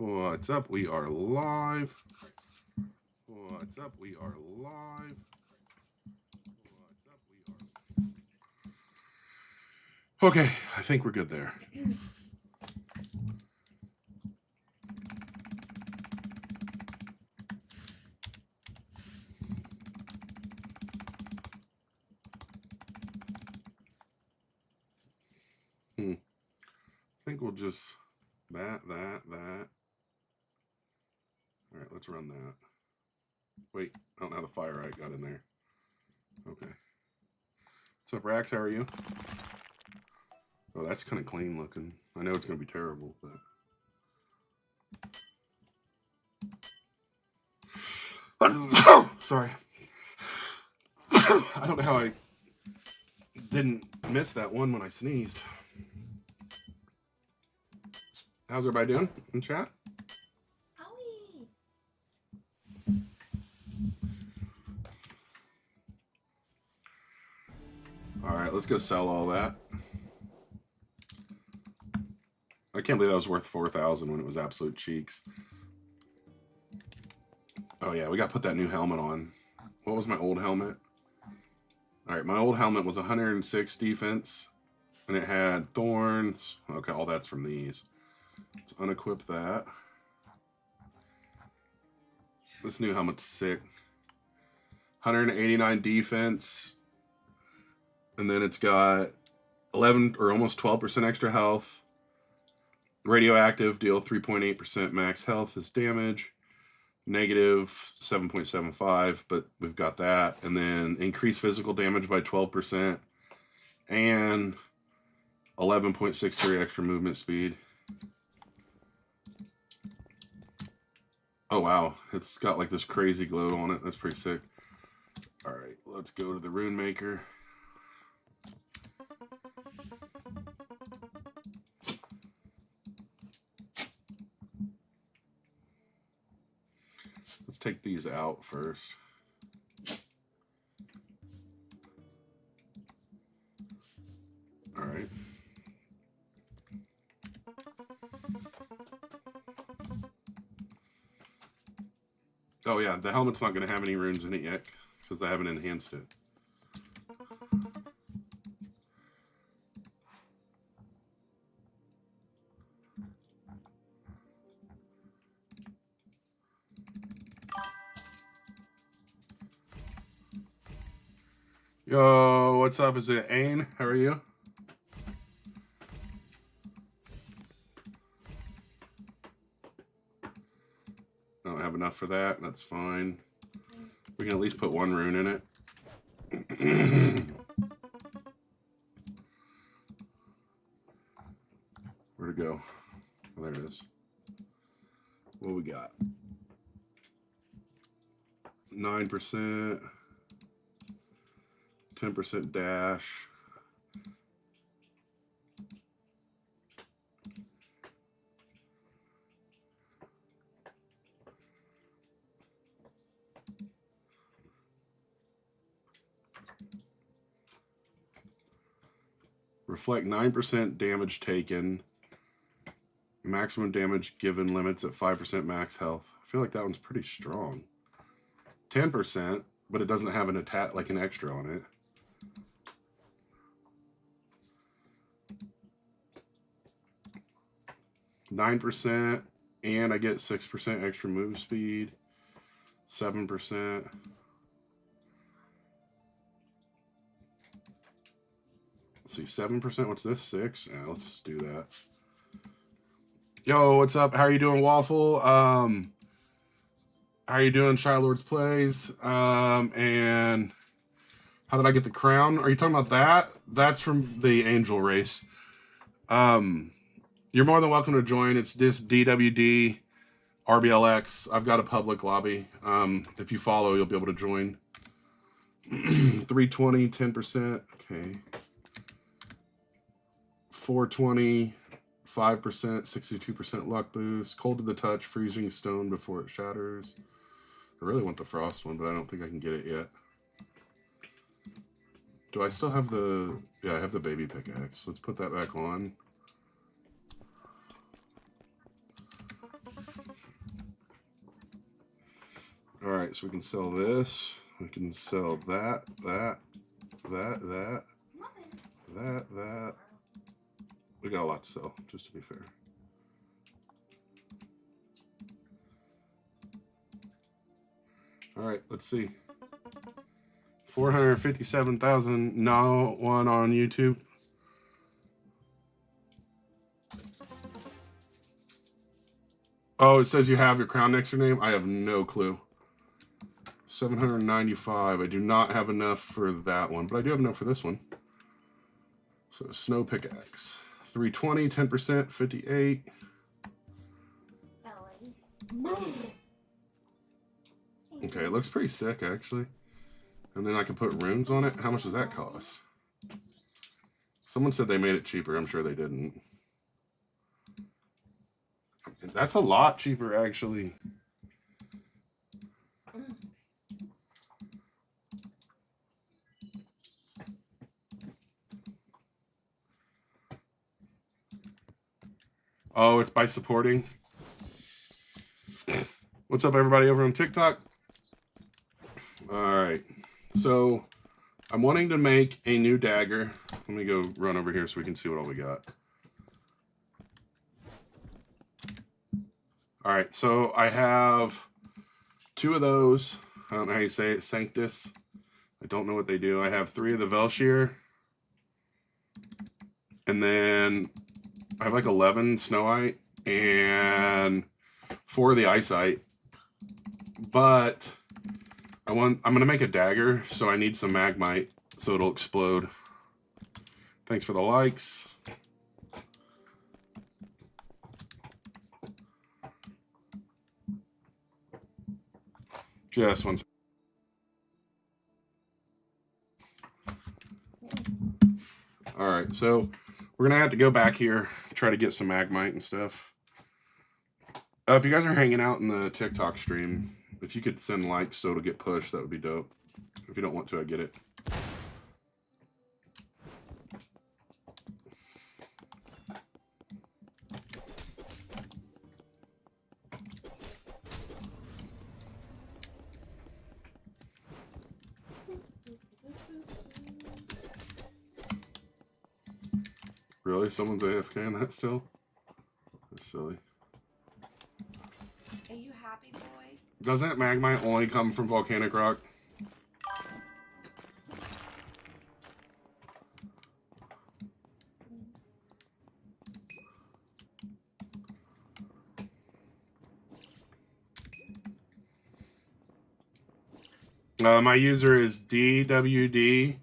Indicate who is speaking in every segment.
Speaker 1: What's up? We are live. What's up? We are live. What's up? We are. Okay, I think we're good there. I think we'll just that. All right, let's run that. Wait, I don't know how the fire I got in there. Okay. What's up, Rax? How are you? Oh, that's kind of clean looking. I know it's going to be terrible, but... Sorry. I don't know how I didn't miss that one when I sneezed. How's everybody doing in chat? All right, let's go sell all that. I can't believe that was worth 4,000 when it was absolute cheeks. Oh yeah, we got to put that new helmet on. What was my old helmet? All right, my old helmet was 106 defense, and it had thorns. Okay, all that's from these. Let's unequip that. This new helmet's sick. 189 defense, and then it's got 11 or almost 12% extra health. Radioactive, deal 3.8% max health as damage. Negative 7.75, but we've got that. And then increased physical damage by 12%. And 11.63 extra movement speed. Oh, wow. It's got like this crazy glow on it. That's pretty sick. All right, let's go to the Rune Maker. Let's take these out first. All right. Oh yeah, the helmet's not going to have any runes in it yet because I haven't enhanced it. Yo, what's up? Is it Ain? How are you? I don't have enough for that. That's fine. We can at least put one rune in it. Where'd it go? Oh, there it is. What we got? 9%. 10% dash. Reflect 9% damage taken. Maximum damage given limits at 5% max health. I feel like that one's pretty strong. 10%, but it doesn't have an attack like an extra on it. %, and I get 6% extra move speed. 7%. Let's see, 7%. What's this? 6. Yeah, let's just do that. Yo, what's up? How are you doing, Waffle? How are you doing, Shylord's Plays? And how did I get the crown? Are you talking about that? That's from the Angel race. You're more than welcome to join. It's just DWD RBLX. I've got a public lobby. If you follow, you'll be able to join. 320, 10%. Okay. 420, 5%, 62% luck boost. Cold to the touch, freezing stone before it shatters. I really want the frost one, but I don't think I can get it yet. Do I still have the... Yeah, I have the baby pickaxe. Let's put that back on. All right, so we can sell this. We can sell that. We got a lot to sell, just to be fair. All right, let's see. 457,000. No one on YouTube. Oh, it says you have your crown next to your name. I have no clue. 795. I do not have enough for that one, but I do have enough for this one. So snow pickaxe. 320, 10%, 58. Okay, it looks pretty sick actually. And then I can put runes on it. How much does that cost? Someone said they made it cheaper. I'm sure they didn't. That's a lot cheaper actually. Oh, it's by supporting. What's up, everybody over on TikTok? All right. So I'm wanting to make a new dagger. Let me go run over here so we can see what all we got. All right. So I have 2 of those. I don't know how you say it. Sanctus. I don't know what they do. I have 3 of the Velshire. And then I have like 11 Snowite and 4 of the Iceite. But I'm gonna make a dagger, so I need some Magmite so it'll explode. Thanks for the likes. Just one second. All right, so we're gonna have to go back here, try to get some Magmite and stuff. If you guys are hanging out in the TikTok stream, if you could send likes so it'll get pushed, that would be dope. If you don't want to, I get it. Really? Someone's AFK in that still? That's silly.
Speaker 2: Are you happy, boy?
Speaker 1: Doesn't Magmite only come from volcanic rock? My user is DWDRBLX.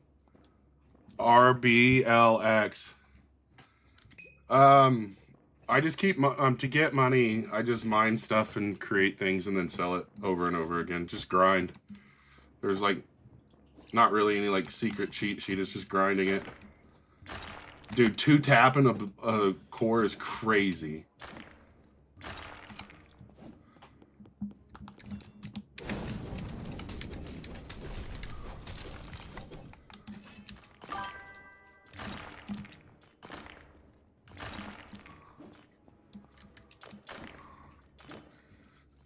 Speaker 1: I just keep to get money. I just mine stuff and create things and then sell it over and over again. Just grind. There's like not really any like secret cheat sheet. It's just grinding it. Dude, 2 tapping a core is crazy.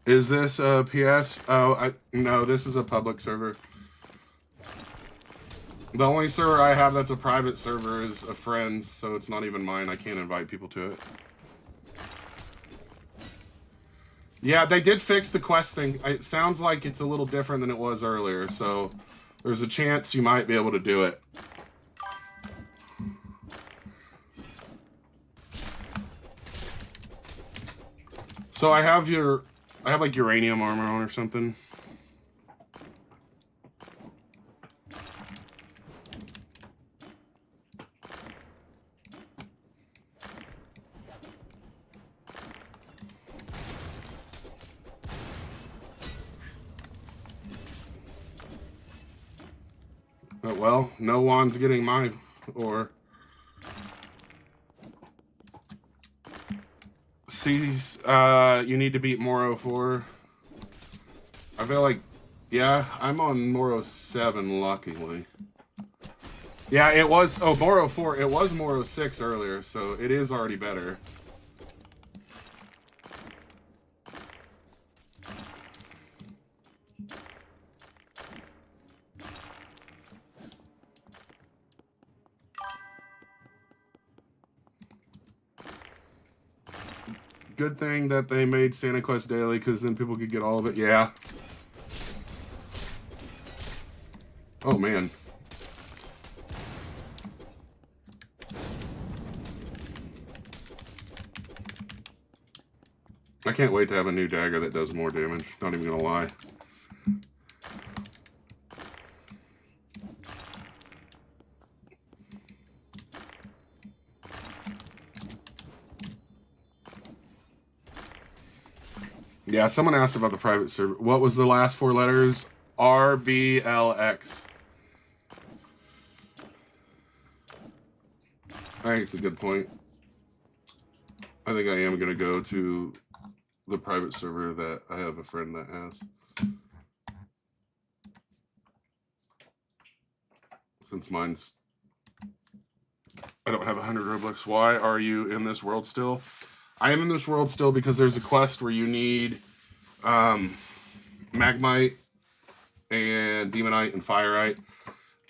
Speaker 1: Is this a PS? Oh, no, this is a public server. The only server I have that's a private server is a friend's, so it's not even mine. I can't invite people to it. Yeah, they did fix the quest thing. It sounds like it's a little different than it was earlier, so there's a chance you might be able to do it. So I have like uranium armor on or something. Well, no one's getting mine, or C's, you need to beat Moro 4. I feel like, yeah, I'm on Moro 7, luckily. Yeah, it was, oh, Moro 4, it was Moro 6 earlier, so it is already better. Good thing that they made Santa Quest Daily, because then people could get all of it. Yeah. Oh, man. I can't wait to have a new dagger that does more damage. Not even gonna lie. Yeah, someone asked about the private server. What was the last 4 letters? RBLX. I think it's a good point. I think I am going to go to the private server that I have a friend that has. Since mine's... I don't have 100 Robux. Why are you in this world still? I am in this world still because there's a quest where you need Magmite and Demonite and Fireite.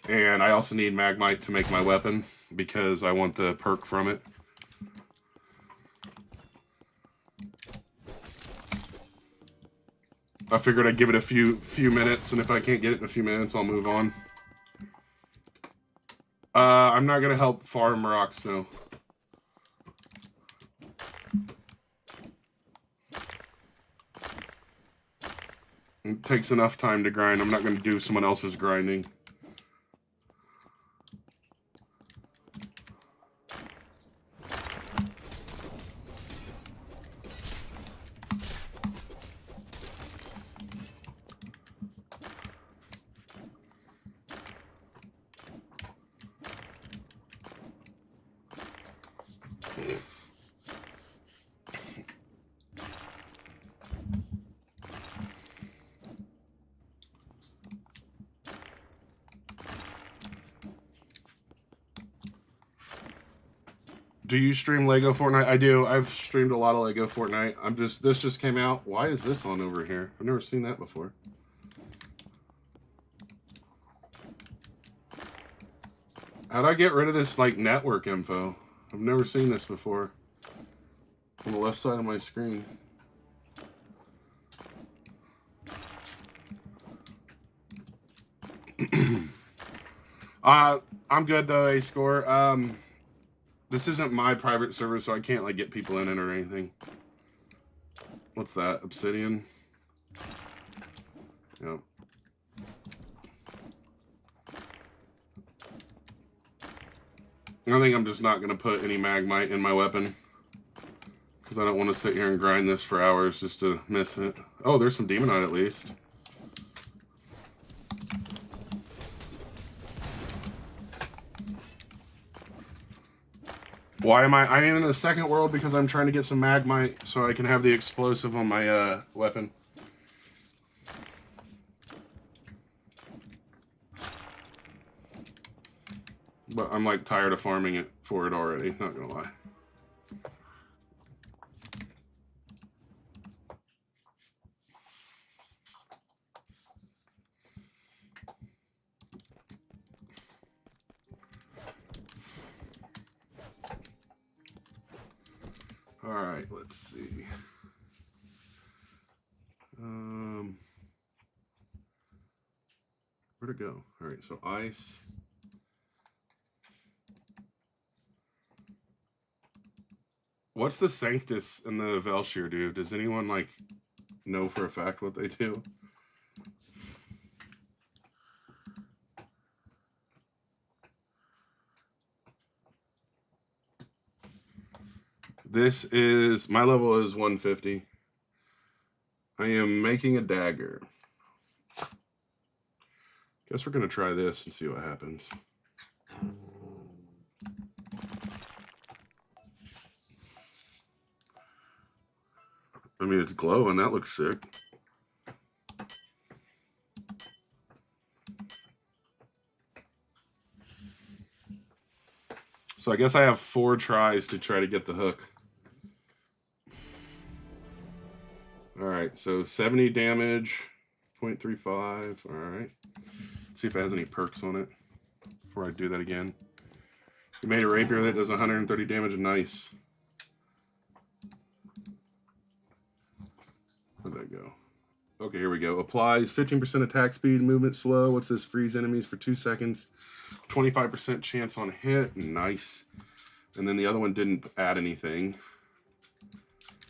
Speaker 1: And I also need Magmite to make my weapon because I want the perk from it. I figured I'd give it a few minutes, and if I can't get it in a few minutes, I'll move on. I'm not going to help farm rocks, no. It takes enough time to grind. I'm not going to do someone else's grinding. Do you stream Lego Fortnite? I do. I've streamed a lot of Lego Fortnite. This just came out. Why is this on over here? I've never seen that before. How'd I get rid of this, like, network info? I've never seen this before. On the left side of my screen. I'm good, though, A-Score. This isn't my private server, so I can't, like, get people in it or anything. What's that? Obsidian? Yep. I think I'm just not going to put any Magmite in my weapon. Because I don't want to sit here and grind this for hours just to miss it. Oh, there's some Demonite at least. Why am I'm in the second world because I'm trying to get some Magmite so I can have the explosive on my weapon. But I'm like tired of farming it for it already, not gonna lie. All right, let's see. Where'd it go? All right, so ice. What's the Sanctus and the Velshire do? Does anyone like know for a fact what they do? This is, my level is 150. I am making a dagger. Guess we're gonna try this and see what happens. I mean, it's glowing, that looks sick. So I guess I have 4 tries to try to get the hook. Alright, so 70 damage, 0.35, alright. Let's see if it has any perks on it before I do that again. You made a rapier that does 130 damage, nice. go? Okay, here we go. Applies 15% attack speed, movement slow. What's this? Freeze enemies for 2 seconds. 25% chance on hit. Nice. And then the other one didn't add anything,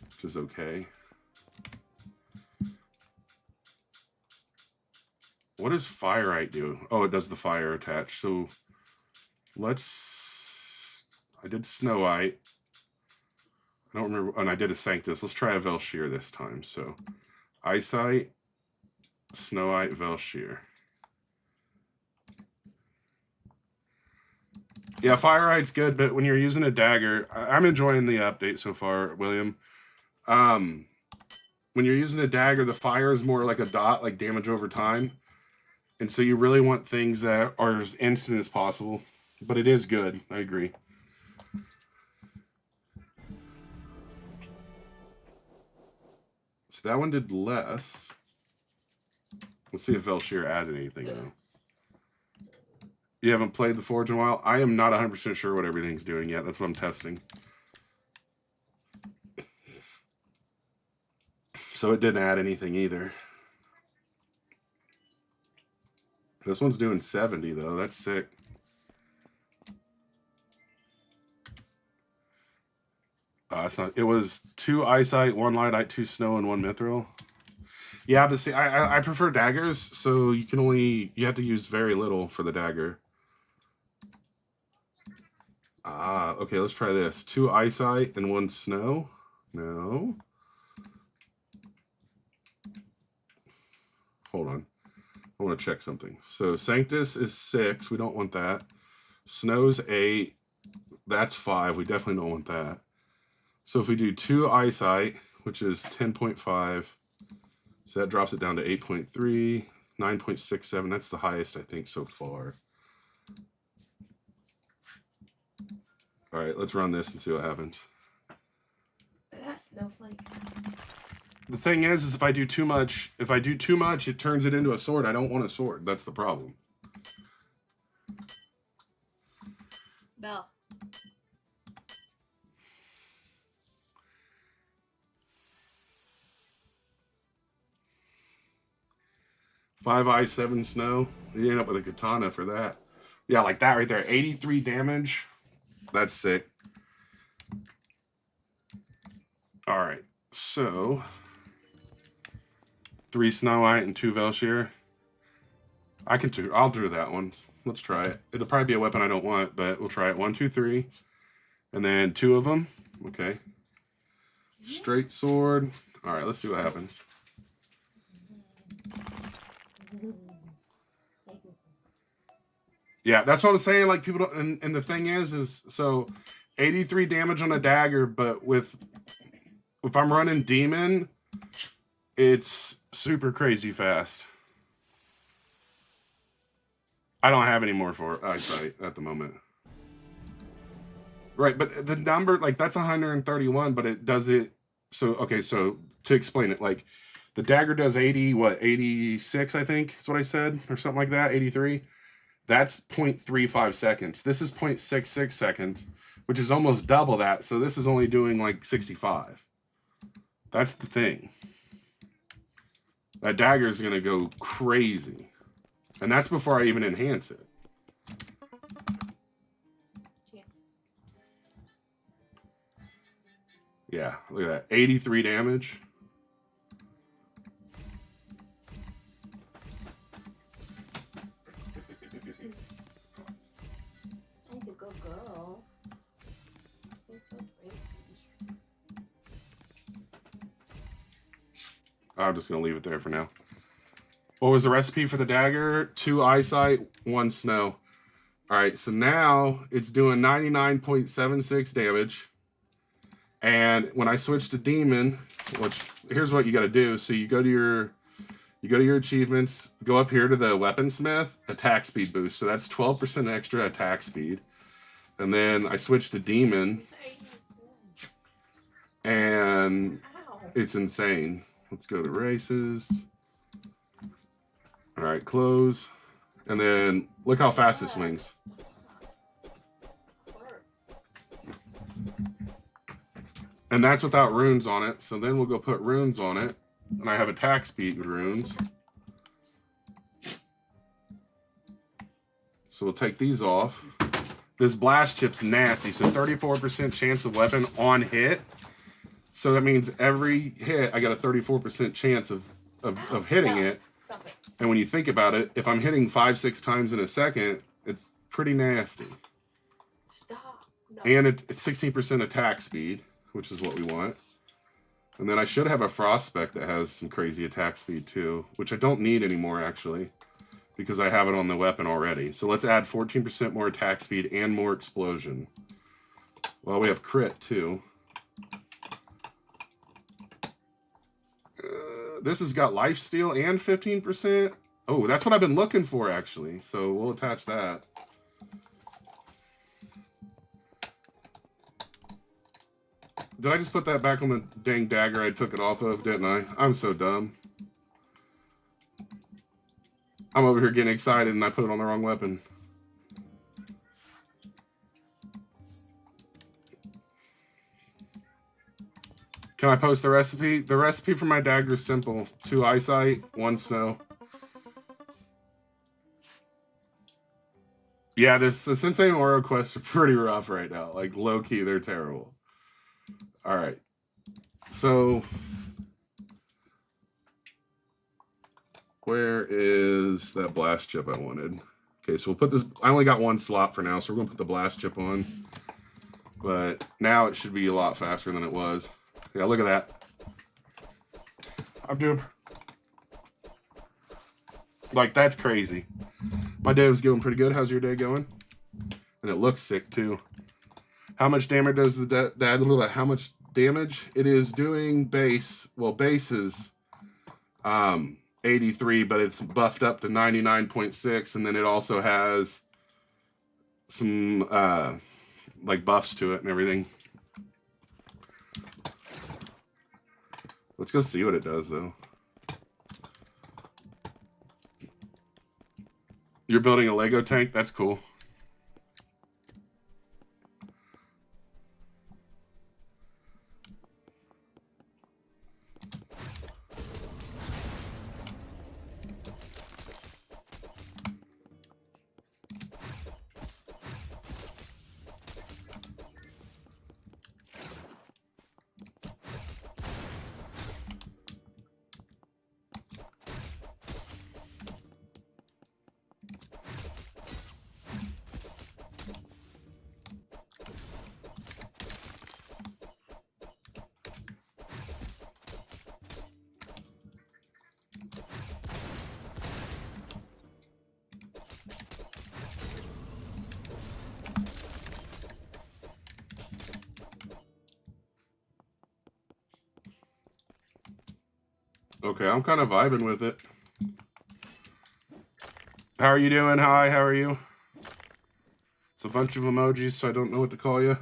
Speaker 1: which is okay. What does Firelight do? Oh, it does the fire attach. So I did Snow White. I don't remember, and I did a Sanctus. Let's try a Velshir this time. So Eyesight, Snow White, Velshir. Yeah, Firelight good, but when you're using a dagger, I'm enjoying the update so far, William. When you're using a dagger, the fire is more like a dot, like damage over time. And so you really want things that are as instant as possible. But it is good, I agree. So that one did less. Let's see if Velshir added anything though. You haven't played the Forge in a while? I am not 100% sure what everything's doing yet. That's what I'm testing. So it didn't add anything either. This one's doing 70 though. That's sick. It's not. It was 2 Eyesight, 1 Lightite, 2 Snow, and 1 Mithril. Yeah, but see, I prefer daggers, so you have to use very little for the dagger. Okay, let's try this. 2 Eyesight and 1 Snow. No. Hold on. I want to check something. So Sanctus is 6. We don't want that. Snow's 8. That's 5. We definitely don't want that. So if we do 2 Eyesight, which is 10.5, so that drops it down to 8.3, 9.67. That's the highest, I think, so far. All right, let's run this and see what happens.
Speaker 2: That snowflake.
Speaker 1: The thing is if I do too much, it turns it into a sword. I don't want a sword. That's the problem.
Speaker 2: Bell.
Speaker 1: Five Eyes, 7 Snow. You end up with a katana for that. Yeah, like that right there. 83 damage. That's sick. All right. So 3 Snow White and 2 Velshir. I'll do that one. Let's try it. It'll probably be a weapon I don't want, but we'll try it. 1, 2, 3. And then 2 of them. Okay. Straight sword. All right, let's see what happens. Yeah, that's what I'm saying. Like, people don't, and the thing is so 83 damage on a dagger, but if I'm running demon, it's super crazy fast. I don't have any more for Eyesight at the moment. Right, but the number, like, that's 131, but it does it. So, okay, so to explain it, like, the dagger does 86, I think is what I said, or something like that, 83. That's 0.35 seconds. This is 0.66 seconds, which is almost double that. So this is only doing like 65. That's the thing. That dagger is going to go crazy. And that's before I even enhance it. Yeah, look at that. 83 damage. I'm just going to leave it there for now. What was the recipe for the dagger? 2 Eyesight, 1 Snow. All right, so now it's doing 99.76 damage. And when I switch to Demon, here's what you got to do. So you go to your achievements, go up here to the Weaponsmith, attack speed boost. So that's 12% extra attack speed. And then I switch to Demon. And it's insane. Let's go to races. All right, close. And then look how fast it swings. And that's without runes on it. So then we'll go put runes on it. and I have attack speed runes. So we'll take these off. This blast chip's nasty, so 34% chance of weapon on hit. So that means every hit, I got a 34% chance of hitting it.
Speaker 2: Stop it.
Speaker 1: And when you think about it, if I'm hitting 5-6 times in a second, it's pretty nasty.
Speaker 2: Stop. No.
Speaker 1: And it's 16% attack speed, which is what we want. And then I should have a Frostspire that has some crazy attack speed too, which I don't need anymore actually, because I have it on the weapon already. So let's add 14% more attack speed and more explosion. Well, we have crit too. This has got lifesteal and 15%. Oh, that's what I've been looking for actually. So we'll attach that. Did I just put that back on the dang dagger I took it off of, didn't I? I'm so dumb. I'm over here getting excited and I put it on the wrong weapon. Can I post the recipe? The recipe for my dagger is simple. 2 eyesight, 1 snow. Yeah, the Sensei and Oro quests are pretty rough right now. Like, low-key, they're terrible. Alright. So, where is that blast chip I wanted? Okay, so we'll put this... I only got 1 slot for now, so we're going to put the blast chip on. But now it should be a lot faster than it was. Yeah, look at that. I'm doing... Like, that's crazy. My day was going pretty good. How's your day going? And it looks sick, too. How much damage does the... How much damage? It is doing base... Well, base is 83, but it's buffed up to 99.6, and then it also has some, like, buffs to it and everything. Let's go see what it does, though. You're building a Lego tank? That's cool. Okay, I'm kind of vibing with it. How are you doing? Hi, how are you? It's a bunch of emojis, so I don't know what to call you.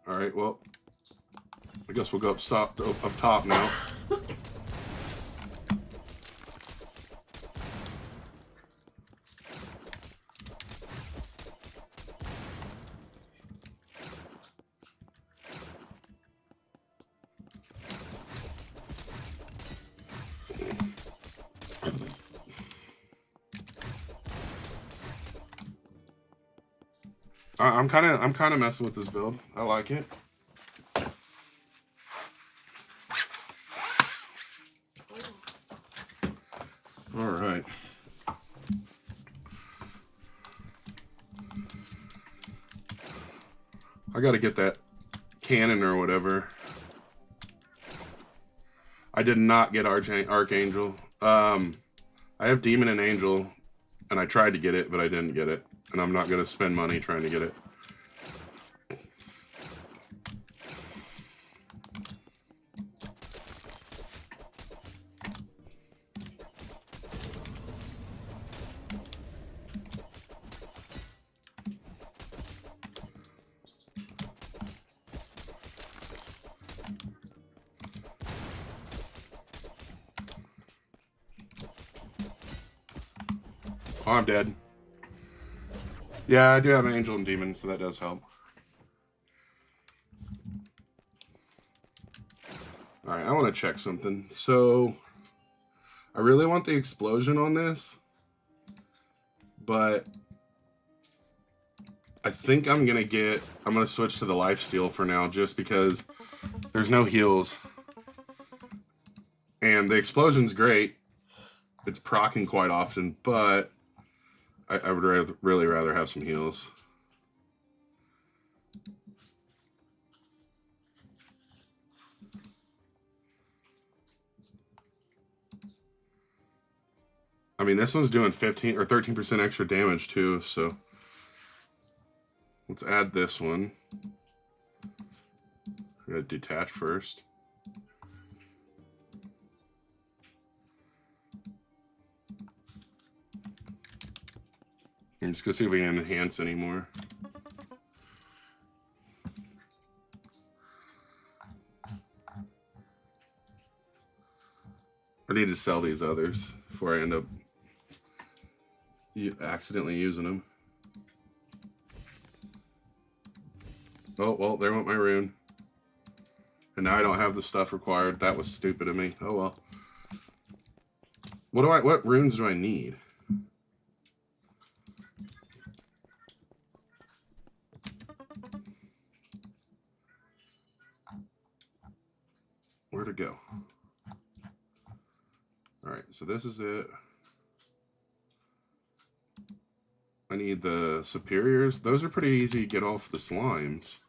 Speaker 1: All right, well, I guess we'll go up top now. I'm kind of messing with this build. I like it. All right. I got to get that cannon or whatever. I did not get Archangel. I have Demon and Angel, and I tried to get it, but I didn't get it. And I'm not going to spend money trying to get it. Oh, I'm dead. Yeah, I do have an Angel and Demon, so that does help. Alright, I want to check something. So, I really want the explosion on this, but I think I'm going to switch to the lifesteal for now, just because there's no heals. And the explosion's great. It's proccing quite often, but I would really rather have some heals. I mean, this one's doing 15 or 13% extra damage too, so let's add this one. I'm gonna detach first. I'm just gonna see if we can enhance anymore. I need to sell these others before I end up accidentally using them. Oh, well, there went my rune. And now I don't have the stuff required. That was stupid of me. Oh, well. What runes do I need? Where to go? Alright, so this is it. I need the superiors. Those are pretty easy to get off the slimes.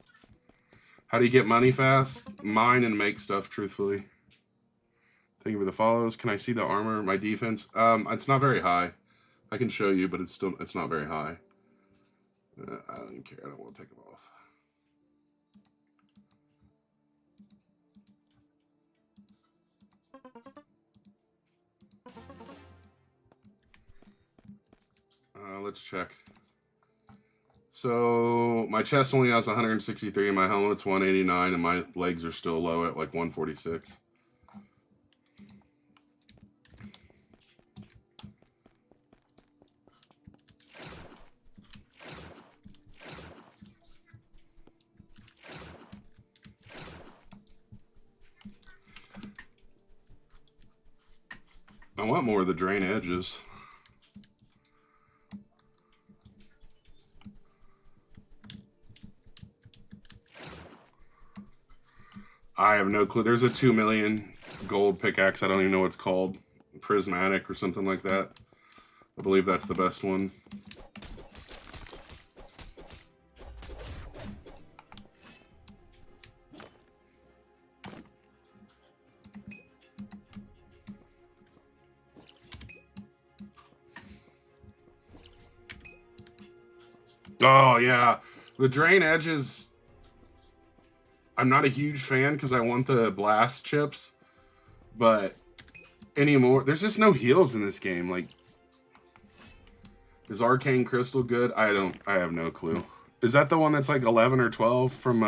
Speaker 1: How do you get money fast? Mine and make stuff, truthfully. Thank you for the follows. Can I see the armor? My defense? It's not very high. I can show you, but it's not very high. I don't even care. I don't want to take them off. Let's check. So my chest only has 163, my helmet's 189, and my legs are still low at like 146. I want more of the drain edges. I have no clue. There's a 2 million gold pickaxe. I don't even know what it's called. Prismatic or something like that. I believe that's the best one. Oh, yeah. The drain edges, I'm not a huge fan because I want the blast chips, but anymore, there's just no heals in this game. Like, is Arcane Crystal good? I have no clue. Is that the one that's like 11 or 12 from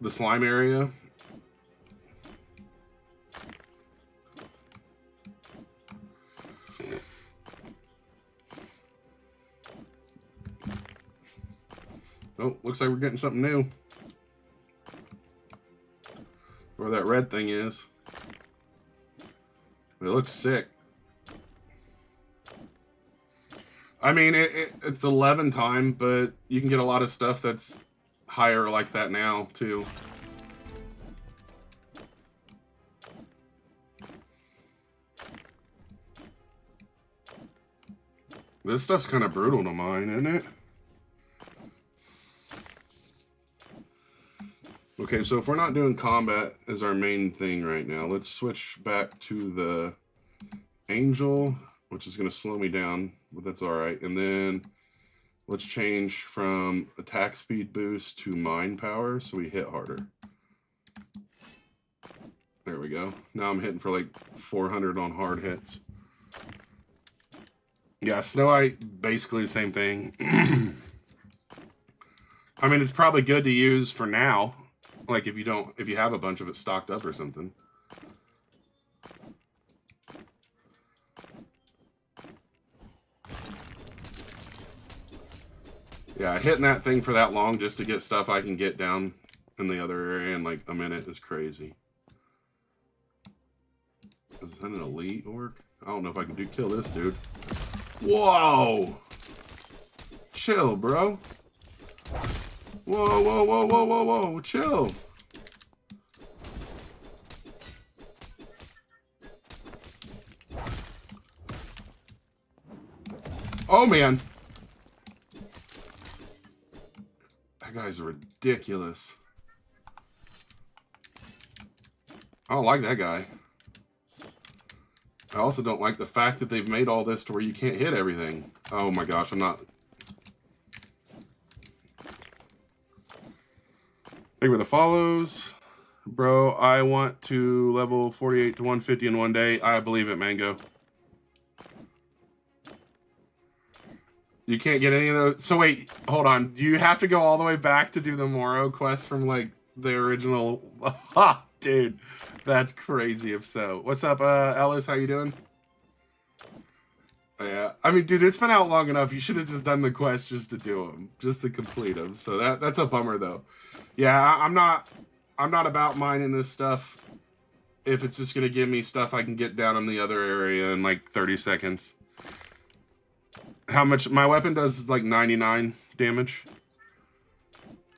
Speaker 1: the slime area? Oh, looks like we're getting something new. Where that red thing is. It looks sick. I mean, it's 11 time, but you can get a lot of stuff that's higher like that now, too. This stuff's kind of brutal to mine, isn't it? Okay, so if we're not doing combat as our main thing right now, let's switch back to the angel, which is going to slow me down, but that's all right. And then let's change from attack speed boost to mine power so we hit harder. There we go. Now I'm hitting for like 400 on hard hits. Yeah, Snow White, basically the same thing. I mean, it's probably good to use for now. Like if you have a bunch of it stocked up or something. Yeah, hitting that thing for that long just to get stuff I can get down in the other area in like a minute is crazy. an elite orc? I don't know if I can kill this dude. Whoa! Chill, bro. Whoa, whoa, whoa, whoa, whoa, whoa. Chill. Oh, man. That guy's ridiculous. I don't like that guy. I also don't like the fact that they've made all this to where you can't hit everything. Oh my gosh, I'm not... Thank you for the follows. Bro, I want to level 48 to 150 in one day. I believe it, Mango. You can't get any of those. So wait, hold on. Do you have to go all the way back to do the Moro quest from like the original? Ha, dude, that's crazy if so. What's up, Ellis? How you doing? Yeah, I mean, dude, it's been out long enough. You should have just done the quest just to do them, just to complete them. So that's a bummer though. Yeah, I'm not about mining this stuff if it's just gonna give me stuff I can get down in the other area in like 30 seconds. How much my weapon does is like 99 damage.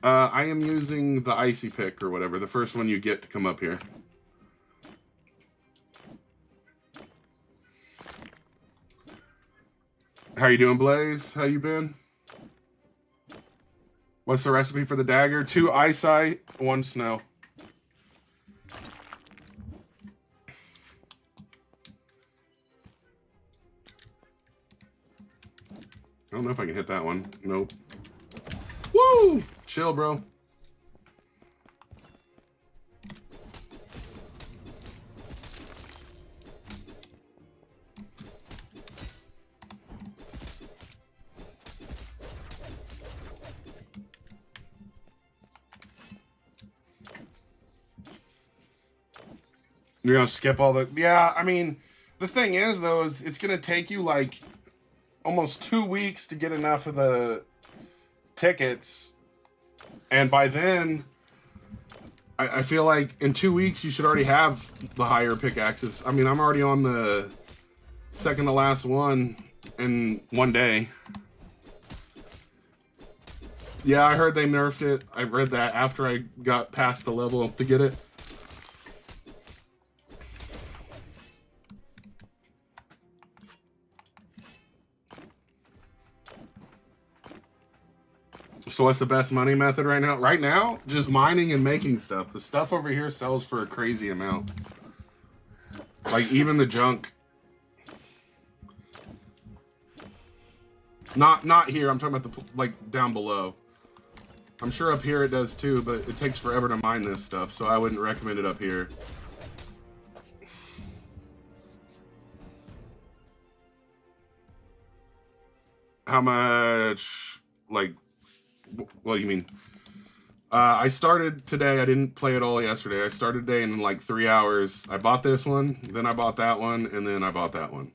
Speaker 1: I am using the icy pick or whatever, the first one you get to come up here. How you doing, Blaze? How you been? What's the recipe for the dagger? 2 eyesight, 1 snow. I don't know if I can hit that one. Nope. Woo! Chill, bro. You're gonna skip all the... Yeah, I mean, the thing is, though, is it's gonna take you, like, almost 2 weeks to get enough of the tickets. And by then, I feel like in 2 weeks, you should already have the higher pickaxes. I mean, I'm already on the second to last one in 1 day. Yeah, I heard they nerfed it. I read that after I got past the level to get it. So what's the best money method right now? Right now, just mining and making stuff. The stuff over here sells for a crazy amount. Like, even the junk. Not here, I'm talking about the, like, down below. I'm sure up here it does too, but it takes forever to mine this stuff, so I wouldn't recommend it up here. How much, like, what do you mean? I started today. I didn't play it all yesterday. I started today in like 3 hours. I bought this one, then I bought that one, and then I bought that one.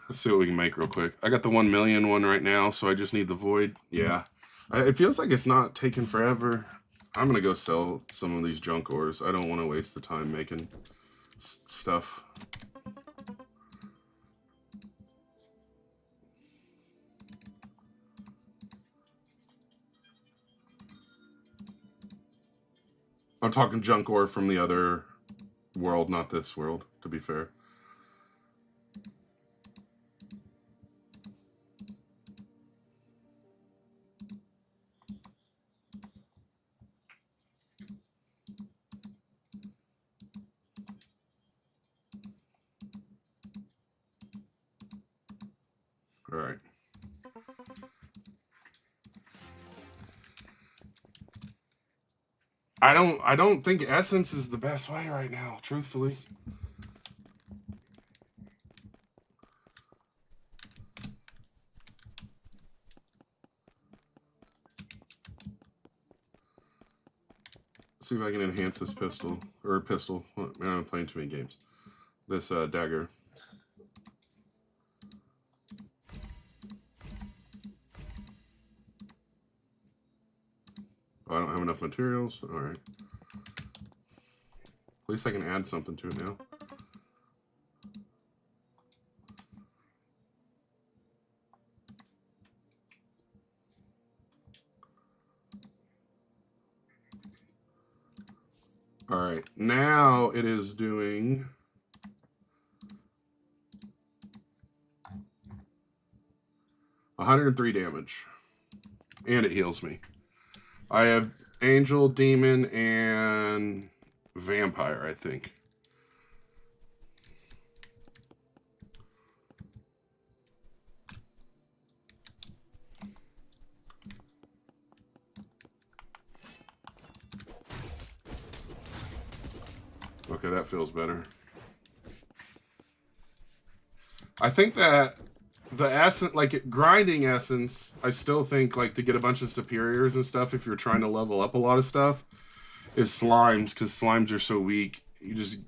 Speaker 1: Let's see what we can make real quick. I got the 1 million one right now, so I just need the void. Yeah. It feels like it's not taking forever. I'm going to go sell some of these junk ores. I don't want to waste the time making stuff. I'm talking junk ore from the other world, not this world, to be fair. All right. I don't think essence is the best way right now, truthfully. Let's see if I can enhance this pistol or pistol. Man, I'm playing too many games. This dagger. Oh, I don't have enough materials. All right. least I can add something to it now. All right, now it is doing 103 damage, and it heals me. I have Angel, Demon, and Vampire, I think. Okay, that feels better. I think that the essence, like grinding essence, I still think like to get a bunch of superiors and stuff if you're trying to level up a lot of stuff is slimes, because slimes are so weak. You just,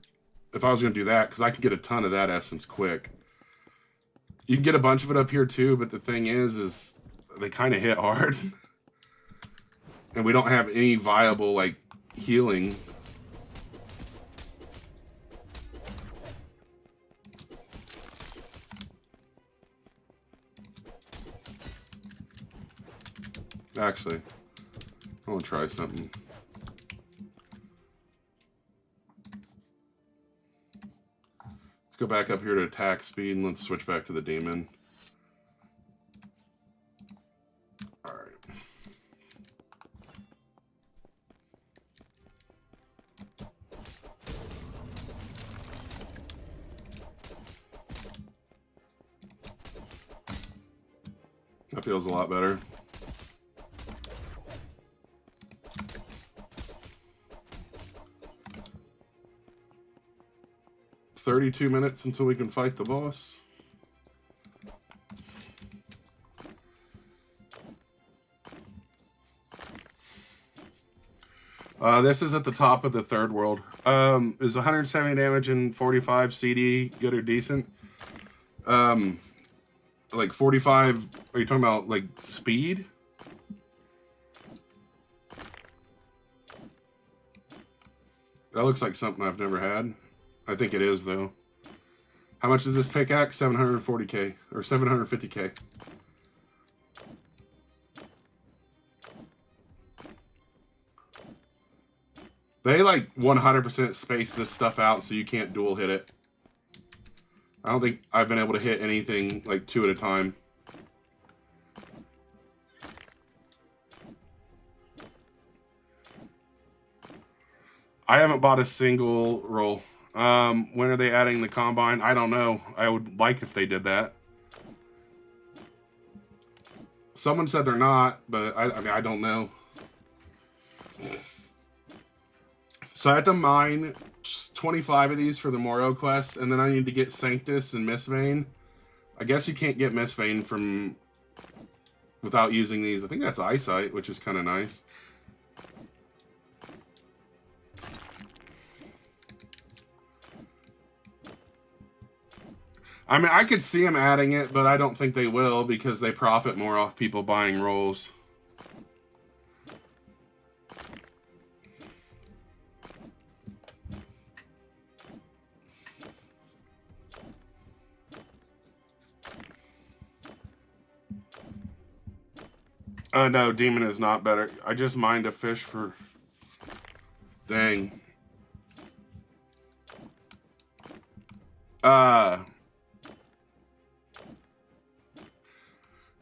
Speaker 1: if I was going to do that, because I can get a ton of that essence quick. You can get a bunch of it up here too, but the thing is they kind of hit hard. And we don't have any viable like healing. Actually, I want to try something. Let's go back up here to attack speed and let's switch back to the demon. All right. That feels a lot better. $32 minutes until we can fight the boss. This is at the top of the third world. Is 170 damage and 45 CD good or decent? Like 45, are you talking about like speed? That looks like something I've never had. I think it is, though. How much is this pickaxe? 740k or 750k. They like 100% space this stuff out so you can't dual hit it. I don't think I've been able to hit anything like 2 at a time. I haven't bought a single roll. When are they adding the combine? I don't know. I would like if they did that. Someone said they're not, but I mean, I don't know. So I have to mine 25 of these for the Moro quest, and then I need to get Sanctus and Mistvein. I guess you can't get Mistvein from without using these. I think that's Eyesight, which is kind of nice. I mean, I could see them adding it, but I don't think they will because they profit more off people buying rolls. No, Demon is not better. I just mined a fish for... Dang.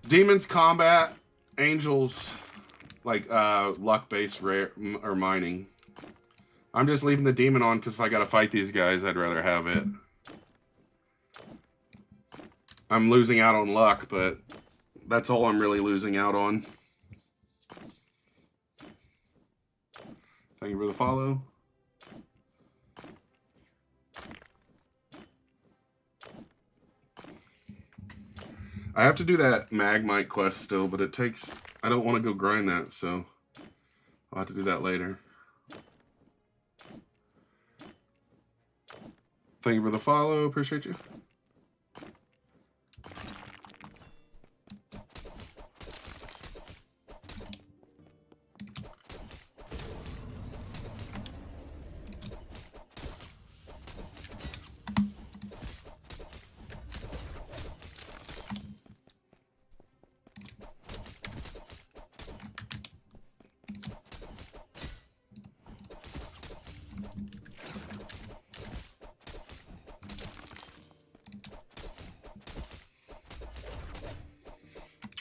Speaker 1: Demons combat, Angels like luck-based rare or mining. I'm just leaving the demon on because if I gotta fight these guys, I'd rather have it. I'm losing out on luck, but that's all I'm really losing out on. Thank you for the follow. I have to do that Magmite quest still, but it takes... I don't want to go grind that, so I'll have to do that later. Thank you for the follow. Appreciate you.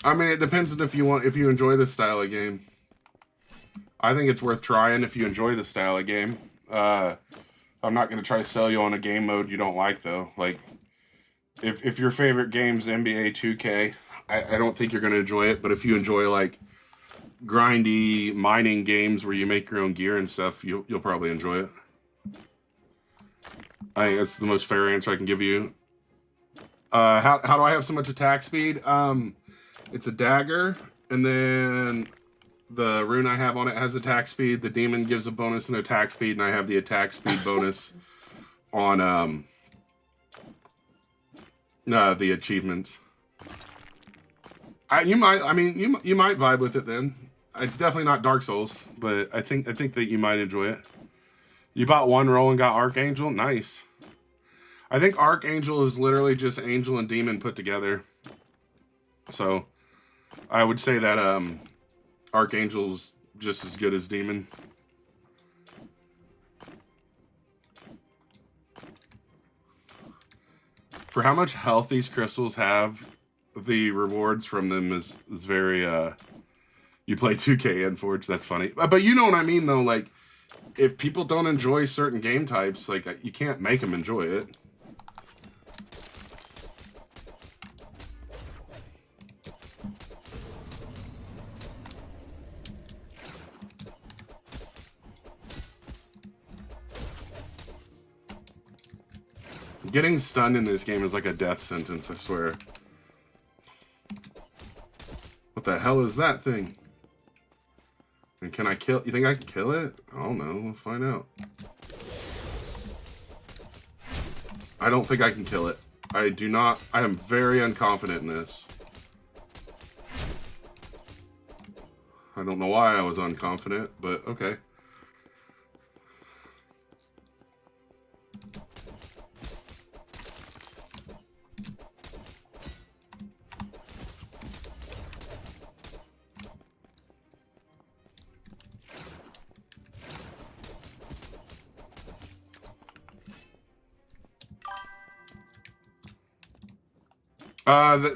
Speaker 1: I mean, it depends on if you enjoy this style of game. I think it's worth trying if you enjoy the style of game. I'm not going to try to sell you on a game mode you don't like, though. Like, if your favorite game's NBA 2K, I don't think you're going to enjoy it. But if you enjoy, like, grindy mining games where you make your own gear and stuff, you'll probably enjoy it. I think that's the most fair answer I can give you. How do I have so much attack speed? It's a dagger, and then the rune I have on it has attack speed. The demon gives a bonus in attack speed, and I have the attack speed bonus on the achievements. You might vibe with it then. It's definitely not Dark Souls, but I think that you might enjoy it. You bought one roll and got Archangel? Nice. I think Archangel is literally just Angel and Demon put together. So, I would say that Archangel's just as good as Demon. For how much health these crystals have, the rewards from them is very, you play 2K and Forge, that's funny. But you know what I mean, though, like, if people don't enjoy certain game types, like, you can't make them enjoy it. Getting stunned in this game is like a death sentence, I swear. What the hell is that thing? And can I kill? You think I can kill it? I don't know. We'll find out. I don't think I can kill it. I do not. I am very unconfident in this. I don't know why I was unconfident, but okay.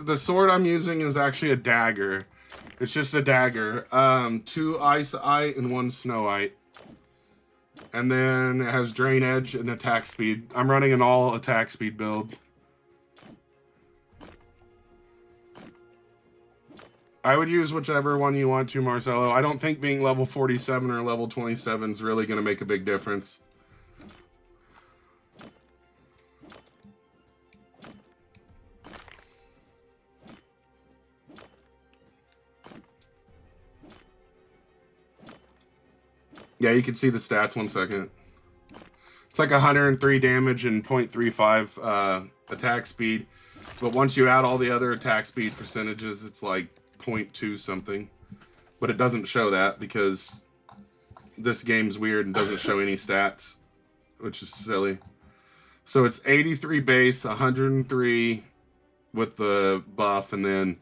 Speaker 1: The sword I'm using is actually a dagger. It's just a dagger. 2 ice-ite and 1 snow-ite. And then it has drain edge and attack speed. I'm running an all attack speed build. I would use whichever one you want to, Marcelo. I don't think being level 47 or level 27 is really going to make a big difference. Yeah, you can see the stats 1 second. It's like 103 damage and 0.35 attack speed. But once you add all the other attack speed percentages, it's like 0.2 something. But it doesn't show that because this game's weird and doesn't show any stats, which is silly. So it's 83 base, 103 with the buff, and then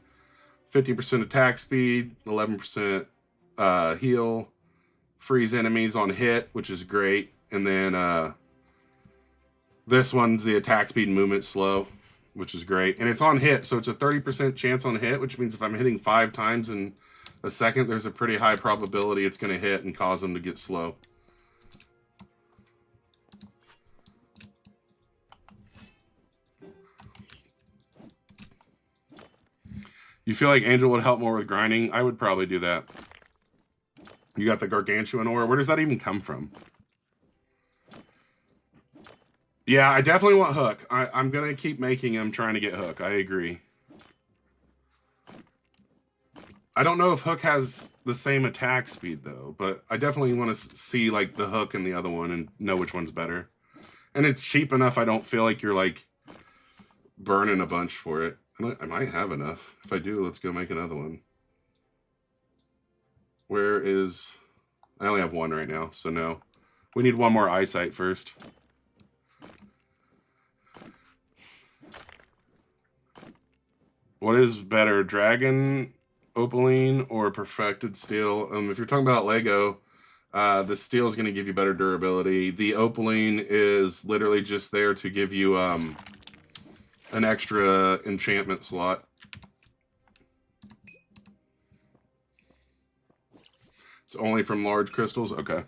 Speaker 1: 50% attack speed, 11% heal, freeze enemies on hit, which is great. And then this one's the attack speed and movement slow, which is great. And it's on hit, so it's a 30% chance on hit, which means if I'm hitting 5 times in a second, there's a pretty high probability it's going to hit and cause them to get slow. You feel like Angel would help more with grinding? I would probably do that. You got the Gargantuan ore. Where does that even come from? Yeah, I definitely want Hook. I'm going to keep making him trying to get Hook. I agree. I don't know if Hook has the same attack speed, though. But I definitely want to see, like, the Hook and the other one and know which one's better. And it's cheap enough I don't feel like you're, like, burning a bunch for it. I might have enough. If I do, let's go make another one. Where is... I only have 1 right now, so no. We need 1 more eyesight first. What is better, Dragon Opaline or Perfected Steel? If you're talking about Lego, the steel is going to give you better durability. The Opaline is literally just there to give you an extra enchantment slot. It's only from large crystals? Okay.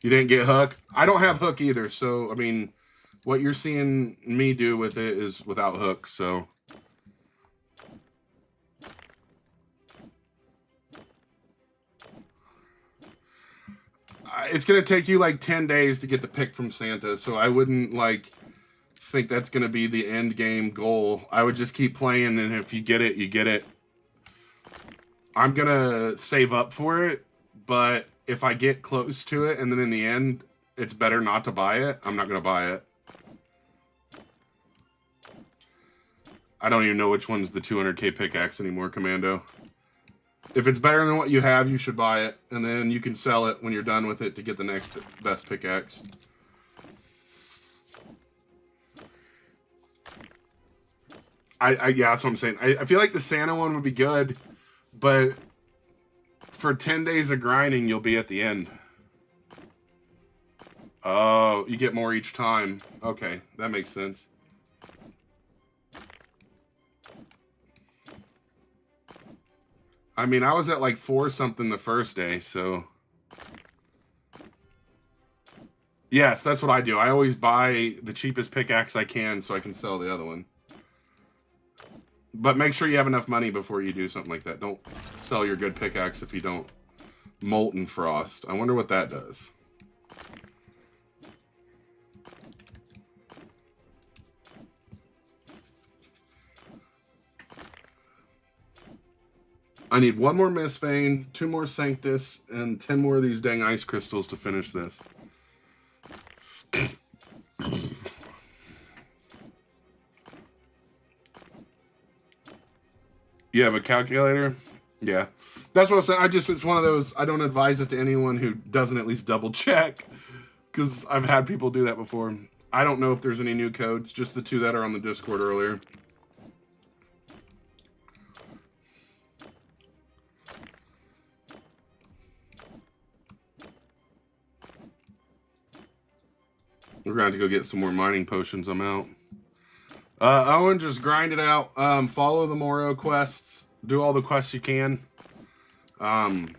Speaker 1: You didn't get hook? I don't have hook either, so, I mean, what you're seeing me do with it is without hook, so... It's going to take you like 10 days to get the pick from Santa, so I wouldn't, like, think that's going to be the end game goal. I would just keep playing, and if you get it, you get it. I'm going to save up for it, but if I get close to it, and then in the end, it's better not to buy it, I'm not going to buy it. I don't even know which one's the 200k pickaxe anymore, Commando. If it's better than what you have, you should buy it, and then you can sell it when you're done with it to get the next best pickaxe. Yeah, that's what I'm saying. I feel like the Santa one would be good, but for 10 days of grinding, you'll be at the end. Oh, you get more each time. Okay, that makes sense. I mean, I was at like 4 something the first day, so... Yes, that's what I do. I always buy the cheapest pickaxe I can so I can sell the other one. But make sure you have enough money before you do something like that. Don't sell your good pickaxe if you don't. Molten Frost. I wonder what that does. I need 1 more Mist Vein, 2 more Sanctus, and 10 more of these dang ice crystals to finish this. You have a calculator? Yeah. That's what I'm saying. It's one of those, I don't advise it to anyone who doesn't at least double check. Because I've had people do that before. I don't know if there's any new codes, just the 2 that are on the Discord earlier. We're going to have to go get some more mining potions. I'm out. Owen, just grind it out. Follow the Moro quests. Do all the quests you can. Don't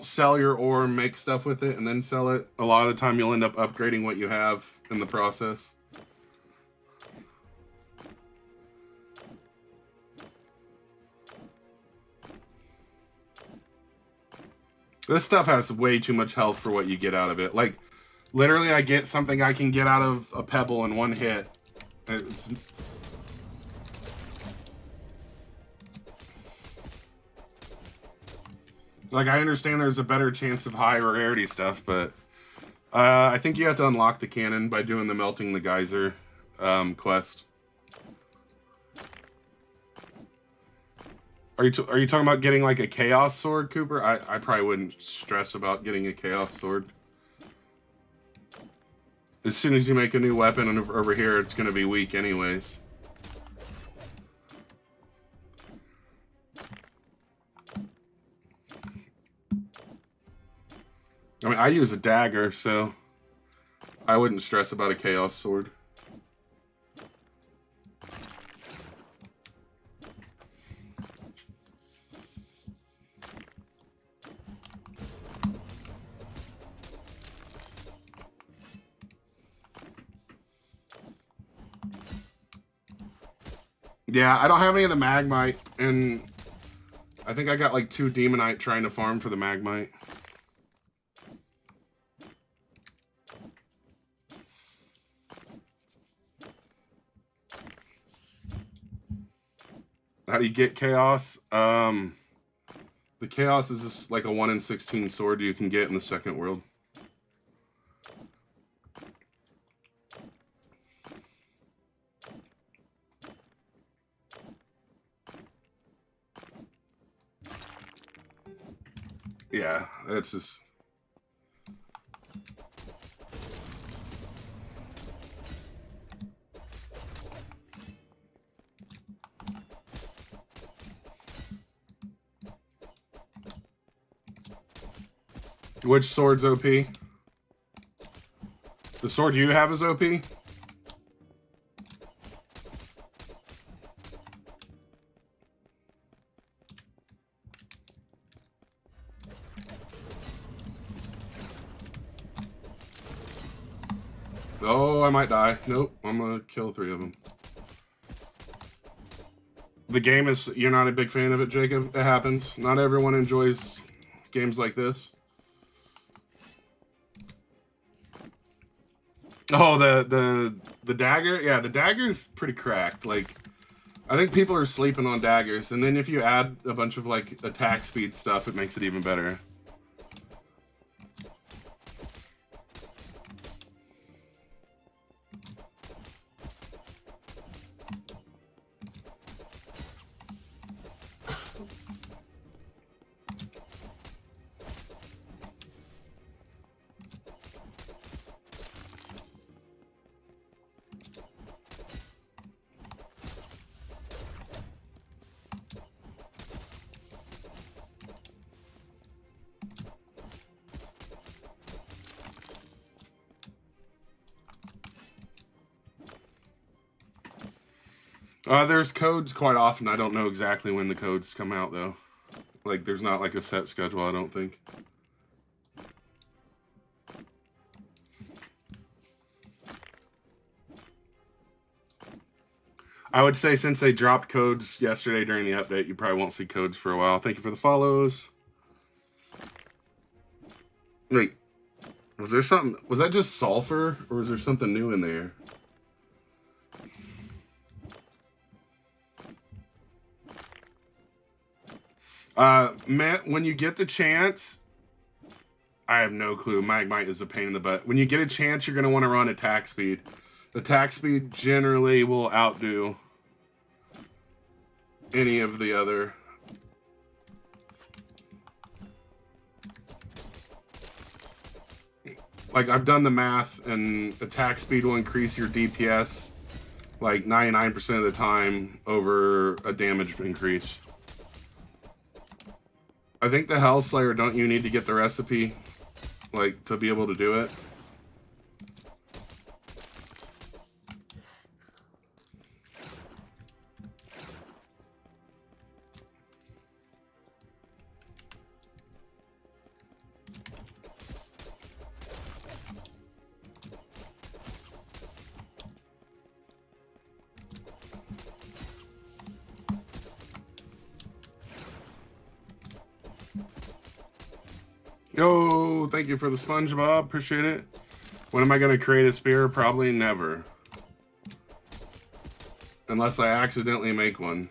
Speaker 1: sell your ore, make stuff with it, and then sell it. A lot of the time you'll end up upgrading what you have in the process. This stuff has way too much health for what you get out of it. Like, literally I get something I can get out of a pebble in 1 hit. Like, I understand there's a better chance of high rarity stuff, but I think you have to unlock the cannon by doing the Melting the Geyser quest. Are you talking about getting like a Chaos Sword, Cooper? I probably wouldn't stress about getting a Chaos Sword. As soon as you make a new weapon over here, it's going to be weak anyways. I mean, I use a dagger, so I wouldn't stress about a Chaos Sword. Yeah, I don't have any of the Magmite, and I think I got like 2 Demonite trying to farm for the Magmite. How do you get Chaos? The Chaos is just like a 1 in 16 sword you can get in the second world. Yeah, it's just... Which sword's OP? The sword you have is OP? Oh, I might die. Nope, I'm gonna kill 3 of them. The game is... You're not a big fan of it, Jacob? It happens. Not everyone enjoys games like this. Oh, the dagger? Yeah, the dagger's pretty cracked. Like, I think people are sleeping on daggers. And then if you add a bunch of, like, attack speed stuff, it makes it even better. There's codes quite often. I don't know exactly when the codes come out, though. Like, there's not, like, a set schedule, I don't think. I would say since they dropped codes yesterday during the update, you probably won't see codes for a while. Thank you for the follows. Wait, was there something... Was that just sulfur, or was there something new in there? Matt, when you get the chance... I have no clue. Magmite is a pain in the butt. When you get a chance, you're going to want to run attack speed. Attack speed generally will outdo any of the other... Like, I've done the math, and attack speed will increase your DPS like 99% of the time over a damage increase. I think the Hellslayer, don't you need to get the recipe, like, to be able to do it? Yo, thank you for the SpongeBob. Appreciate it. When am I going to create a spear? Probably never. Unless I accidentally make one.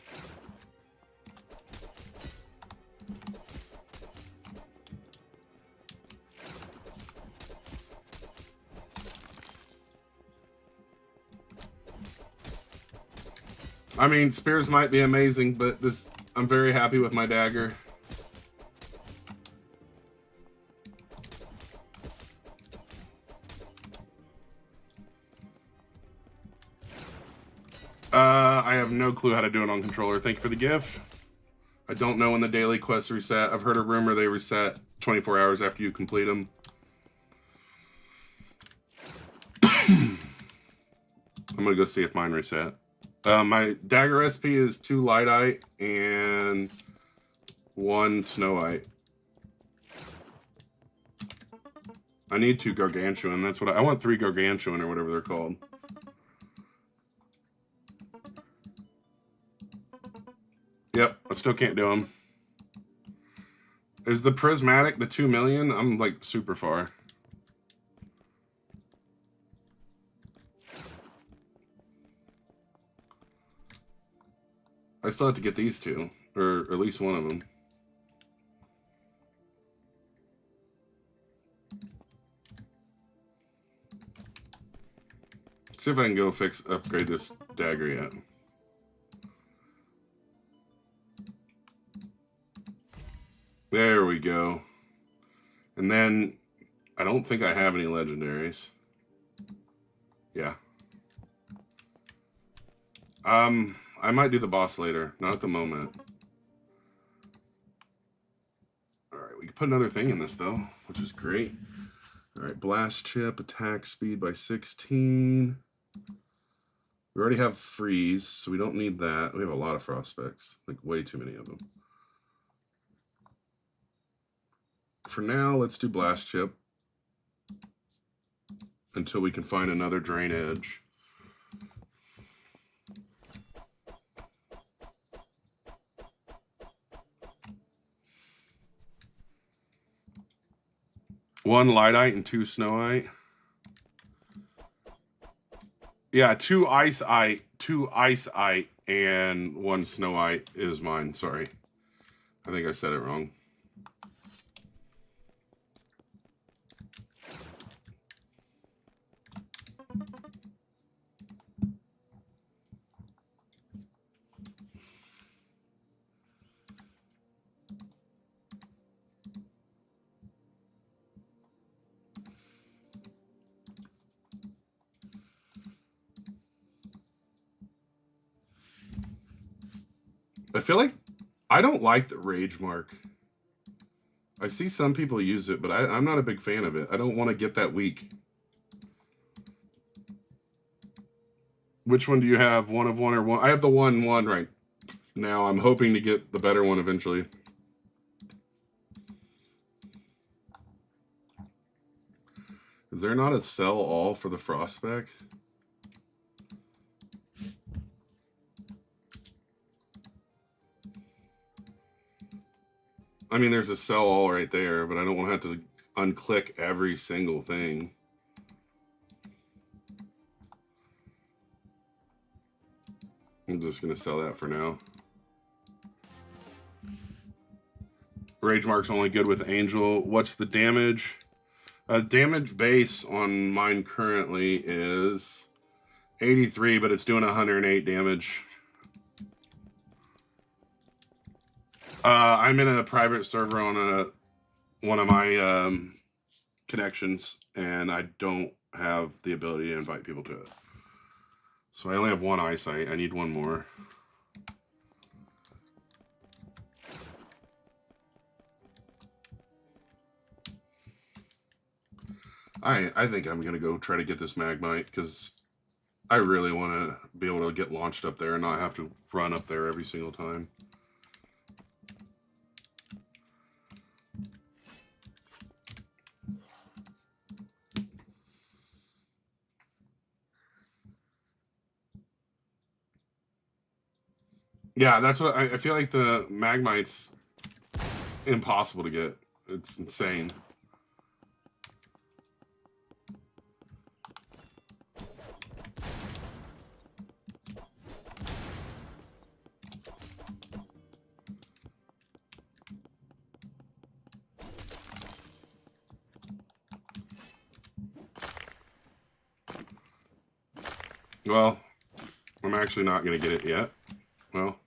Speaker 1: I mean, spears might be amazing, but this... I'm very happy with my dagger. I have no clue how to do it on controller. Thank you for the gift. I don't know when the daily quests reset. I've heard a rumor they reset 24 hours after you complete them. I'm gonna go see if mine reset. My dagger recipe is 2 lightite and 1 snowite. I need 2 gargantuan. That's what I want. 3 gargantuan or whatever they're called. Yep, I still can't do them. Is the prismatic the 2 million? I'm like super far. I still have to get these 2, or at least one of them. See if I can go upgrade this dagger yet. There we go. And then, I don't think I have any legendaries. Yeah. I might do the boss later. Not at the moment. Alright, we can put another thing in this, though, which is great. Alright, blast chip, attack speed by 16. We already have freeze, so we don't need that. We have a lot of frost specs. Like, way too many of them. For now, let's do blast chip. until we can find another drainage. One Lightite and 2 Snowite. Yeah, 2 Iceite, 2 Iceite, and 1 Snowite is mine. Sorry. I think I said it wrong. I feel like I don't like the rage mark. I see some people use it, but I'm not a big fan of it. I don't want to get that weak. Which one do you have? 1 of 1 or 1? I have the 1/1 right now. I'm hoping to get the better one eventually. Is there not a sell all for the frost spec? I mean, there's a sell all right there, but I don't want to have to unclick every single thing. I'm just going to sell that for now. Rage Mark's only good with Angel. What's the damage? Damage base on mine currently is 83, but it's doing 108 damage. I'm in a private server on one of my connections, and I don't have the ability to invite people to it. So I only have 1 eyesight. I need 1 more. I think I'm going to go try to get this Magmite, because I really want to be able to get launched up there and not have to run up there every single time. Yeah, that's what I feel like. The Magmite's impossible to get. It's insane. Well, I'm actually not going to get it yet. Well,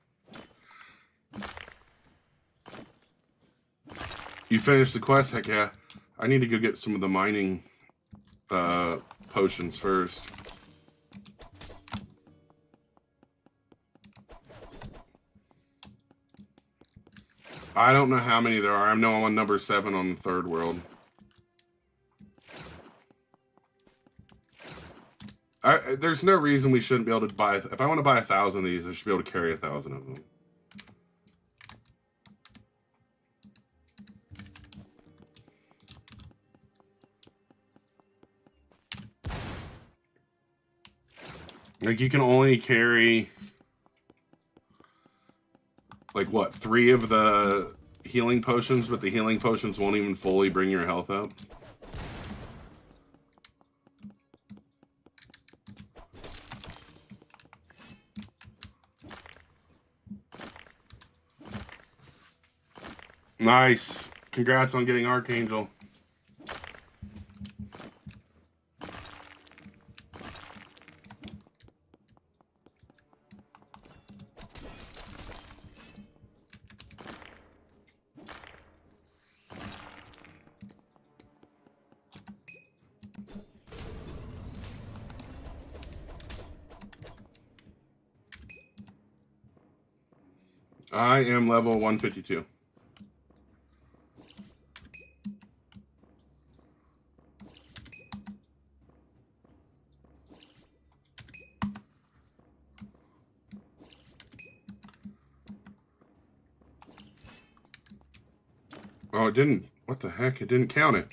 Speaker 1: you finished the quest? Heck yeah. I need to go get some of the mining potions first. I don't know how many there are. I know I'm on number 7 on the 3rd world. There's no reason we shouldn't be able to buy... If I want to buy 1,000 of these, I should be able to carry 1,000 of them. Like, you can only carry... like, what, 3 of the healing potions, but the healing potions won't even fully bring your health up? Nice. Congrats on getting Archangel. I am level 152. Oh, it didn't. What the heck? It didn't count it.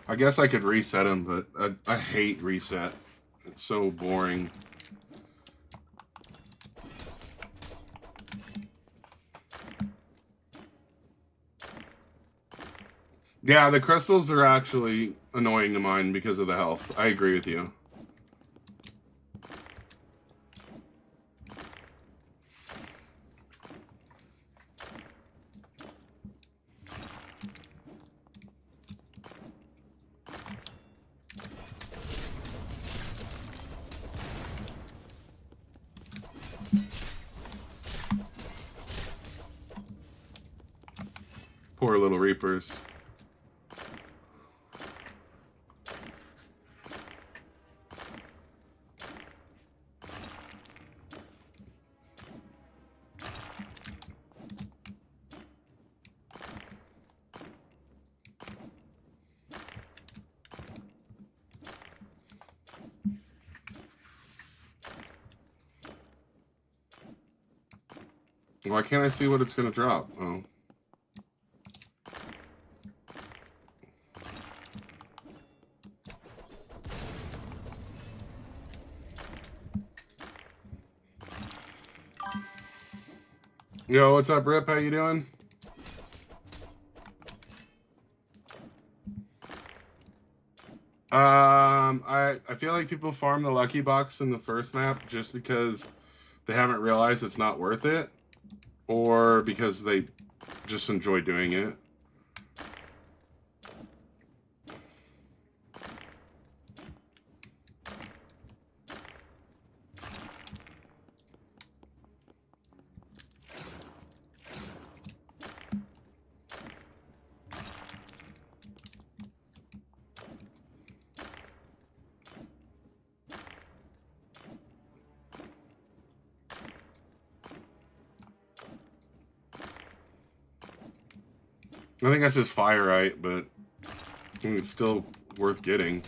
Speaker 1: I guess I could reset them, but I hate reset. It's so boring. Yeah, the crystals are actually annoying to mine because of the health. I agree with you. Poor little reapers. Why can't I see what it's going to drop? Oh. Yo, what's up, Rip? How you doing? I feel like people farm the lucky box in the first map just because they haven't realized it's not worth it, or because they just enjoy doing it. I think that's just Firite, but I think it's still worth getting.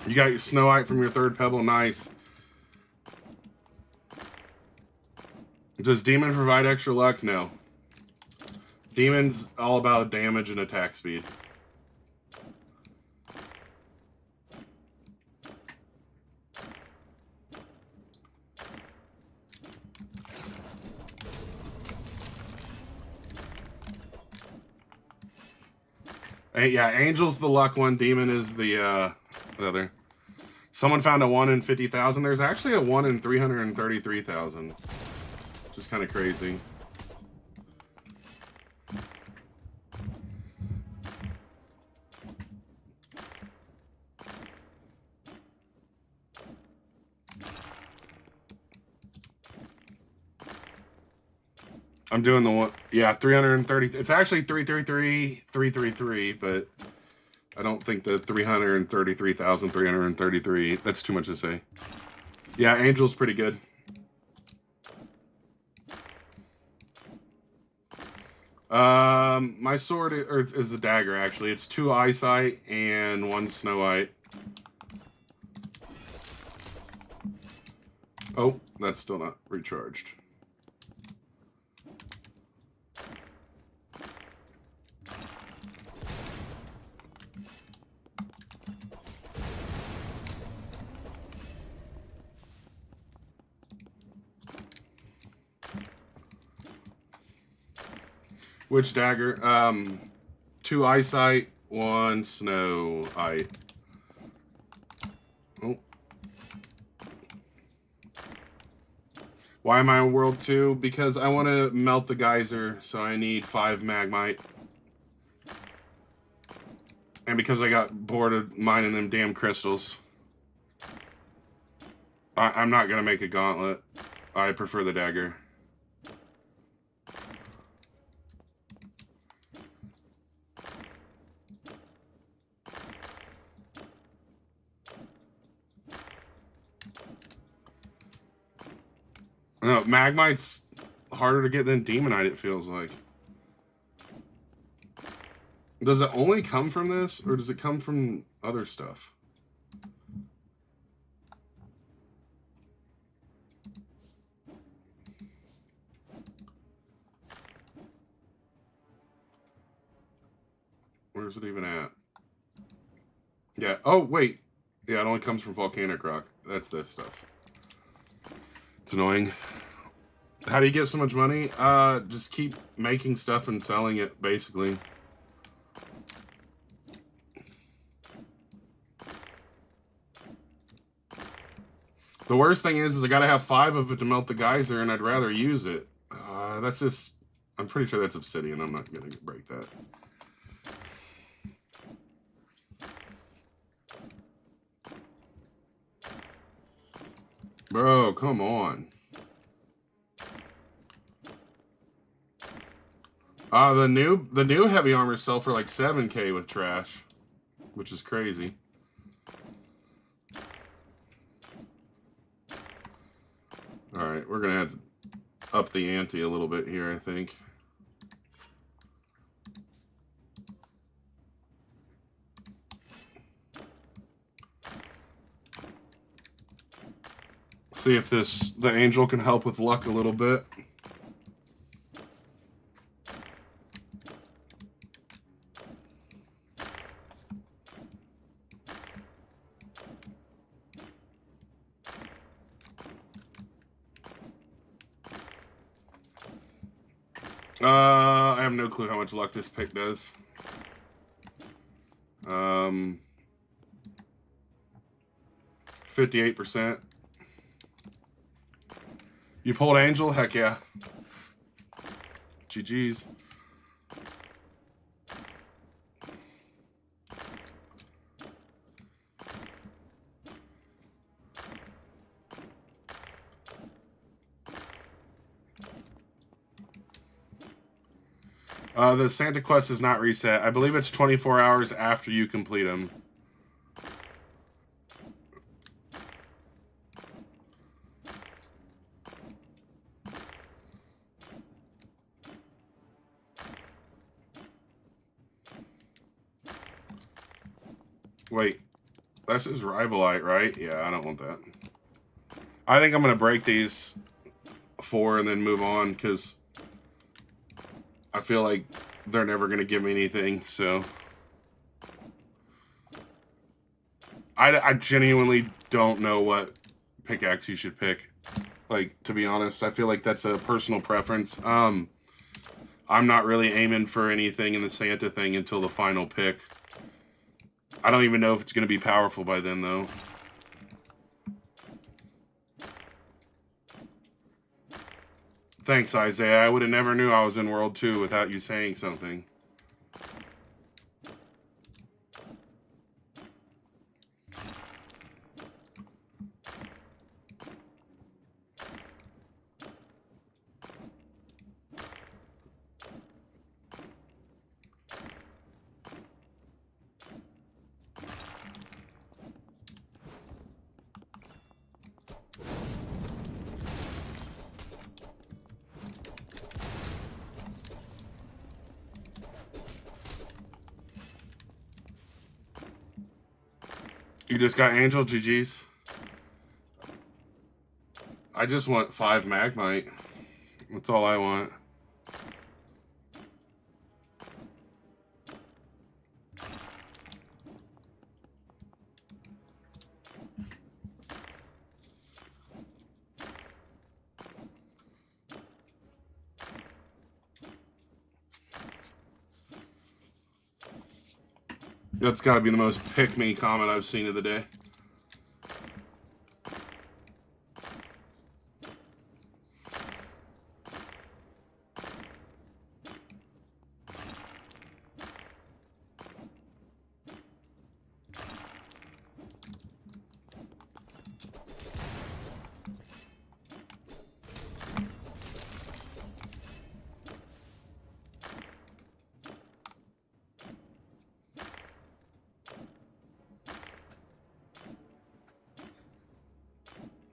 Speaker 1: You got your Snowite from your third pebble, nice. Does Demon provide extra luck? No. Demon's all about damage and attack speed. Yeah, Angel's the luck one. Demon is the other. Someone found a 1 in 50,000. There's actually a 1 in 333,000. Which is kind of crazy. I'm doing the one, yeah, 330. It's actually 333, but I don't think the 333,333, that's too much to say. Yeah, Angel's pretty good. My sword is a dagger, actually. It's 2 eyesight and 1 Snowite. Oh, that's still not recharged. Which dagger? 2 eyesight, 1 Snowite. Oh. Why am I on World 2? Because I want to melt the geyser, so I need 5 Magmite. And because I got bored of mining them damn crystals. I'm not going to make a gauntlet. I prefer the dagger. No, Magmite's harder to get than Demonite, it feels like. Does it only come from this, or does it come from other stuff? Where's it even at? Yeah. Oh, wait. Yeah, it only comes from volcanic rock. That's this stuff. It's annoying. How do you get so much money? Just keep making stuff and selling it, basically. The worst thing is I gotta have 5 of it to melt the geyser, and I'd rather use it. That's just... I'm pretty sure that's obsidian. I'm not gonna break that. Bro, come on. The new heavy armor sell for like 7K with trash, which is crazy. All right, we're gonna have to up the ante a little bit here, I think. See if the angel can help with luck a little bit. I have no clue how much luck this pick does. 58%. You pulled angel? Heck yeah. GG's. The Santa quest is not reset. I believe it's 24 hours after you complete them. Wait, this is Rivalite, right? Yeah, I don't want that. I think I'm going to break these 4 and then move on, because I feel like they're never going to give me anything, so... I genuinely don't know what pickaxe you should pick. Like, to be honest, I feel like that's a personal preference. I'm not really aiming for anything in the Santa thing until the final pick. I don't even know if it's going to be powerful by then, though. Thanks, Isaiah. I would have never knew I was in World 2 without you saying something. You just got Angel? GG's. I just want 5 Magmite. That's all I want. That's got to be the most pick-me comment I've seen of the day.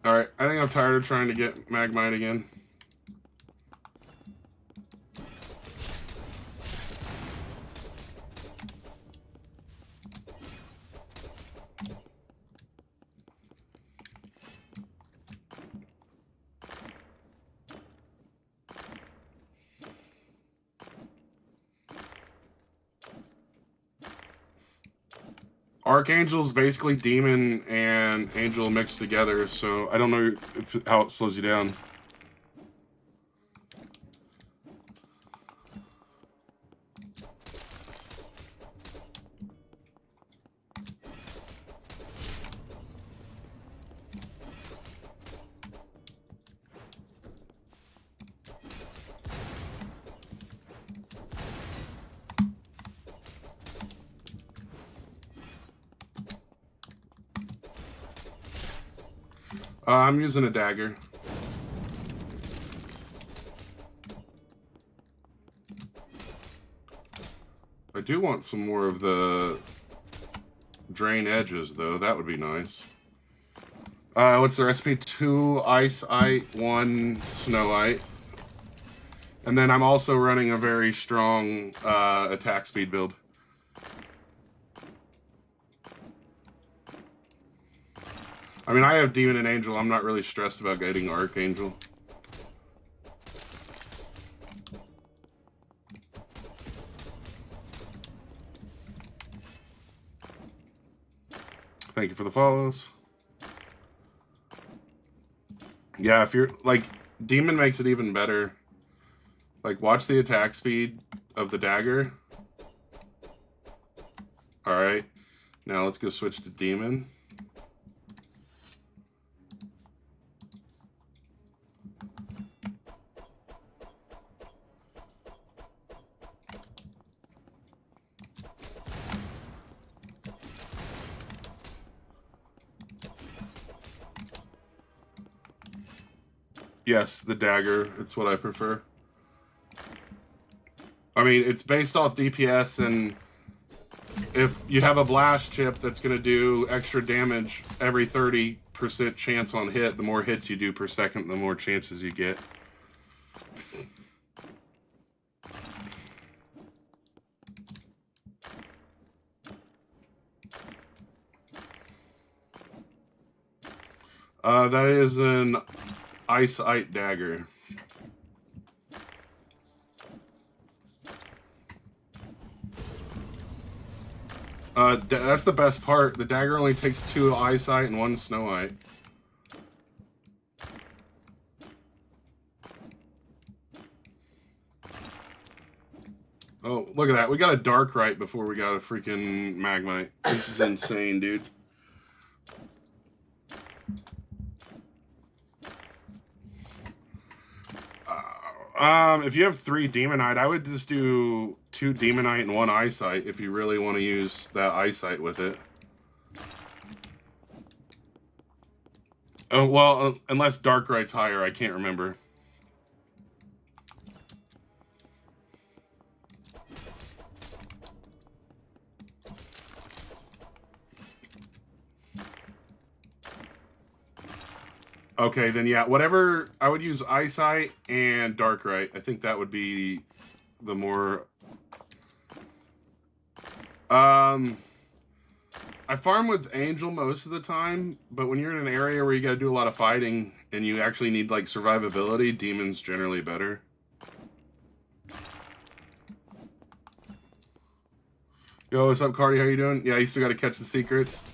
Speaker 1: Alright, I think I'm tired of trying to get Magmite again. Archangel's basically demon and angel mixed together, so I don't know how it slows you down. I'm using a dagger. I do want some more of the drain edges, though. That would be nice. What's the recipe? 2 ice-ite, 1 snow-ite. And then I'm also running a very strong attack speed build. I mean, I have Demon and Angel. I'm not really stressed about getting Archangel. Thank you for the follows. Yeah, if you're, like, Demon makes it even better. Like, watch the attack speed of the dagger. Alright. Now let's go switch to Demon. Yes, the dagger. It's what I prefer. I mean, it's based off DPS, and if you have a blast chip that's going to do extra damage every 30% chance on hit, the more hits you do per second, the more chances you get. That is an ice-ite dagger. That's the best part. The dagger only takes 2 ice-ite and 1 snow-ite. Oh, look at that. We got a dark right before we got a freaking magmite. This is insane, dude. If you have 3 Demonite, I would just do 2 Demonite and 1 Eyesight if you really want to use that Eyesight with it. Oh, well, unless Dark Right's higher, I can't remember. Okay, then yeah, whatever, I would use Eyesight and Dark Right. I think that would be the more... I farm with Angel most of the time, but when you're in an area where you gotta do a lot of fighting and you actually need, like, survivability, Demon's generally better. Yo, what's up, Cardi? How you doing? Yeah, you still gotta catch the secrets.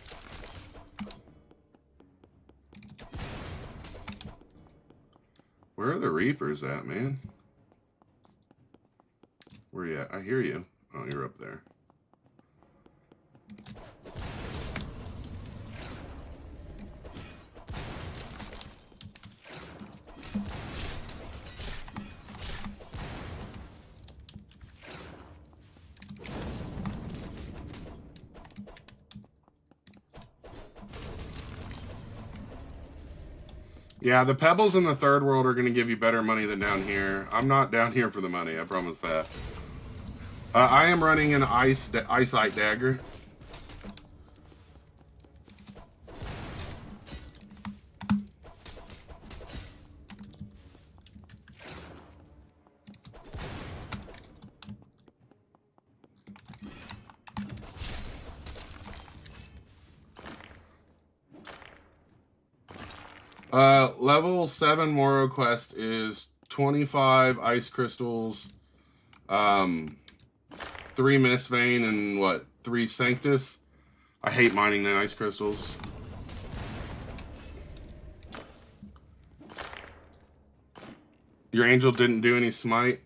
Speaker 1: Where are the Reapers at, man? Where you at? I hear you. Oh, you're up there. Yeah, the pebbles in the third world are going to give you better money than down here. I'm not down here for the money, I promise that. I am running an Eyesight dagger. Level 7 Moro Quest is 25 Ice Crystals, 3 Mist Vein, and what, 3 Sanctus. I hate mining the ice crystals. Your angel didn't do any smite.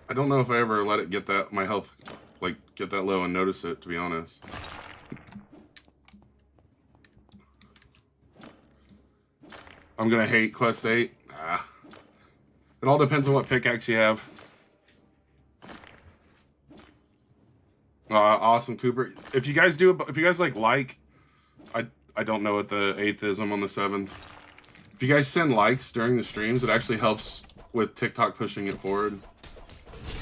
Speaker 1: I don't know if I ever let it get that, my health, like, get that low and notice it, to be honest. I'm gonna hate Quest 8. It all depends on what pickaxe you have. Awesome, Cooper. If you guys I don't know what the 8th is. I'm on the 7th. If you guys send likes during the streams, it actually helps with TikTok pushing it forward.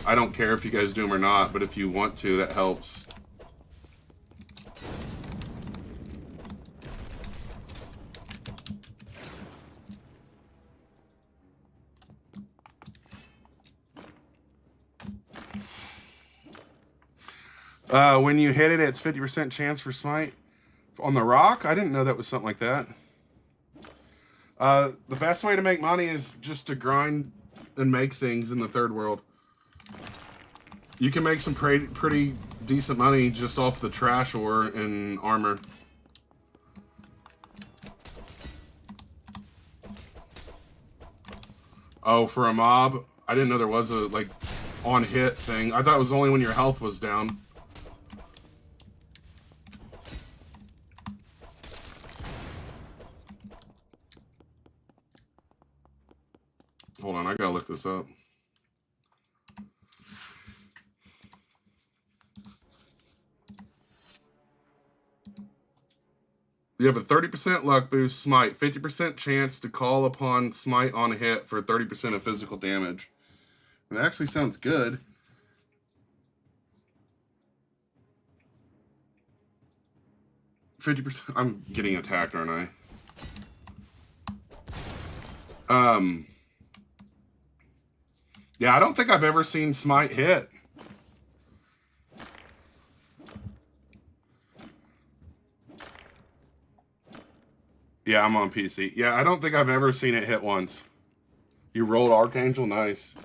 Speaker 1: I don't care if you guys do them or not, but if you want to, that helps. When you hit it, it's 50% chance for smite. On the rock? I didn't know that was something like that. The best way to make money is just to grind and make things in the third world. You can make some pretty decent money just off the trash ore and armor. Oh, for a mob? I didn't know there was a, like, on-hit thing. I thought it was only when your health was down. Hold on, I gotta look this up. You have a 30% luck boost, smite, 50% chance to call upon smite on a hit for 30% of physical damage. It actually sounds good. %. I'm getting attacked, aren't I? Yeah, I don't think I've ever seen smite hit. Yeah, I'm on PC. Yeah, I don't think I've ever seen it hit once. You rolled Archangel? Nice.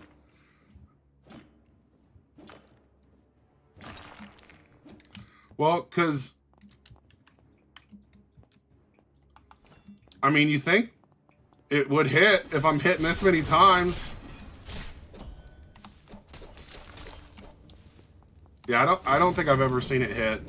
Speaker 1: Well, because... I mean, you think it would hit if I'm hitting this many times. Yeah, I don't think I've ever seen it hit.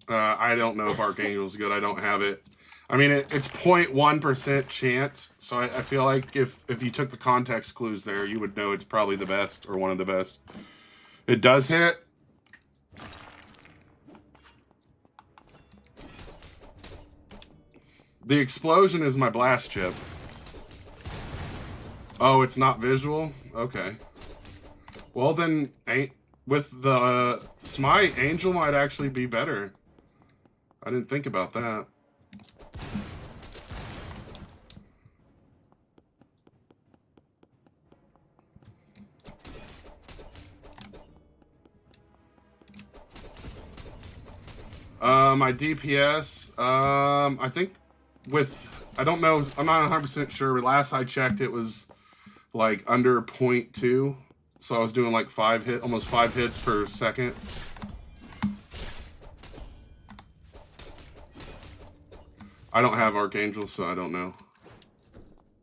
Speaker 1: I don't know if Archangel's good. I don't have it. I mean, it's 0.1% chance, so I feel like if you took the context clues there, you would know it's probably the best or one of the best. It does hit. The explosion is my blast chip. Oh, it's not visual? Okay. Well, then, with the smite, Angel might actually be better. I didn't think about that. My DPS, I think I don't know, I'm not 100% sure, but last I checked it was like under 0.2, so I was doing like almost 5 hits per second. I don't have Archangel, so I don't know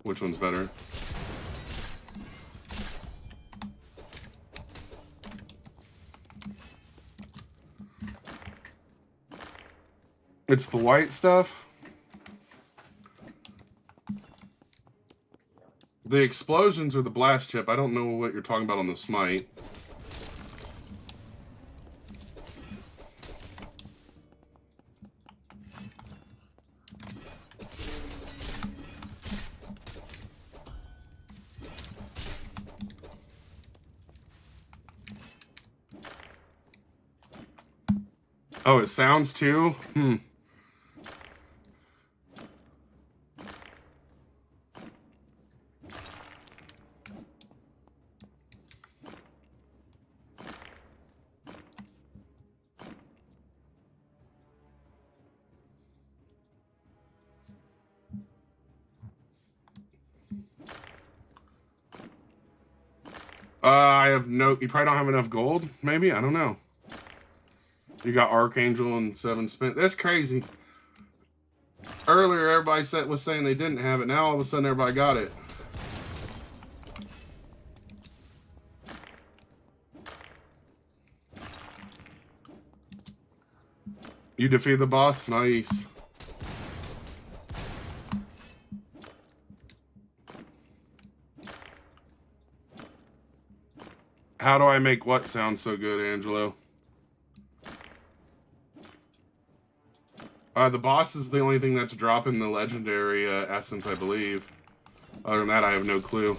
Speaker 1: which one's better. It's the white stuff. The explosions are the blast chip. I don't know what you're talking about on the smite. Oh, it sounds too? I have no... You probably don't have enough gold, maybe? I don't know. You got Archangel and 7 spin. That's crazy. Earlier, everybody was saying they didn't have it. Now, all of a sudden, everybody got it. You defeated the boss? Nice. How do I make what sound so good, Angelo? The boss is the only thing that's dropping the legendary essence, I believe. Other than that, I have no clue.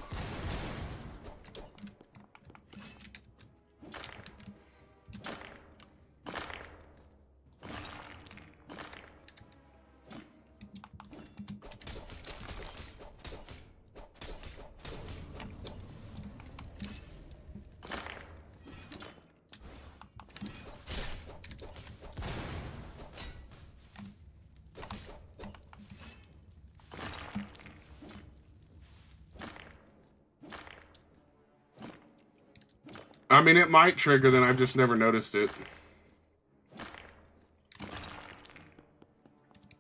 Speaker 1: I mean, it might trigger, then I've just never noticed it.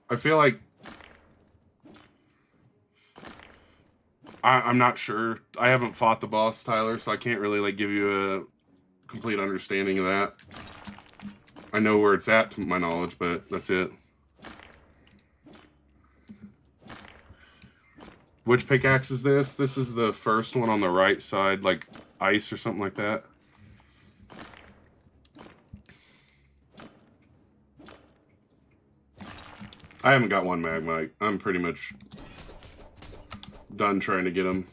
Speaker 1: I feel like... I'm not sure. I haven't fought the boss, Tyler, so I can't really like give you a complete understanding of that. I know where it's at, to my knowledge, but that's it. Which pickaxe is this? This is the first one on the right side, like ice or something like that. I haven't got one Magmite. I'm pretty much done trying to get them.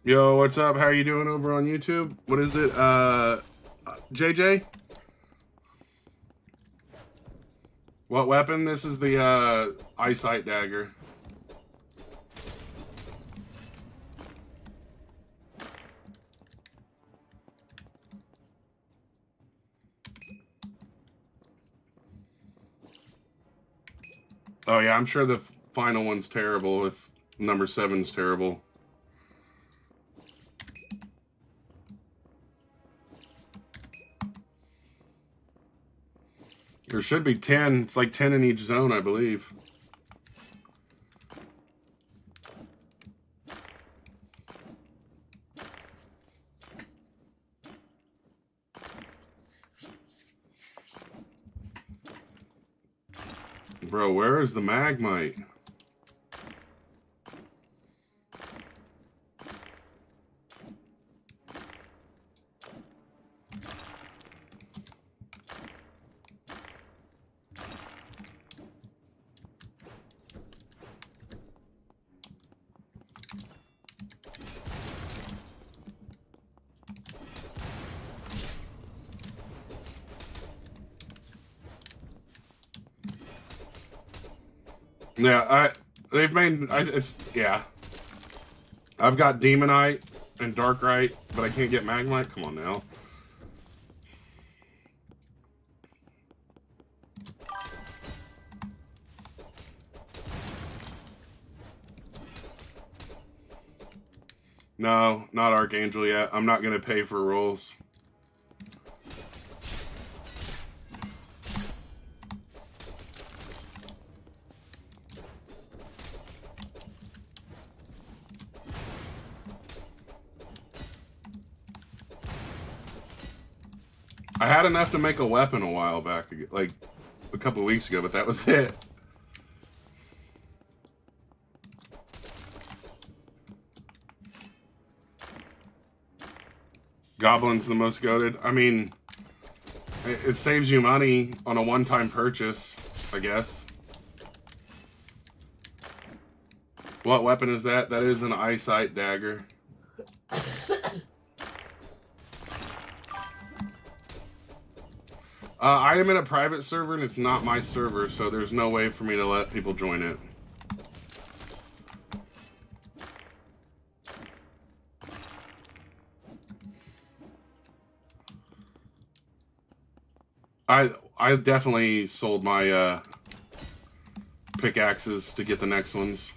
Speaker 1: Yo, what's up? How are you doing over on YouTube? What is it? JJ? What weapon? This is the eyesight dagger. Oh yeah, I'm sure the final one's terrible if number 7's terrible. There should be 10. It's like 10 in each zone, I believe. Bro, where is the Magmite? Yeah, yeah. I've got Demonite and Darkrite, but I can't get Magmite. Come on now. No, not Archangel yet. I'm not gonna pay for rolls. I had enough to make a weapon a while back, like a couple of weeks ago, but that was it. Goblin's the most goated. I mean, it saves you money on a one-time purchase, I guess. What weapon is that? That is an eyesight dagger. I am in a private server and it's not my server, so there's no way for me to let people join it. I definitely sold my pickaxes to get the next ones.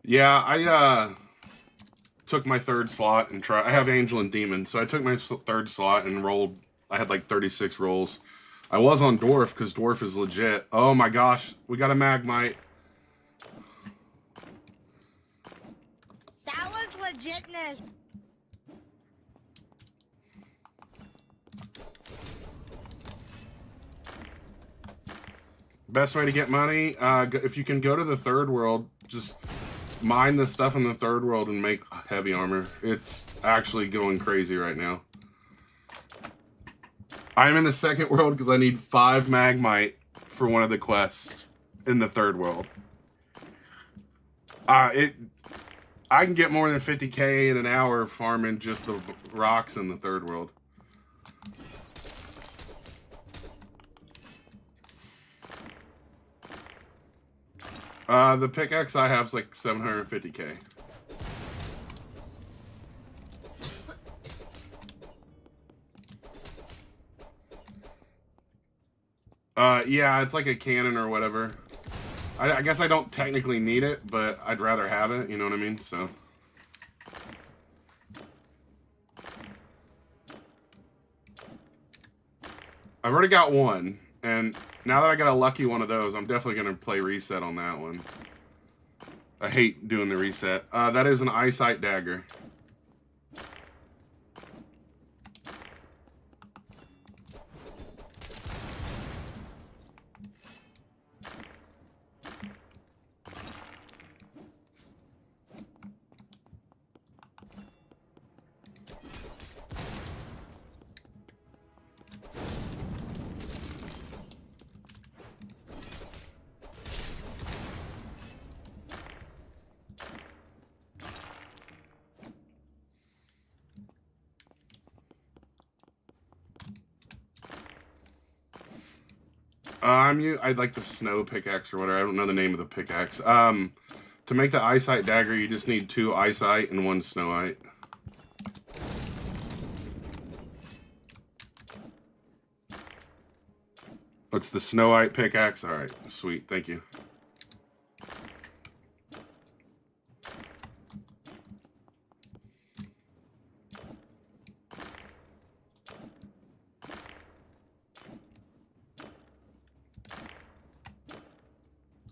Speaker 1: Yeah, I took my third slot and I have Angel and Demon, so I took my third slot and rolled. I had like 36 rolls. I was on Dwarf because Dwarf is legit. Oh my gosh, we got a Magmite.
Speaker 3: That was legitness.
Speaker 1: Best way to get money, if you can go to the third world, just mine the stuff in the third world and make heavy armor. It's actually going crazy right now. I'm in the second world because I need 5 Magmite for one of the quests in the third world. I can get more than 50k in an hour farming just the rocks in the third world. The pickaxe I have is like 750k. Yeah, it's like a cannon or whatever. I guess I don't technically need it, but I'd rather have it, you know what I mean? So. I've already got one, and now that I got a lucky one of those, I'm definitely going to play reset on that one. I hate doing the reset. That is an eyesight dagger. I'd like the snow pickaxe or whatever. I don't know the name of the pickaxe. To make the eyesight dagger, you just need 2 eyesight and 1 snowite. What's the snowite pickaxe? All right, sweet, thank you.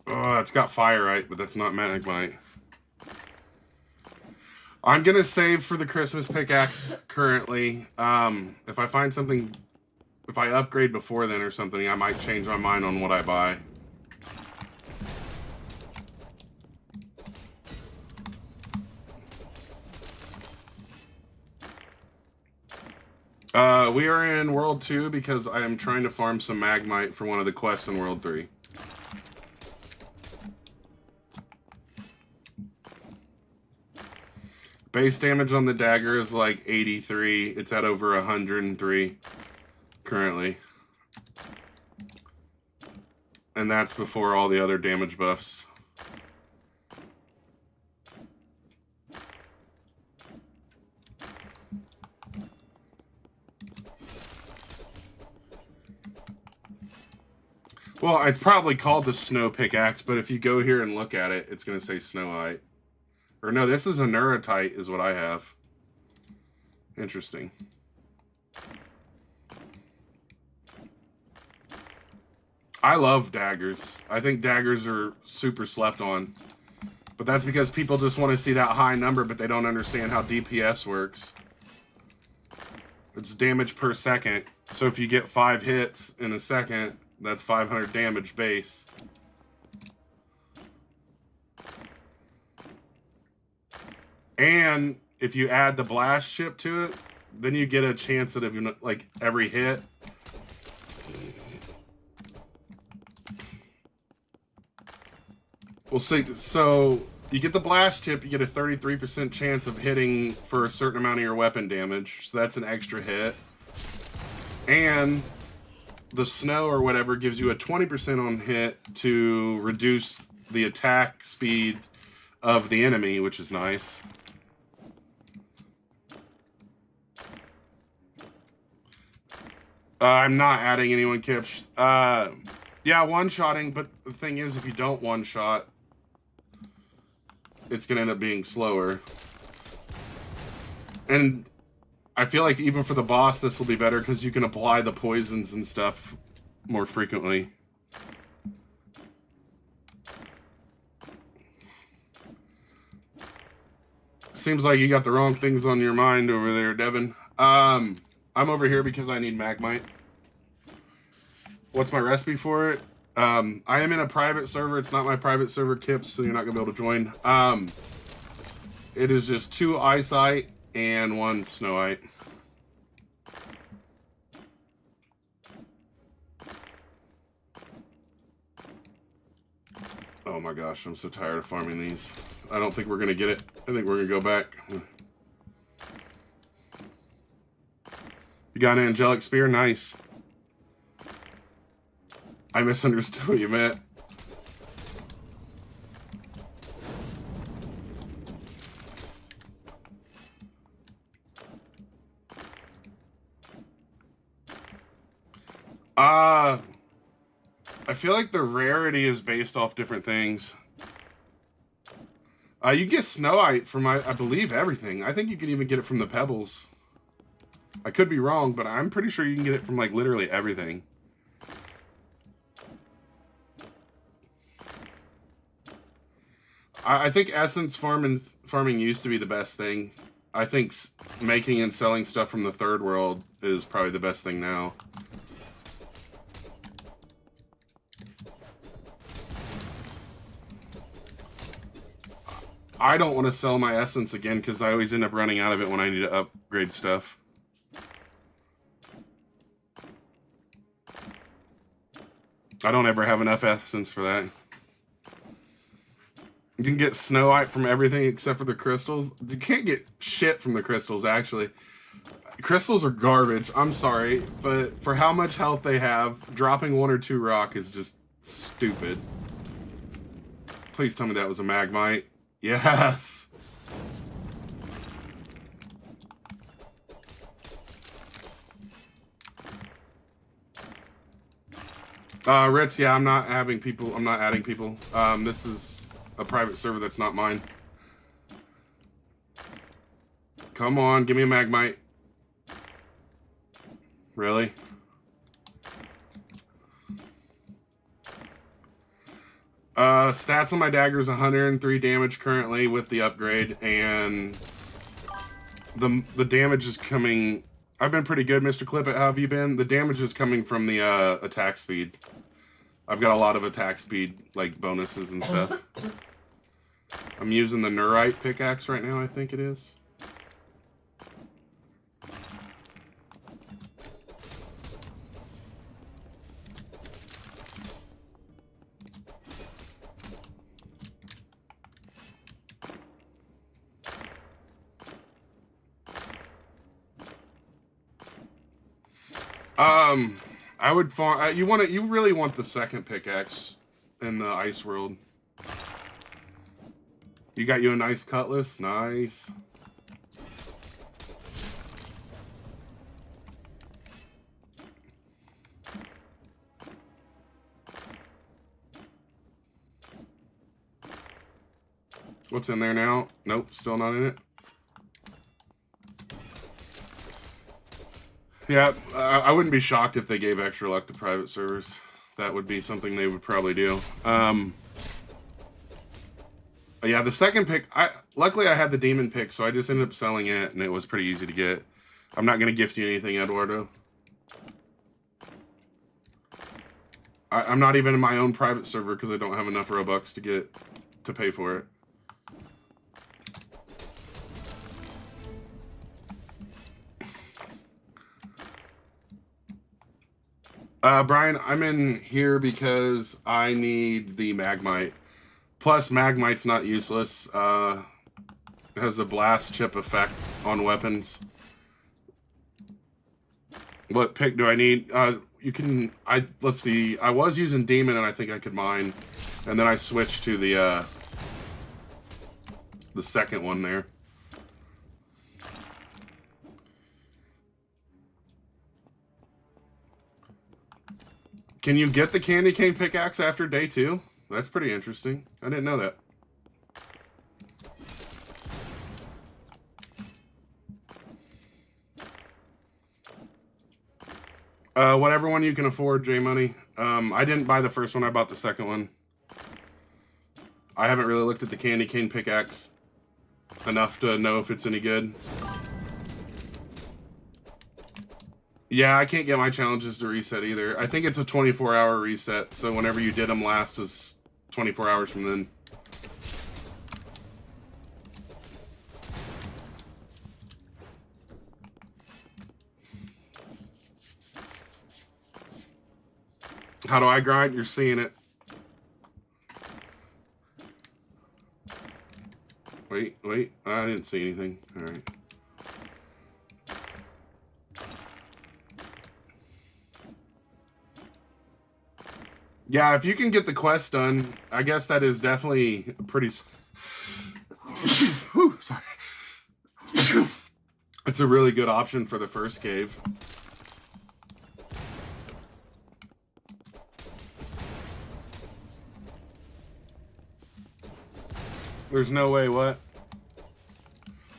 Speaker 1: Oh, it's got firite, but that's not magmite. I'm gonna save for the Christmas pickaxe currently. If I find something, if I upgrade before then or something, I might change my mind on what I buy. We are in World 2 because I am trying to farm some Magmite for one of the quests in World 3. Base damage on the dagger is like 83. It's at over 103 currently. And that's before all the other damage buffs. Well, it's probably called the snow pickaxe, but if you go here and look at it, it's going to say snowite. Or no, this is a neurotite is what I have. Interesting. I love daggers. I think daggers are super slept on. But that's because people just want to see that high number, but they don't understand how DPS works. It's damage per second. So if you get 5 hits in a second, that's 500 damage base. And if you add the blast chip to it, then you get a chance at like every hit We'll see. So you get the blast chip, you get a 33% chance of hitting for a certain amount of your weapon damage. So that's an extra hit. And the snow or whatever gives you a 20% on hit to reduce the attack speed of the enemy, which is nice. I'm not adding anyone kips. Yeah, one-shotting, but the thing is, if you don't one-shot, it's going to end up being slower. And I feel like even for the boss, this will be better because you can apply the poisons and stuff more frequently. Seems like you got the wrong things on your mind over there, Devin. I'm over here because I need Magmite. What's my recipe for it? I am in a private server. It's not my private server, Kips, so you're not going to be able to join. It is just 2 Icite and 1 Snowite. Oh my gosh, I'm so tired of farming these. I don't think we're going to get it. I think we're going to go back. You got an angelic spear? Nice. I misunderstood what you meant. I feel like the rarity is based off different things. You get Snowite from, I believe, everything. I think you can even get it from the pebbles. I could be wrong, but I'm pretty sure you can get it from, like, literally everything. I think essence farming used to be the best thing. I think making and selling stuff from the third world is probably the best thing now. I don't want to sell my essence again because I always end up running out of it when I need to upgrade stuff. I don't ever have enough essence for that. You can get Snowite from everything except for the crystals. You can't get shit from the crystals, actually. Crystals are garbage. I'm sorry, but for how much health they have, dropping 1 or 2 rock is just stupid. Please tell me that was a Magmite. Yes! Ritz, yeah, I'm not adding people. This is a private server that's not mine. Come on, give me a Magmite. Really? Stats on my dagger is 103 damage currently with the upgrade, and the damage is coming. I've been pretty good, Mr. Clippet. How have you been? The damage is coming from the attack speed. I've got a lot of attack speed, like bonuses and stuff. I'm using the Neurite pickaxe right now, I think it is. I would farm. You really want the second pickaxe in the ice world. You got you a nice cutlass, nice. What's in there now? Nope, still not in it. Yeah, I wouldn't be shocked if they gave extra luck to private servers. That would be something they would probably do. Yeah, the second pick, luckily I had the demon pick, so I just ended up selling it, and it was pretty easy to get. I'm not going to gift you anything, Eduardo. I'm not even in my own private server because I don't have enough Robux to pay for it. Brian, I'm in here because I need the Magmite. Plus, Magmite's not useless. It has a blast chip effect on weapons. What pick do I need? You can... let's see. I was using Demon, and I think I could mine. And then I switched to the second one there. Can you get the candy cane pickaxe after day 2? That's pretty interesting. I didn't know that. Whatever one you can afford, J-Money. I didn't buy the first one, I bought the second one. I haven't really looked at the candy cane pickaxe enough to know if it's any good. Yeah, I can't get my challenges to reset either. I think it's a 24-hour reset, so whenever you did them last is 24 hours from then. How do I grind? You're seeing it. Wait. I didn't see anything. All right. Yeah, if you can get the quest done, I guess that is definitely a pretty... Whew, sorry. It's a really good option for the first cave. There's no way, what?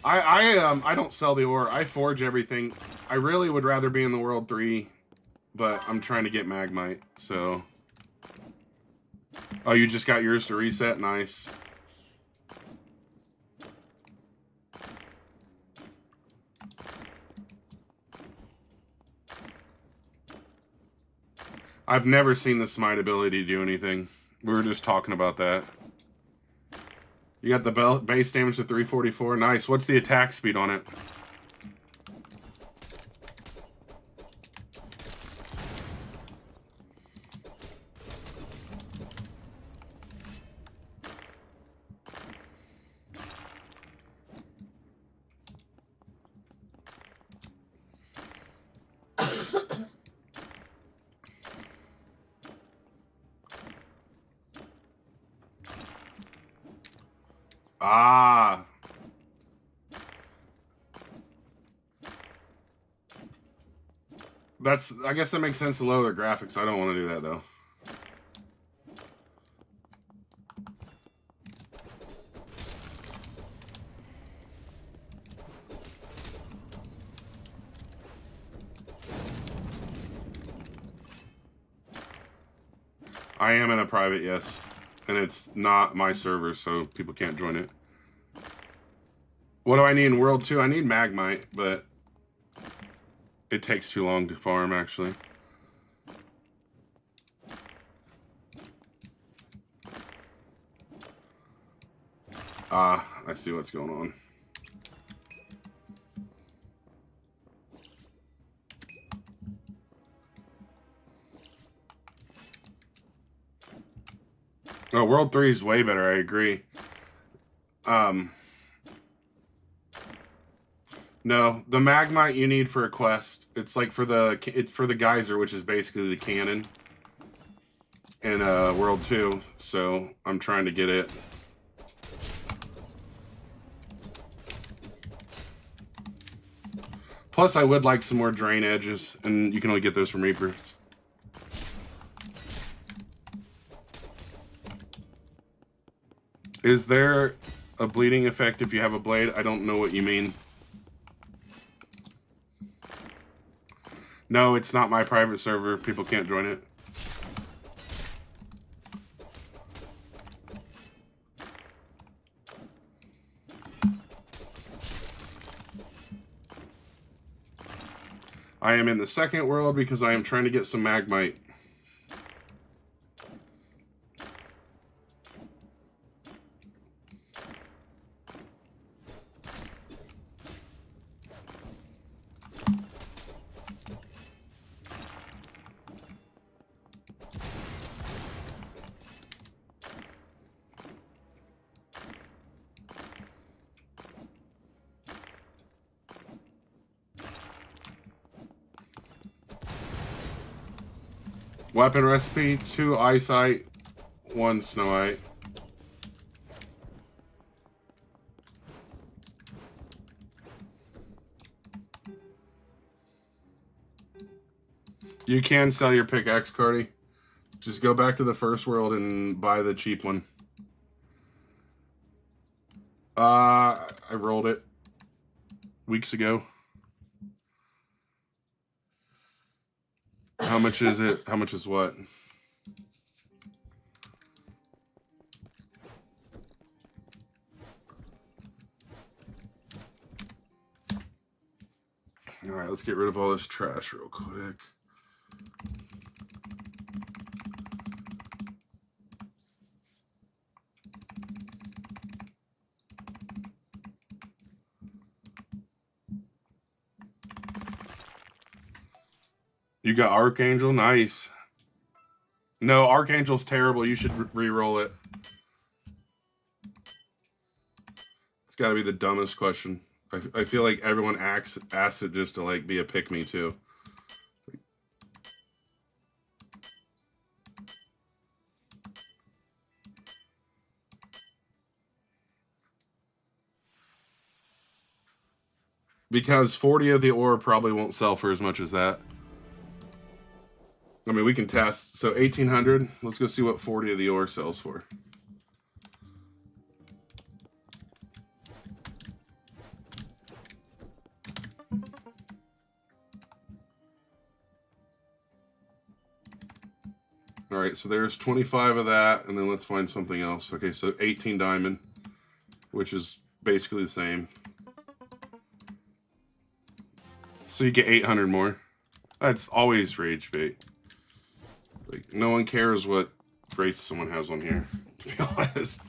Speaker 1: I don't sell the ore. I forge everything. I really would rather be in the World 3, but I'm trying to get Magmite, so... Oh, you just got yours to reset? Nice. I've never seen the smite ability do anything. We were just talking about that. You got the base damage to 344. Nice. What's the attack speed on it? Ah. I guess that makes sense to lower the graphics. I don't want to do that, though. I am in a private, yes. And it's not my server, so people can't join it. What do I need in World 2? I need Magmite, but it takes too long to farm, actually. Ah, I see what's going on. Oh, World 3 is way better, I agree. No, the Magmite you need for a quest. It's like for the geyser, which is basically the cannon in World 2. So I'm trying to get it. Plus, I would like some more drain edges, and you can only get those from Reapers. Is there a bleeding effect if you have a blade? I don't know what you mean. No, it's not my private server. People can't join it. I am in the second world because I am trying to get some Magmite. Weapon recipe, 2 eyesight, 1 snowite. You can sell your pickaxe, Cardi. Just go back to the first world and buy the cheap one. I rolled it weeks ago. How much is it? How much is what? All right, let's get rid of all this trash real quick. You got Archangel? Nice. No, Archangel's terrible. You should re-roll it. It's got to be the dumbest question. I feel like everyone asks it just to like be a pick-me too. Because 40 of the ore probably won't sell for as much as that. I mean, we can test. So 1,800. Let's go see what 40 of the ore sells for. All right, so there's 25 of that, and then let's find something else. Okay, so 18 diamond, which is basically the same. So you get 800 more. That's always rage bait. Like, no one cares what race someone has on here, to be honest.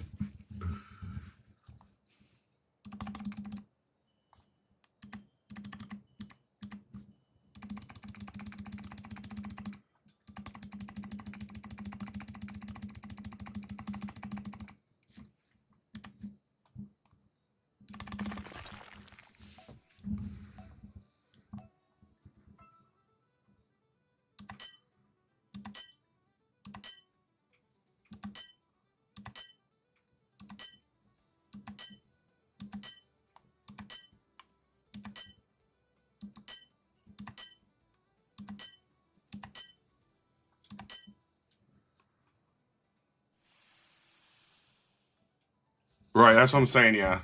Speaker 1: Right, that's what I'm saying, yeah.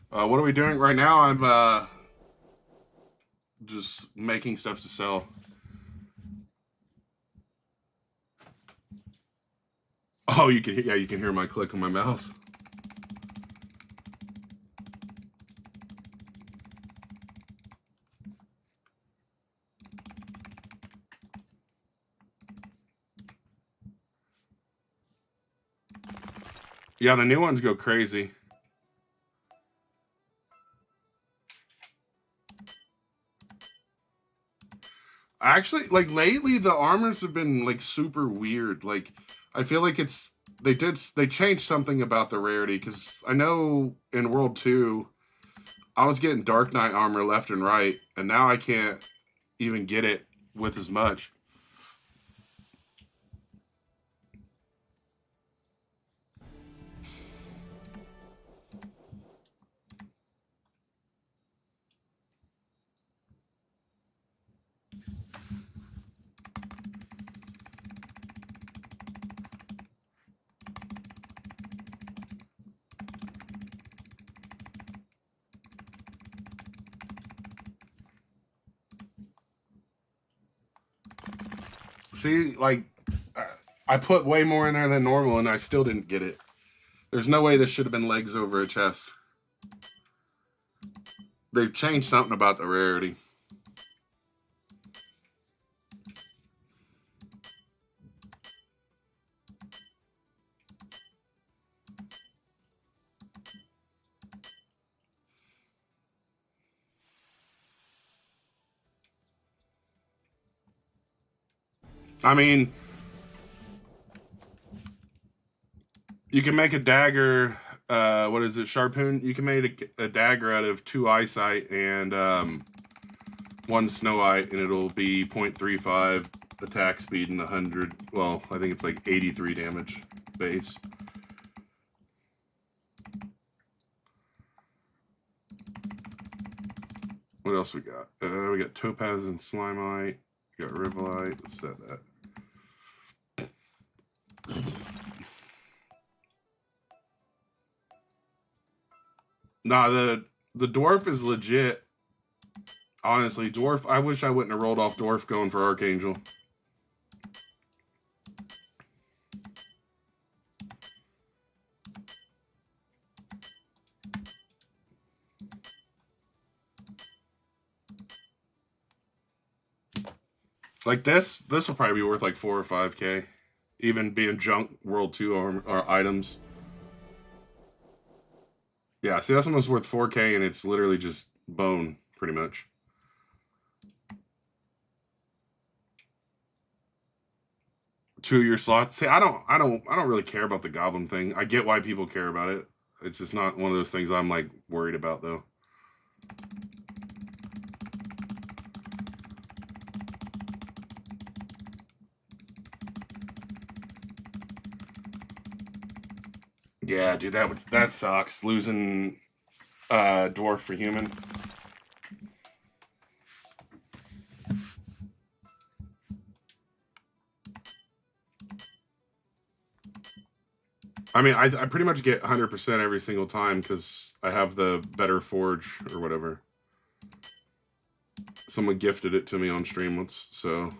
Speaker 1: What are we doing right now? I'm just making stuff to sell. Oh, you can hear my click on my mouse. Yeah, the new ones go crazy. Actually, like lately, the armors have been like super weird. Like, I feel like they changed something about the rarity, because I know in World 2, I was getting Dark Knight armor left and right, and now I can't even get it with as much. See, like, I put way more in there than normal, and I still didn't get it. There's no way this should have been legs over a chest. They've changed something about the rarity. I mean, you can make a dagger, what is it, Sharpoon? You can make a dagger out of 2 eyesight and 1 snowite, and it'll be 0.35 attack speed and 100. Well, I think it's like 83 damage base. What else we got? We got Topaz and Slimite. We got Rivolite. Let's set that. Nah, the Dwarf is legit. Honestly, Dwarf, I wish I wouldn't have rolled off Dwarf going for Archangel. Like this will probably be worth like 4 or 5K. Even being junk World 2 or items. Yeah, see, that's almost worth 4K and it's literally just bone, pretty much. Two year slot. See, I don't really care about the goblin thing. I get why people care about it. It's just not one of those things I'm like worried about though. Yeah, dude, that sucks. Losing dwarf for human. I mean, I pretty much get 100% every single time because I have the better forge or whatever. Someone gifted it to me on stream once, so.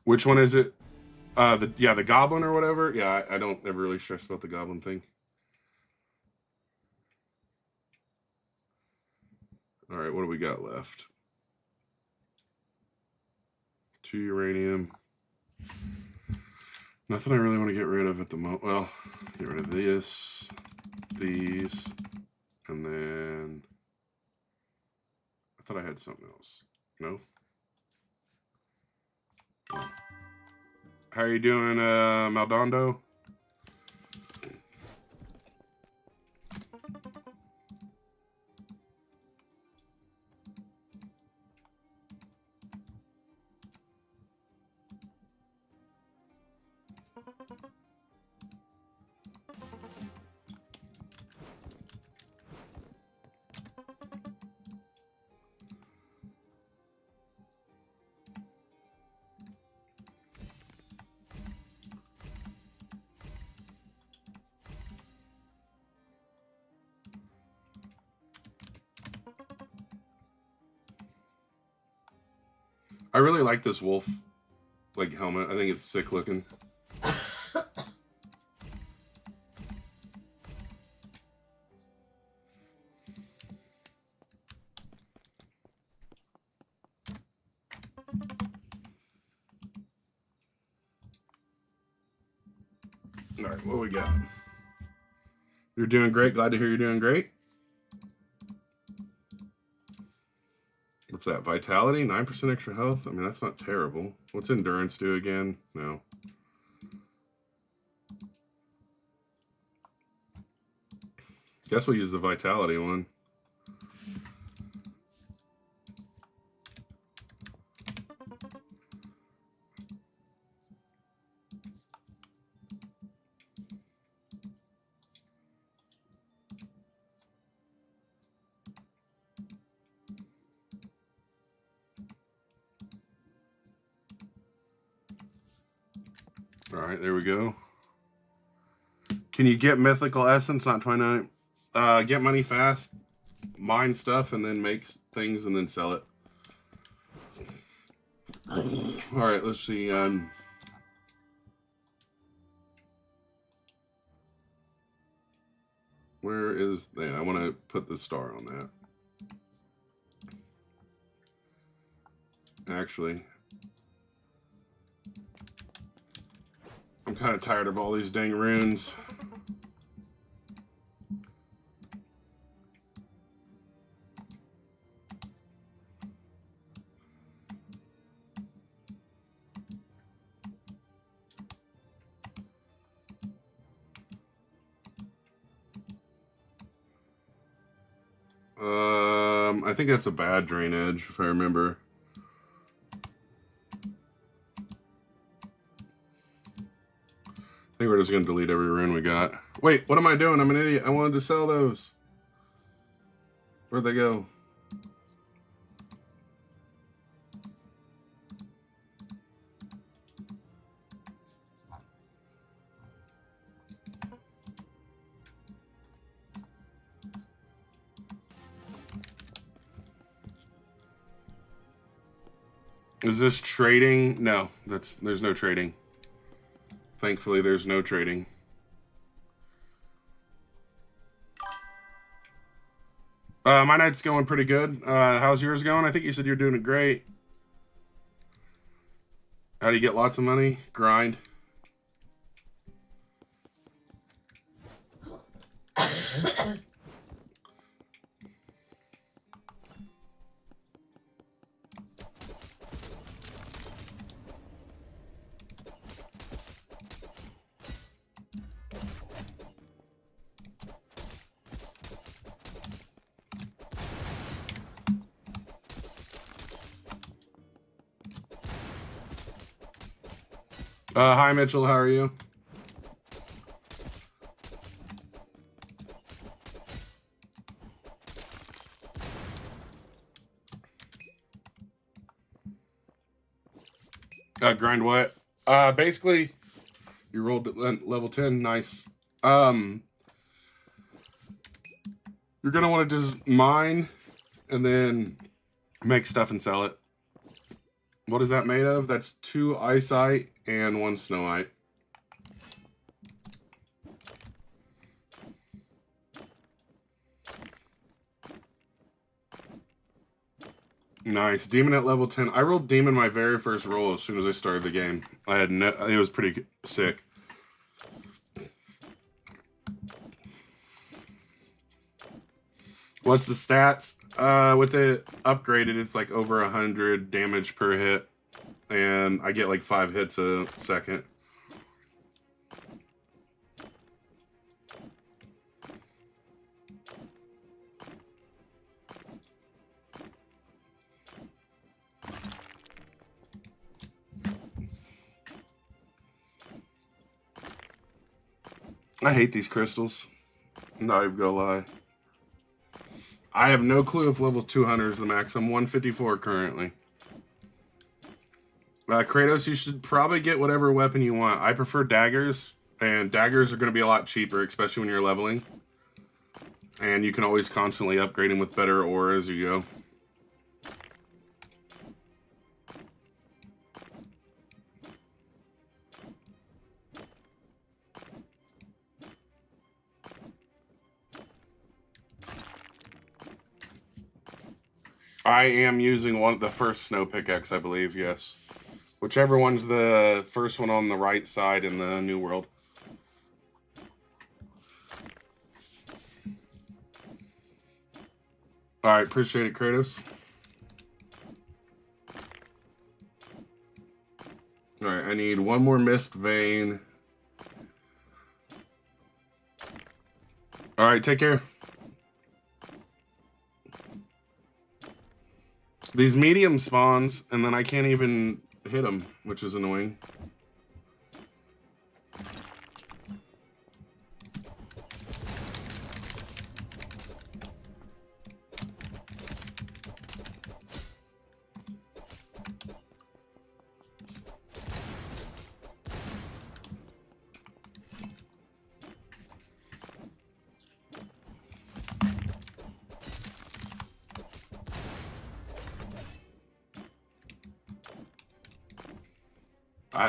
Speaker 1: Which one is it? The goblin or whatever. Yeah, I don't ever really stress about the goblin thing. All right, what do we got left? 2 uranium. Nothing I really want to get rid of at the moment. Well, get rid of this, these, and then I thought I had something else. No. How are you doing, Maldondo? I really like this wolf like helmet. I think it's sick looking. All right, what we got? You're doing great. Glad to hear you're doing great. What's that? Vitality? 9% extra health? I mean, that's not terrible. What's endurance do again? No. Guess we'll use the vitality one. All right, there we go. Can you get mythical essence? Not 29. Get money fast, mine stuff, and then make things and then sell it. All right, let's see. Where is that? I want to put the star on that. Actually, I'm kind of tired of all these dang runes. I think that's a bad drainage, if I remember. I think we're just going to delete every rune we got. Wait, what am I doing? I'm an idiot. I wanted to sell those. Where'd they go? Is this trading? No, there's no trading. Thankfully, there's no trading. My night's going pretty good. How's yours going? I think you said you're doing great. How do you get lots of money? Grind. Hi, Mitchell. How are you? Grind what? Basically, you rolled at level 10. Nice. You're going to want to just mine and then make stuff and sell it. What is that made of? That's 2 iceite and 1 snowite. Nice. Demon at level 10. I rolled demon my very first roll as soon as I started the game. It was pretty sick. What's the stats? With it upgraded, it's like over 100 damage per hit. And I get like 5 hits a second. I hate these crystals. I'm not even gonna lie. I have no clue if level 200 is the max. I'm 154 currently. Kratos, you should probably get whatever weapon you want. I prefer daggers, and daggers are going to be a lot cheaper, especially when you're leveling. And you can always constantly upgrade them with better ore as you go. I am using the first snow pickaxe, I believe, yes. Whichever one's the first one on the right side in the New World. Alright, appreciate it, Kratos. Alright, I need one more mist vein. Alright, take care. These medium spawns, and then I can't even hit them, which is annoying.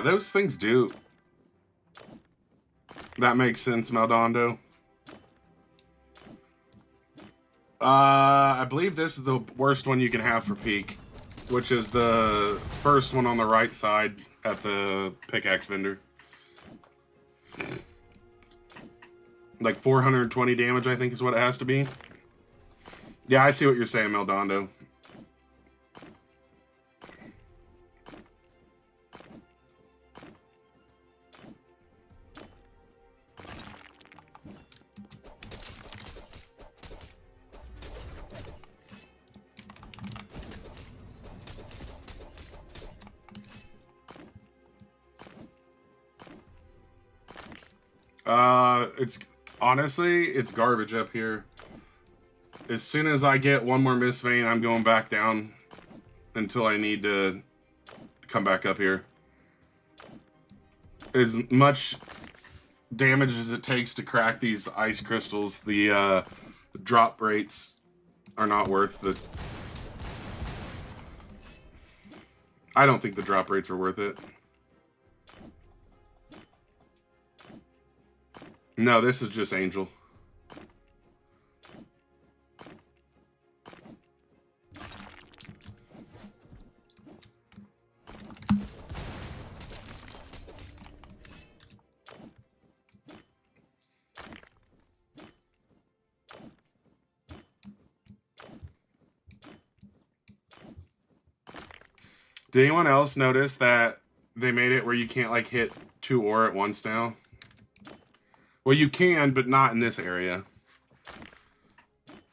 Speaker 1: Those things do. That makes sense, Maldondo. I believe this is the worst one you can have for peak, which is the first one on the right side at the pickaxe vendor. Like 420 damage, I think is what it has to be. Yeah, I see what you're saying, Maldondo. It's honestly, it's garbage up here. As soon as I get one more Mist Vein, I'm going back down until I need to come back up here. As much damage as it takes to crack these ice crystals, the drop rates are not worth the... I don't think the drop rates are worth it. No, this is just Angel. Did anyone else notice that they made it where you can't like hit 2 ore at once now? Well, you can, but not in this area.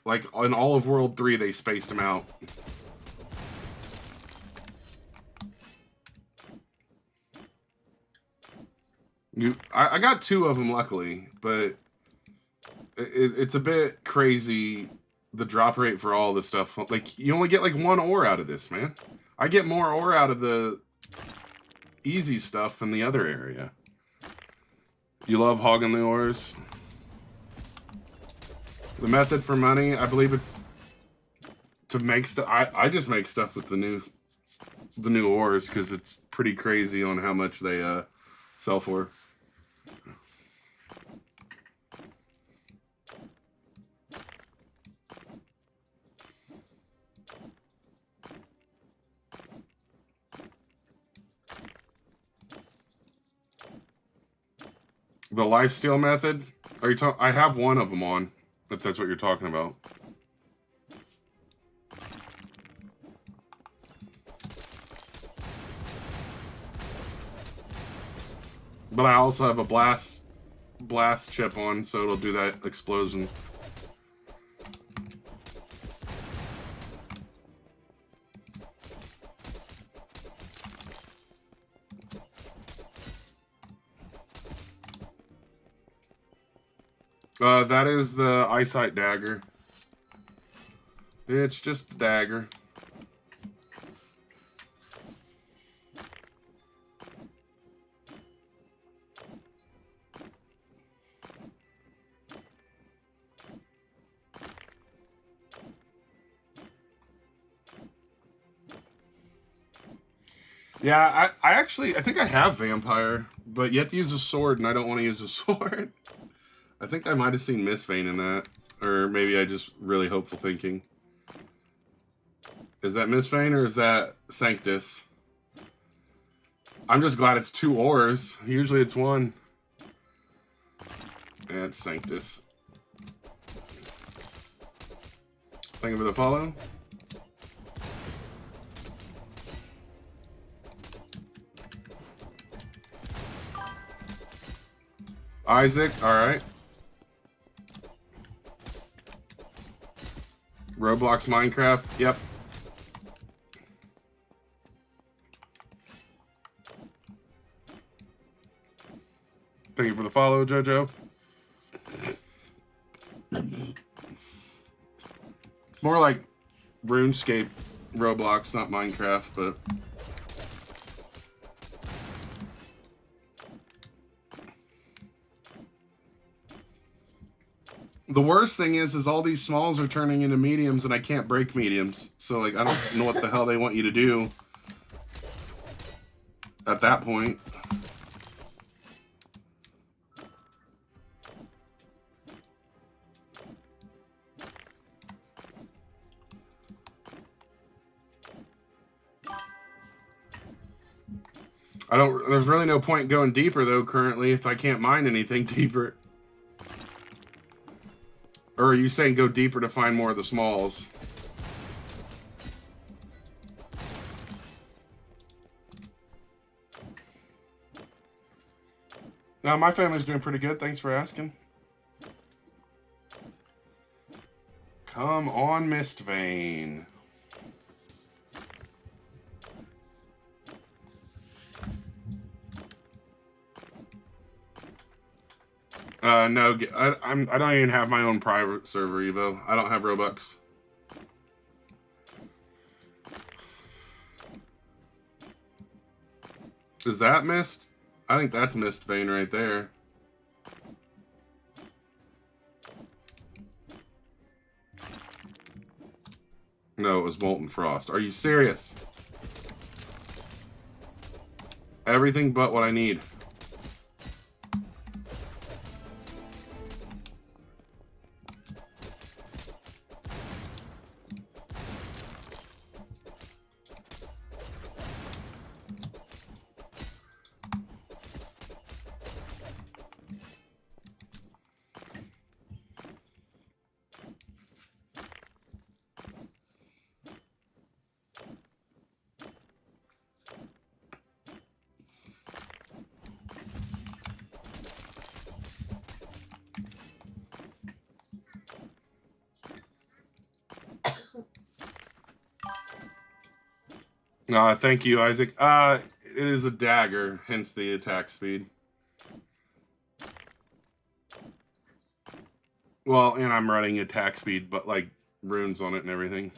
Speaker 1: Like in all of World 3, they spaced them out. I got 2 of them luckily, but it's a bit crazy the drop rate for all this stuff. Like you only get like 1 ore out of this, man. I get more ore out of the easy stuff than the other area. You love hogging the ores. The method for money, I believe it's to make stuff. I just make stuff with the new ores because it's pretty crazy on how much they sell for. The lifesteal method? Are you talking? I have one of them on, if that's what you're talking about. But I also have a blast chip on, so it'll do that explosion. That is the eyesight dagger. It's just a dagger. Yeah, I think I have vampire, but you have to use a sword, and I don't want to use a sword. I think I might have seen Mist Vein in that. Or maybe I just really hopeful thinking. Is that Mist Vein or is that Sanctus? I'm just glad it's 2 ores. Usually it's 1. Yeah, it's Sanctus. Thank you for the follow. Isaac, alright. Roblox Minecraft, yep. Thank you for the follow, Jojo. More like RuneScape Roblox, not Minecraft, but... The worst thing is all these smalls are turning into mediums and I can't break mediums. So, like, I don't know what the hell they want you to do at that point. There's really no point going deeper, though, currently, if I can't mine anything deeper. Or are you saying go deeper to find more of the smalls? No, my family's doing pretty good. Thanks for asking. Come on, Mist Vein. No, I don't even have my own private server, Evo. I don't have Robux. Is that mist? I think that's mist vein right there. No, it was molten frost. Are you serious? Everything but what I need. Thank you, Isaac. It is a dagger, hence the attack speed. Well, and I'm running attack speed, but like runes on it and everything.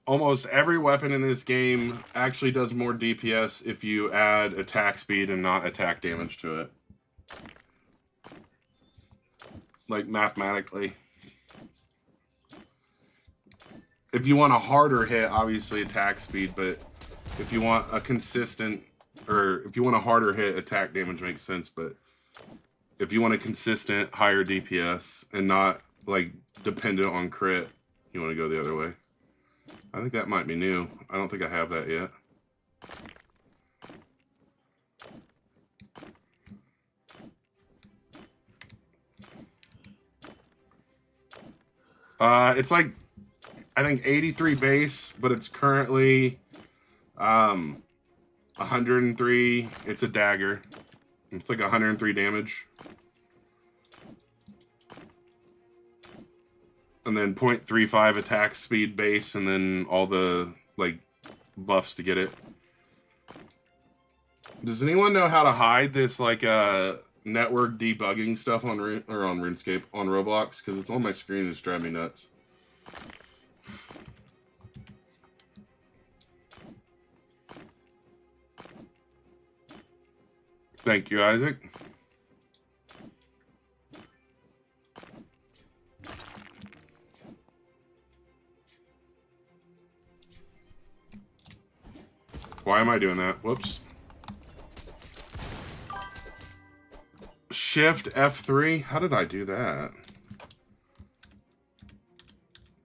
Speaker 1: Almost every weapon in this game actually does more DPS if you add attack speed and not attack damage to it. Like mathematically. If you want a harder hit, obviously attack speed, but if you want a consistent, or if you want a harder hit, attack damage makes sense, but if you want a consistent higher DPS and not like dependent on crit, you want to go the other way. I think that might be new. I don't think I have that yet. It's like, I think 83 base, but it's currently 103. It's a dagger. It's like 103 damage. And then 0.35 attack speed base, and then all the like buffs to get it. Does anyone know how to hide this like network debugging stuff on RuneScape on Roblox? Because it's on my screen and it's driving me nuts. Thank you, Isaac. Why am I doing that? Whoops. Shift F3? How did I do that?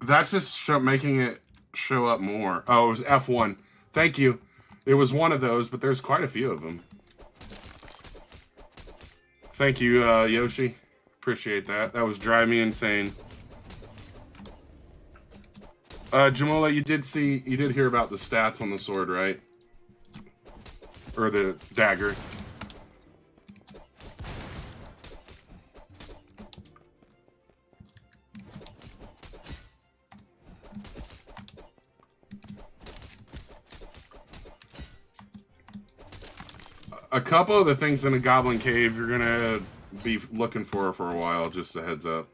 Speaker 1: That's just making it show up more. Oh, it was F1. Thank you. It was one of those, but there's quite a few of them. Thank you, Yoshi. Appreciate that. That was driving me insane. Jamola, you did hear about the stats on the sword, right? Or the dagger. A couple of the things in a goblin cave you're gonna be looking for a while, just a heads up.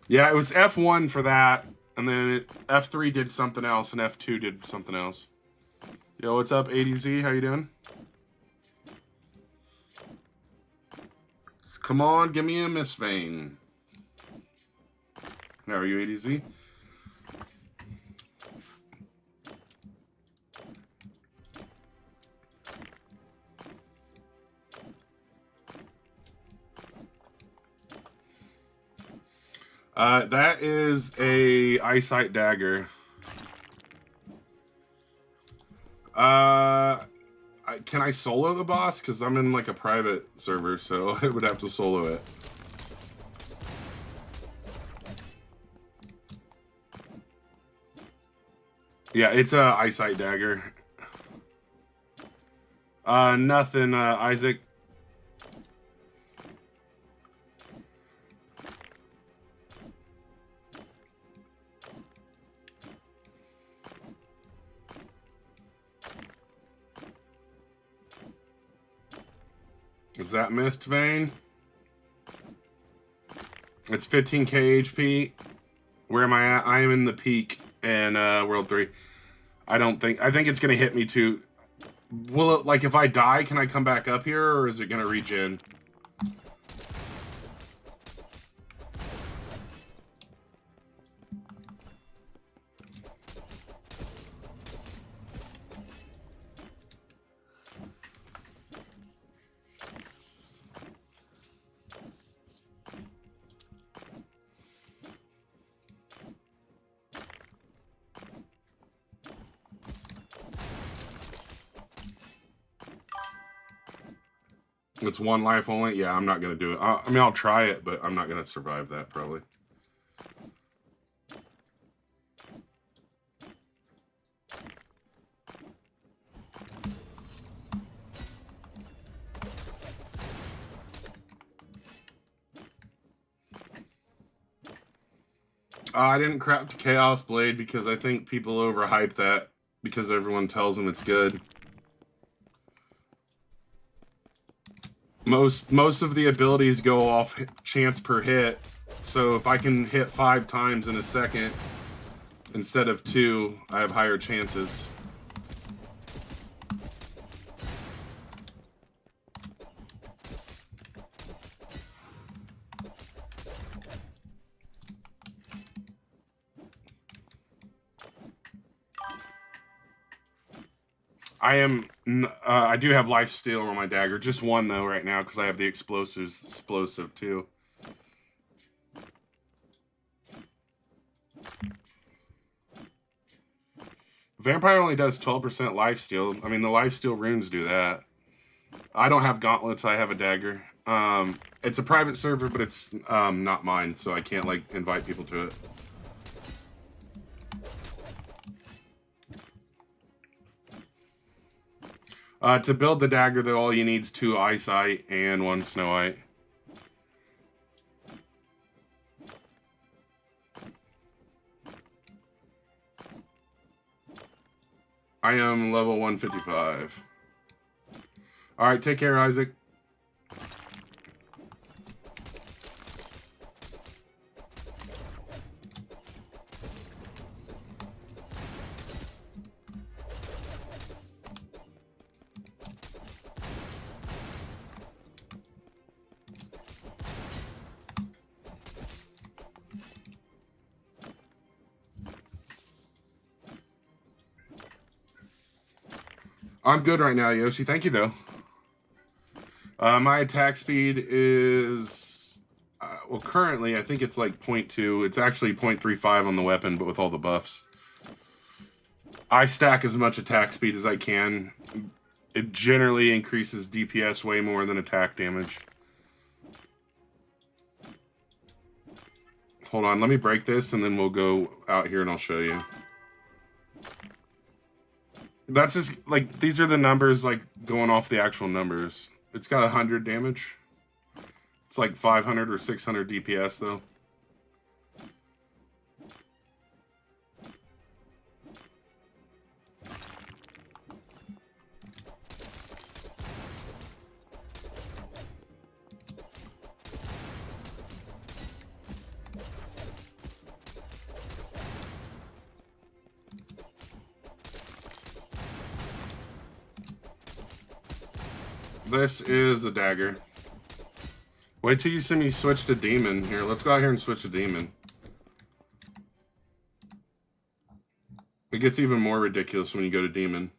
Speaker 1: Yeah, it was F1 for that, and then F3 did something else, and F2 did something else. Yo, what's up, ADZ? How you doing? Come on, give me a Miss Vein. How are you, ADZ? That is a eyesight dagger. Can I solo the boss? Because I'm in like a private server, so I would have to solo it. Yeah, it's a eyesight dagger. Nothing, Isaac. Is that missed vein? It's 15k HP. Where am I at? I am in the peak in World 3. I think it's gonna hit me too. Will it, like, if I die, can I come back up here, or is it gonna regen? It's one life only? Yeah, I'm not going to do it. I mean, I'll try it, but I'm not going to survive that, probably. I didn't craft Chaos Blade because I think people overhype that because everyone tells them it's good. Most of the abilities go off chance per hit, so if I can hit 5 times in a second instead of 2, I have higher chances. I do have life steal on my dagger. Just one, though, right now, because I have the explosive, too. Vampire only does 12% life steal. I mean, the life steal runes do that. I don't have gauntlets. I have a dagger. It's a private server, but it's not mine, so I can't, like, invite people to it. To build the dagger, though, all you need is 2 eyesight and 1 snowite. I am level 155. Alright, take care, Isaac. I'm good right now, Yoshi. Thank you, though. My attack speed is... well, currently, I think it's like 0.2. It's actually 0.35 on the weapon, but with all the buffs. I stack as much attack speed as I can. It generally increases DPS way more than attack damage. Hold on, let me break this, and then we'll go out here and I'll show you. That's just, like, these are the numbers, like, going off the actual numbers. It's got 100 damage. It's like 500 or 600 DPS, though. This is a dagger. Wait till you see me switch to demon. Here, let's go out here and switch to demon. It gets even more ridiculous when you go to demon.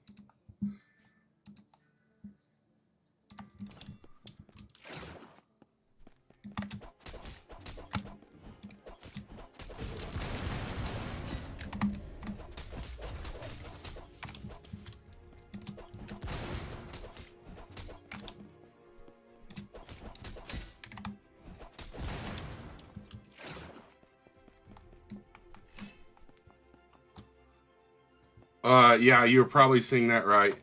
Speaker 1: Yeah, you're probably seeing that right.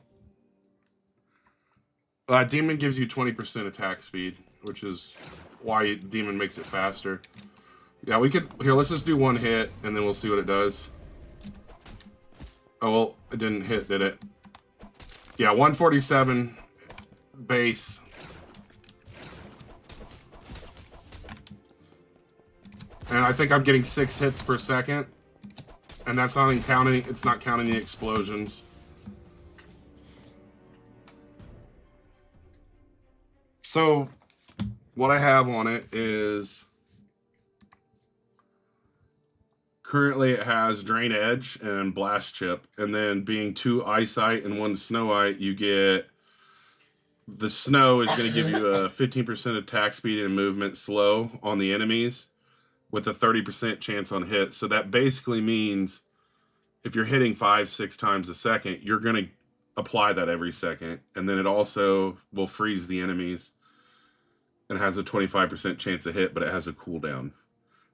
Speaker 1: Demon gives you 20% attack speed, which is why Demon makes it faster. Yeah, we could... Here, let's just do one hit, and then we'll see what it does. Oh, well, it didn't hit, did it? Yeah, 147 base. And I think I'm getting 6 hits per second. And that's not even counting, it's not counting the explosions. So, what I have on it is... Currently it has Drain Edge and Blast Chip. And then being 2 Eyesight and 1 Snowite, you get... The Snow is going to give you a 15% attack speed and movement slow on the enemies with a 30% chance on hit. So that basically means if you're hitting 5-6 times a second, you're going to apply that every second. And then it also will freeze the enemies and has a 25% chance of hit, but it has a cooldown.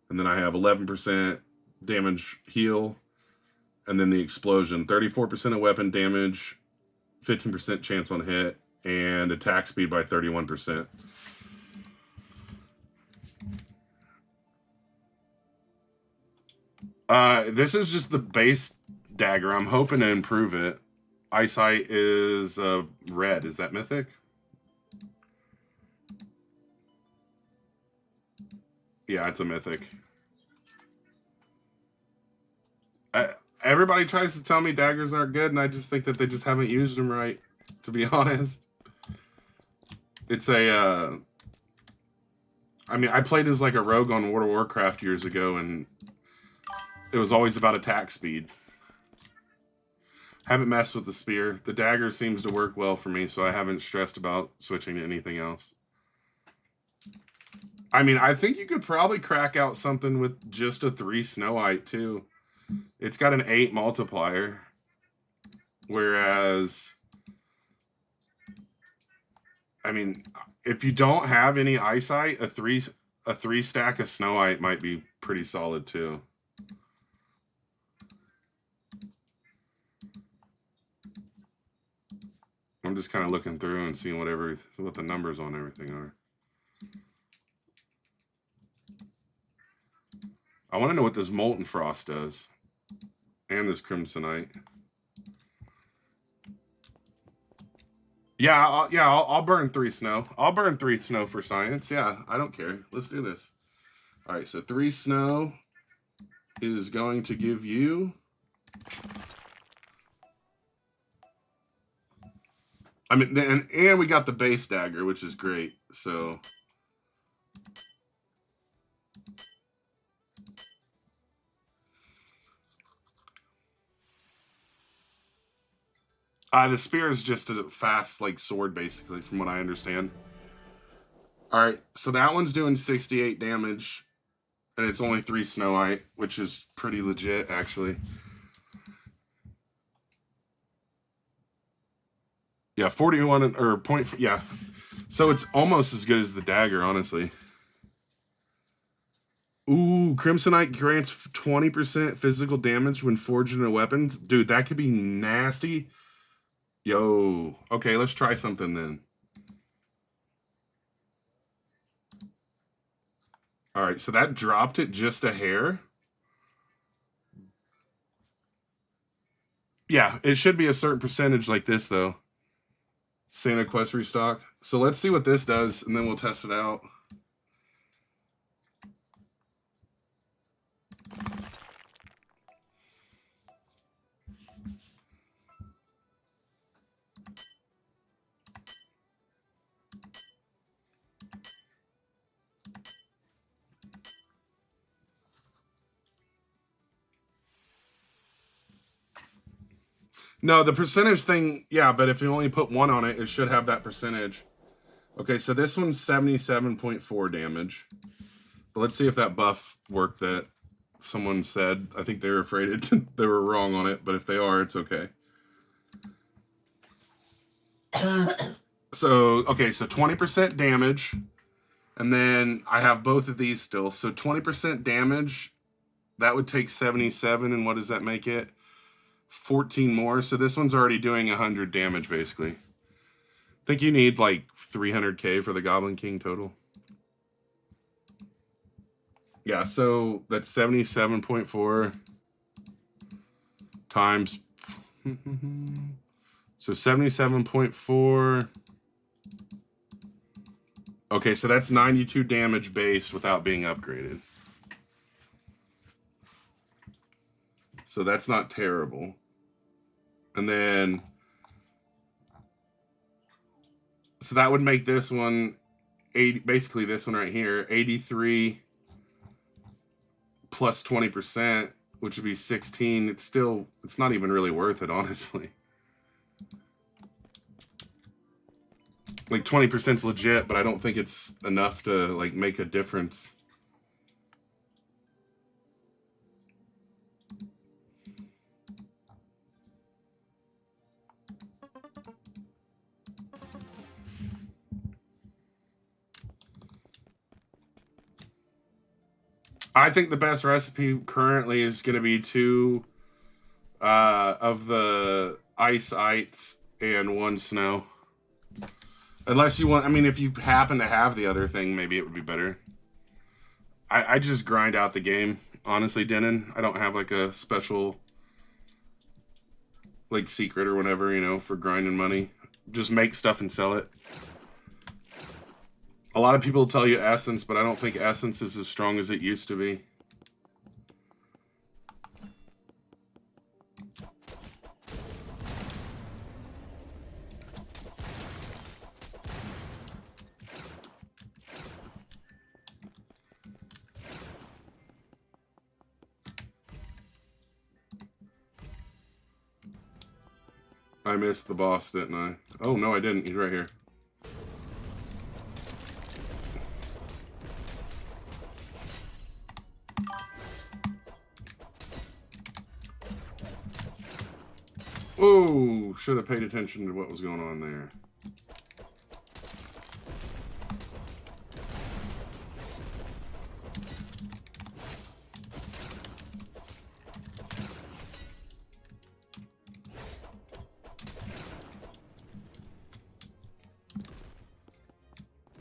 Speaker 1: And then I have 11% damage heal, and then the explosion, 34% of weapon damage, 15% chance on hit, and attack speed by 31%. This is just the base dagger. I'm hoping to improve it. Eyesight is red. Is that mythic? Yeah, it's a mythic. Everybody tries to tell me daggers aren't good, and I just think that they just haven't used them right, to be honest. It's a... I mean, I played as like a rogue on World of Warcraft years ago, and it was always about attack speed. Haven't messed with the spear. The dagger seems to work well for me, so I haven't stressed about switching to anything else. I mean, I think you could probably crack out something with just a 3 Snowite, too. It's got an 8 multiplier. Whereas... I mean, if you don't have any Eyesight, a 3 stack of Snowite might be pretty solid, too. I'm just kind of looking through and seeing what the numbers on everything are. I want to know what this Molten Frost does. And this Crimsonite. Yeah, I'll burn 3 snow. I'll burn 3 snow for science. Yeah, I don't care. Let's do this. All right, so 3 snow is going to give you... I mean, and we got the base dagger, which is great. So... the spear is just a fast, like, sword, basically, from what I understand. Alright, so that one's doing 68 damage, and it's only 3 Snowite, which is pretty legit, actually. Yeah, 41, or point, yeah. So it's almost as good as the dagger, honestly. Ooh, Crimsonite grants 20% physical damage when forged into weapons. Dude, that could be nasty. Yo, okay, let's try something then. All right, so that dropped it just a hair. Yeah, it should be a certain percentage like this, though. Santa Quest restock. So let's see what this does, and then we'll test it out. No, the percentage thing, yeah, but if you only put 1 on it, it should have that percentage. Okay, so this one's 77.4 damage. But let's see if that buff worked that someone said. I think they were afraid they were wrong on it, but if they are, it's okay. So, okay, so 20% damage. And then I have both of these still. So 20% damage, that would take 77, and what does that make it? 14 more. So this one's already doing 100 damage, basically. I think you need like 300k for the Goblin King total. Yeah, so that's 77.4 times... So 77.4... Okay, so that's 92 damage base without being upgraded. So that's not terrible. And then, so that would make this one 80, basically this one right here, 83 plus 20%, which would be 16. It's not even really worth it, honestly. Like 20% is legit, but I don't think it's enough to like make a difference. I think the best recipe currently is going to be 2 of the ice and 1 snow. Unless you want, I mean, if you happen to have the other thing, maybe it would be better. I just grind out the game, honestly, Denon. I don't have like a special like secret or whatever, you know, for grinding money. Just make stuff and sell it. A lot of people tell you Essence, but I don't think Essence is as strong as it used to be. I missed the boss, didn't I? Oh, no, I didn't. He's right here. Oh, should have paid attention to what was going on there.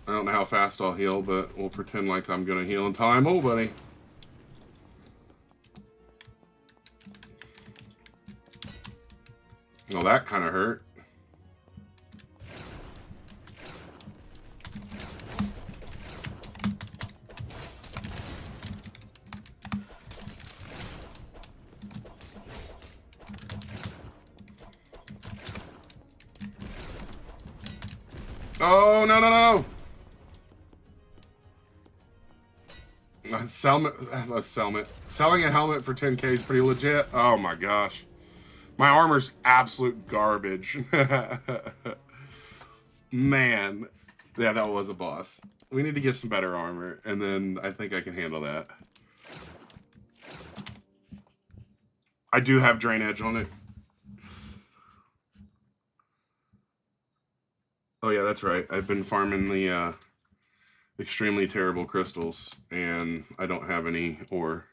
Speaker 1: I don't know how fast I'll heal, but we'll pretend like I'm going to heal in time. Oh, buddy. Well, that kind of hurt. Oh, no, no, no. Selling a helmet for 10K is pretty legit. Oh my gosh. My armor's absolute garbage. Man. Yeah, that was a boss. We need to get some better armor, and then I think I can handle that. I do have Drain Edge on it. Oh yeah, that's right. I've been farming the extremely terrible crystals, and I don't have any ore.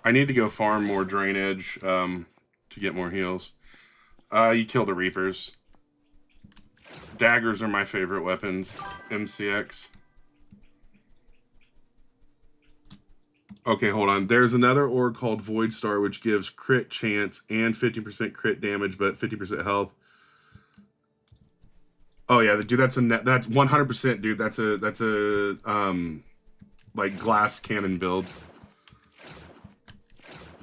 Speaker 1: I need to go farm more Drain Edge to get more heals. You kill the Reapers. Daggers are my favorite weapons. MCX. Okay, hold on. There's another ore called Void Star, which gives crit chance and 50% crit damage, but 50% health. Oh yeah, dude, that's 100%, dude. That's a like glass cannon build.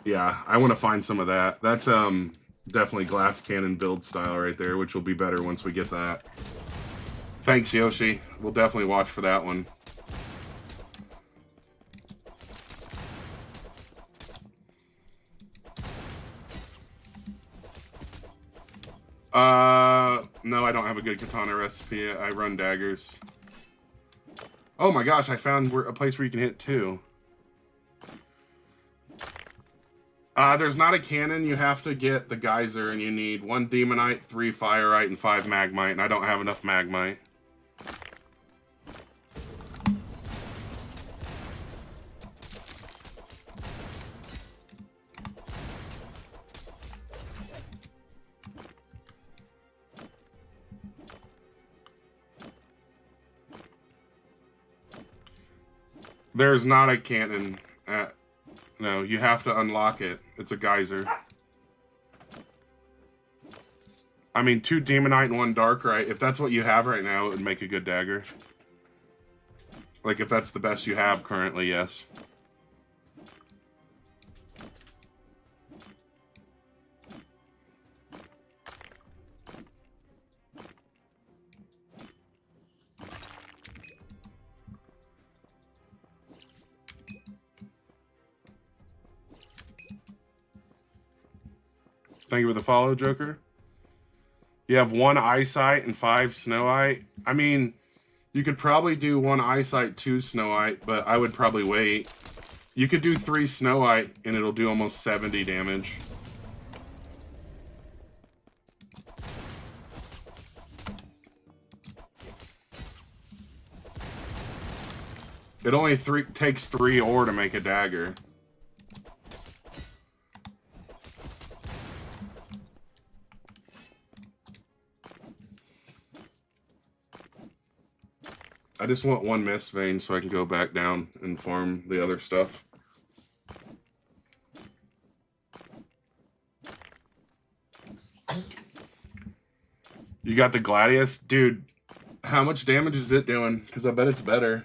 Speaker 1: Yeah, I want to find some of that. That's definitely glass cannon build style right there, which will be better once we get that. Thanks, Yoshi. We'll definitely watch for that one. No, I don't have a good katana recipe. I run daggers. Oh my gosh, I found a place where you can hit 2. There's not a cannon. You have to get the geyser, and you need 1 demonite, 3 fireite, and 5 magmite, and I don't have enough magmite. There's not a cannon. No, you have to unlock it. It's a geyser. I mean, 2 demonite and 1 darkite. If that's what you have right now, it would make a good dagger. Like, if that's the best you have currently, yes. Thank you for the follow, Joker. You have 1 eyesight and 5 snow eye. I mean, you could probably do 1 eyesight, 2 snow eye, but I would probably wait. You could do 3 snow eye and it'll do almost 70 damage. It only takes 3 ore to make a dagger. I just want 1 mist vein so I can go back down and farm the other stuff. You got the Gladius? Dude, how much damage is it doing? Because I bet it's better.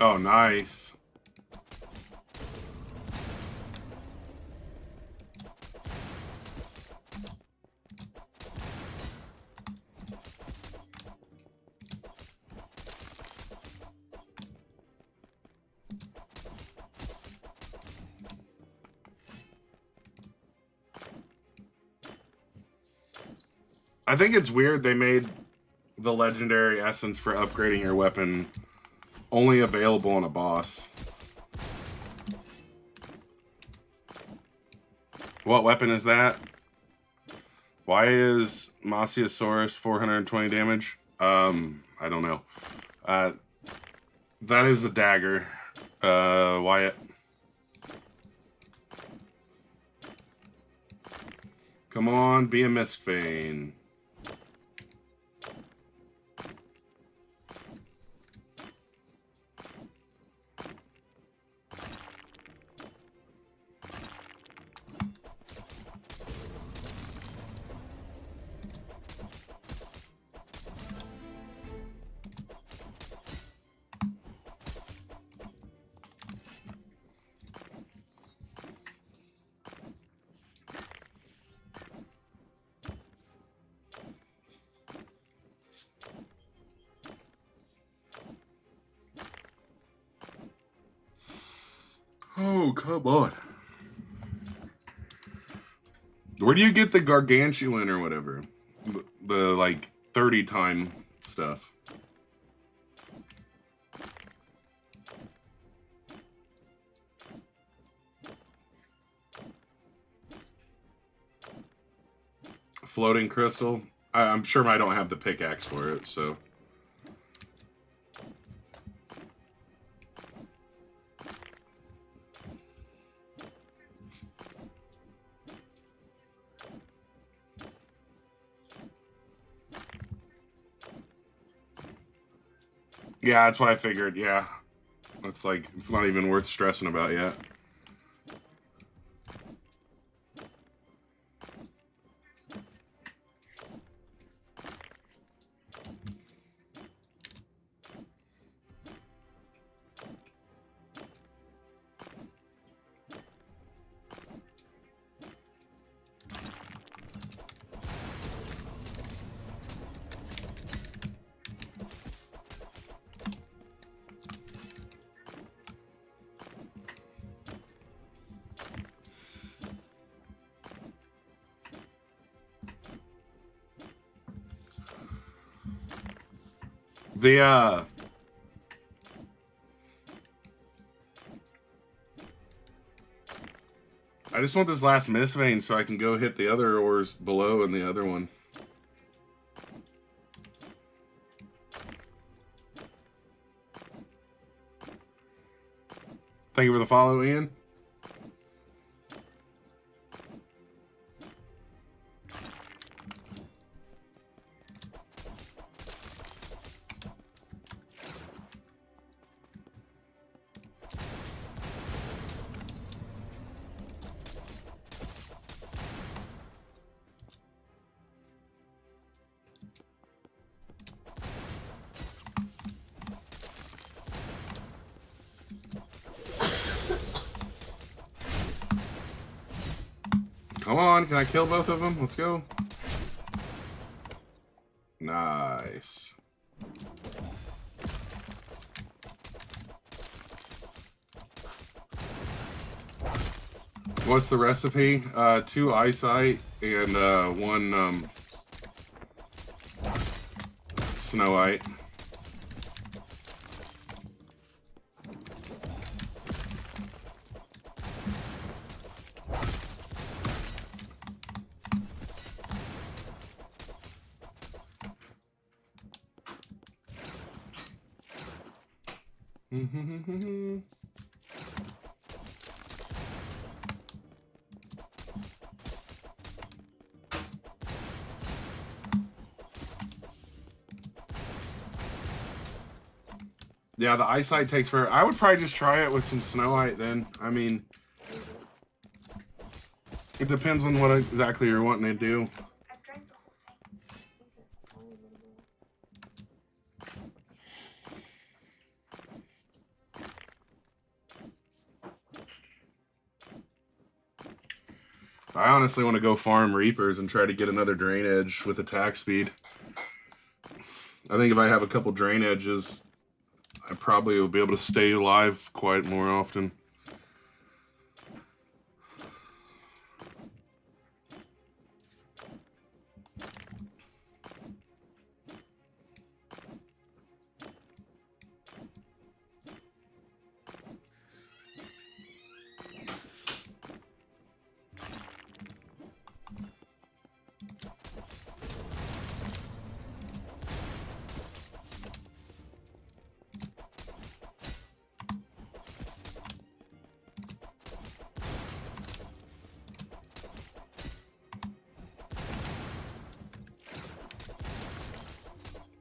Speaker 1: Oh, nice. I think it's weird they made the legendary essence for upgrading your weapon only available on a boss. What weapon is that? Why is Mosasaurus 420 damage? I don't know. That is a dagger. Wyatt. Come on, be a mist vein. Oh, come on. Where do you get the gargantuan or whatever? The like 30 time stuff. Floating crystal. I'm sure I don't have the pickaxe for it, so. Yeah, that's what I figured, yeah. It's like, it's not even worth stressing about yet. I just want this last mist vein so I can go hit the other ores below in the other one. Thank you for the follow, Ian. Come on, can I kill both of them? Let's go. Nice. What's the recipe? 2 eyesight and 1 snow white. Yeah, the eyesight takes forever. I would probably just try it with some snow white then. I mean, it depends on what exactly you're wanting to do. I honestly want to go farm Reapers and try to get another drain edge with attack speed. I think if I have a couple drain edges, I probably will be able to stay alive quite more often.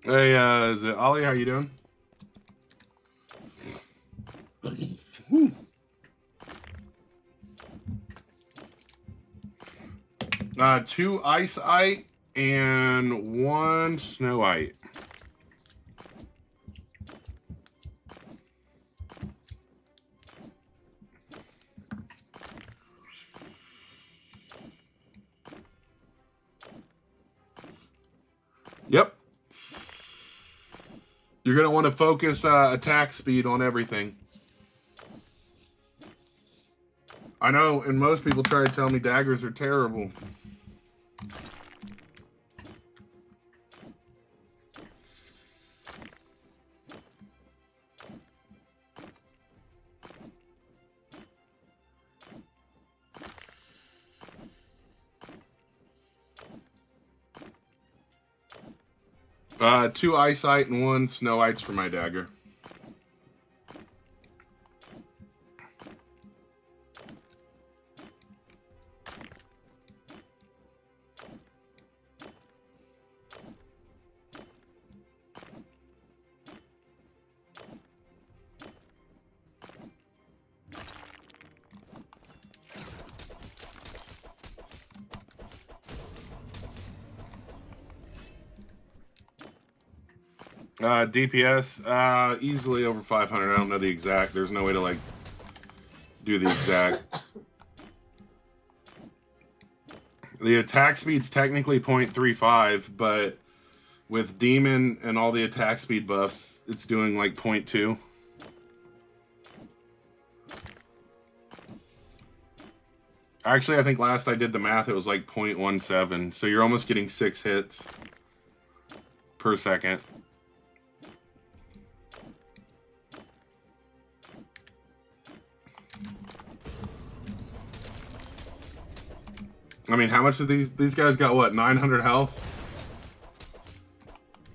Speaker 1: Hey, is it Ollie? How you doing? Woo. 2 ice-ite and 1 snow-ite. Yep. You're going to want to focus attack speed on everything. I know, and most people try to tell me daggers are terrible. 2 eyesight and 1 snow-ites for my dagger. DPS, easily over 500. I don't know the exact. There's no way to, like, do the exact. The attack speed's technically 0.35, but with Demon and all the attack speed buffs, it's doing, like, 0.2. Actually, I think last I did the math, it was, like, 0.17. So you're almost getting 6 hits per second. I mean, how much of these guys got what, 900 health?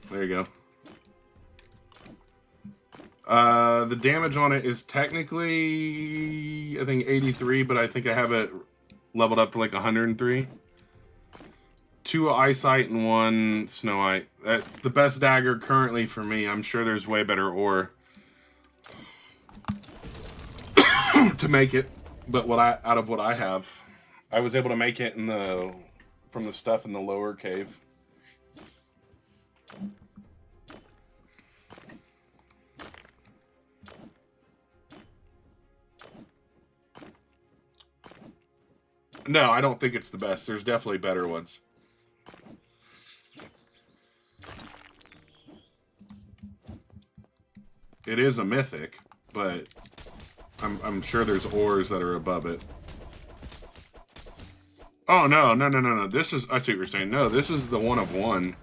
Speaker 1: There you go. The damage on it is technically, I think 83, but I think I have it leveled up to like 103. 2 eyesight and 1 snow-ite. That's the best dagger currently for me. I'm sure there's way better ore to make it, but out of what I have. I was able to make it from the stuff in the lower cave. No, I don't think it's the best. There's definitely better ones. It is a mythic, but I'm sure there's ores that are above it. Oh, no. This is, I see what you're saying. No, this is the 1 of 1.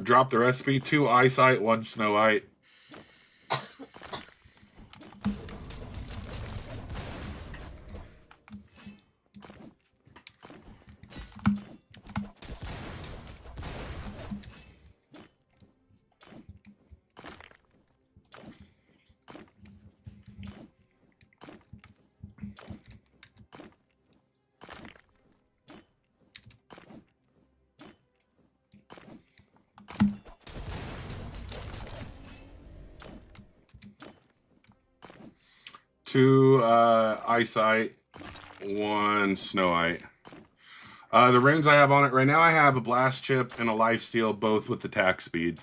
Speaker 1: Drop the recipe. 2 eyesight, 1 snow white. Two eyesight, 1 snow white. The runes I have on it right now, I have a blast chip and a life steal, both with attack speed.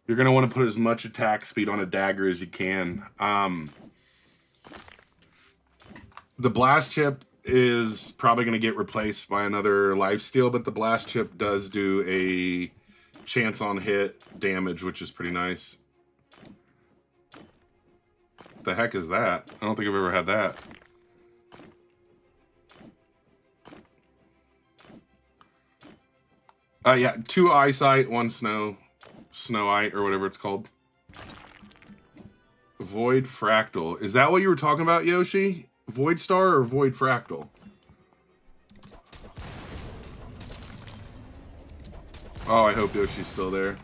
Speaker 1: You're going to want to put as much attack speed on a dagger as you can. The blast chip is probably going to get replaced by another life steal, but the blast chip does do a chance on hit damage, which is pretty nice. The heck is that? I don't think I've ever had that. Yeah, 2 eyesight, 1 snowite, or whatever it's called. Void fractal. Is that what you were talking about, Yoshi? Void star or void fractal? Oh, I hope Yoshi's still there.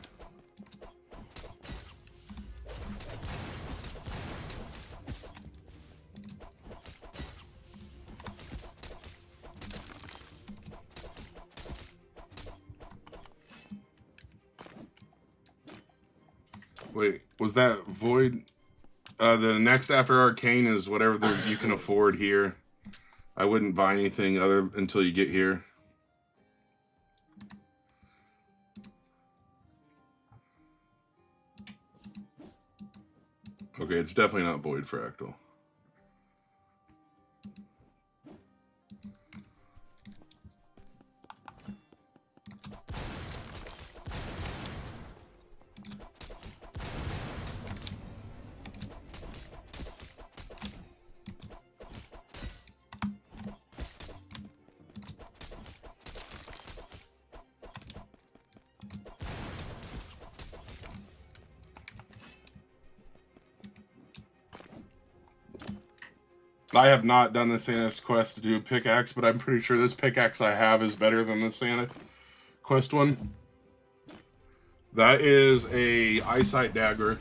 Speaker 1: Wait, was that void? The next after arcane is whatever you can afford here. I wouldn't buy anything other until you get here. Okay, it's definitely not void fractal. I have not done the Santa's quest to do a pickaxe, but I'm pretty sure this pickaxe I have is better than the Santa quest one. That is a eyesight dagger.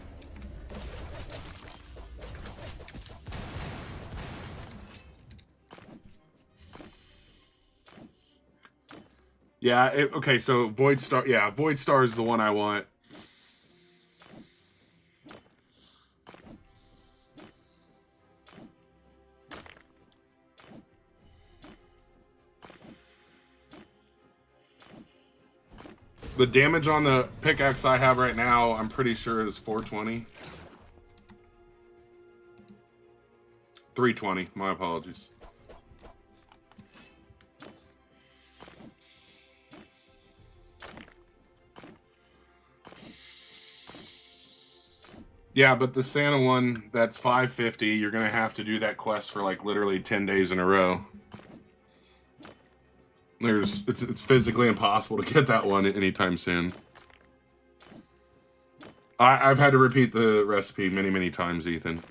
Speaker 1: Yeah, okay, so Void Star, yeah, Void Star is the one I want. The damage on the pickaxe I have right now, I'm pretty sure is 420. 320, my apologies. Yeah, but the Santa one, that's 550. You're going to have to do that quest for like literally 10 days in a row. It's physically impossible to get that one anytime soon. I've had to repeat the recipe many, many times, Ethan.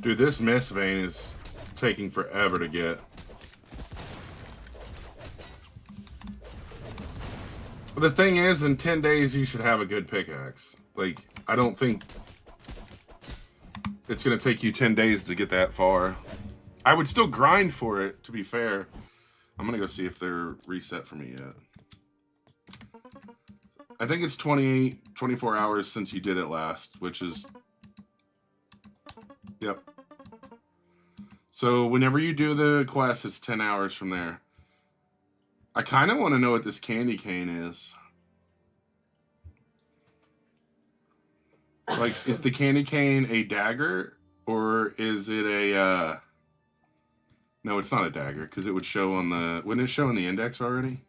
Speaker 1: Dude, this mist vein is taking forever to get. The thing is, in 10 days, you should have a good pickaxe. Like, I don't think... it's going to take you 10 days to get that far. I would still grind for it, to be fair. I'm going to go see if they're reset for me yet. I think it's 24 hours since you did it last, which is... Yep. So whenever you do the quest, it's 10 hours from there. I kind of want to know what this candy cane is. Like, is the candy cane a dagger? Or is it a... No, it's not a dagger, because it would show on the... Wouldn't it show on the index already?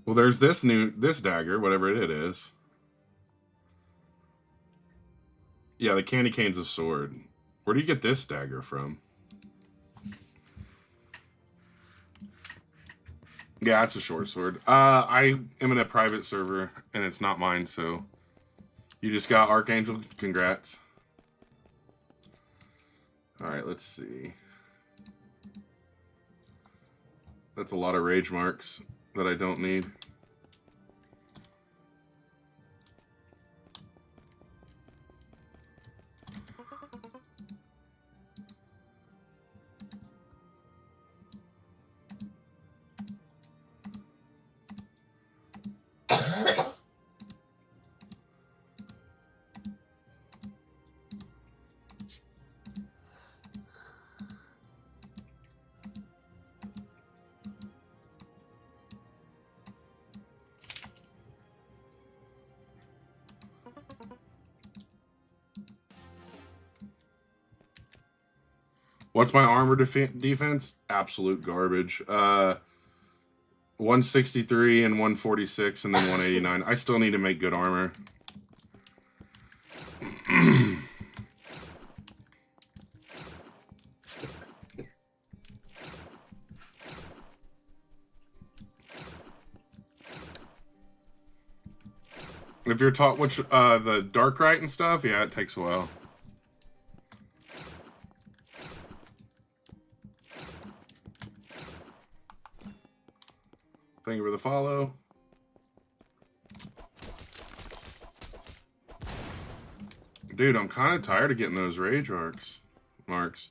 Speaker 1: Well, there's this dagger, whatever it is. Yeah, the candy cane's a sword. Where do you get this dagger from? Yeah, it's a short sword. I am in a private server, and it's not mine, so... You just got Archangel. Congrats. Alright, let's see. That's a lot of rage marks that I don't need. What's my armor defense? Absolute garbage. 163 and 146 and then 189. I still need to make good armor. If you're taught which the dark right and stuff, yeah, it takes a while. Thank you for the follow. Dude, I'm kind of tired of getting those rage marks.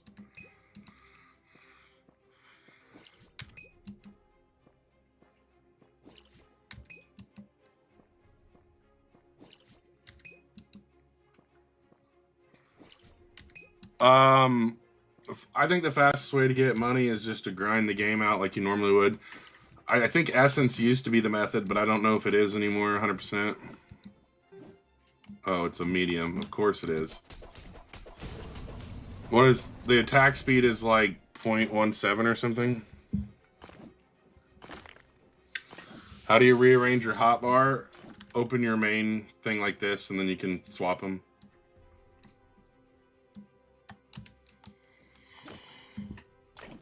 Speaker 1: I think the fastest way to get money is just to grind the game out like you normally would. I think Essence used to be the method, but I don't know if it is anymore 100%. Oh, it's a medium. Of course it is. What is... The attack speed is like 0.17 or something? How do you rearrange your hotbar? Open your main thing like this, and then you can swap them.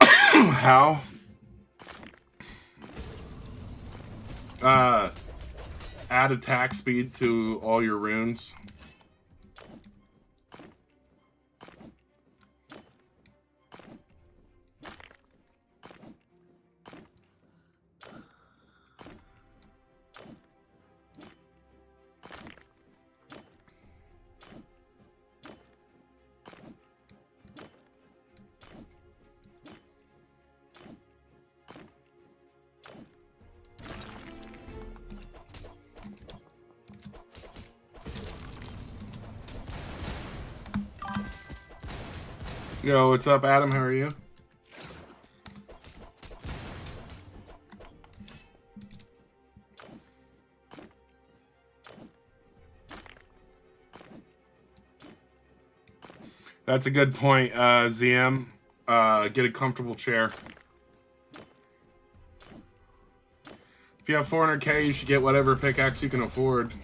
Speaker 1: How? Add attack speed to all your runes. Yo, what's up, Adam? How are you? That's a good point, ZM. Get a comfortable chair. If you have 400k, you should get whatever pickaxe you can afford.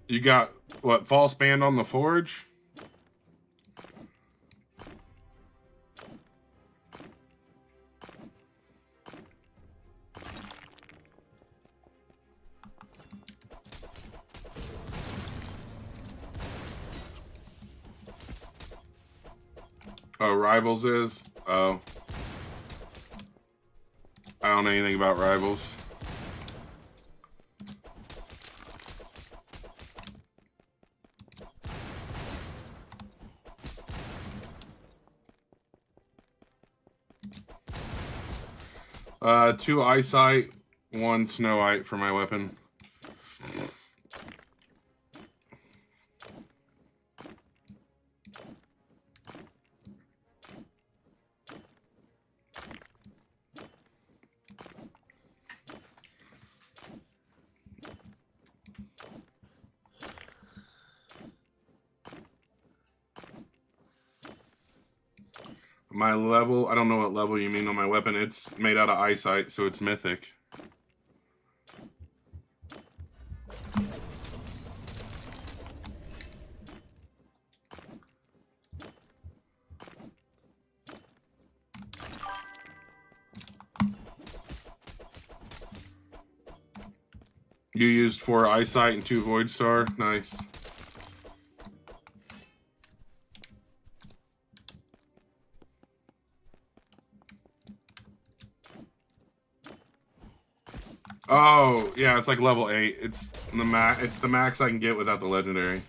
Speaker 1: You got, what, false band on the forge? Oh, Rivals is? Oh. I don't know anything about Rivals. Two Eyesight, one Snowite for my weapon. My level, I don't know what level you mean on my weapon. It's made out of Eyesight, so it's Mythic. You used 4 Eyesight and 2 Void Star. Nice. Oh, yeah, it's like level 8. It's the max I can get without the legendary.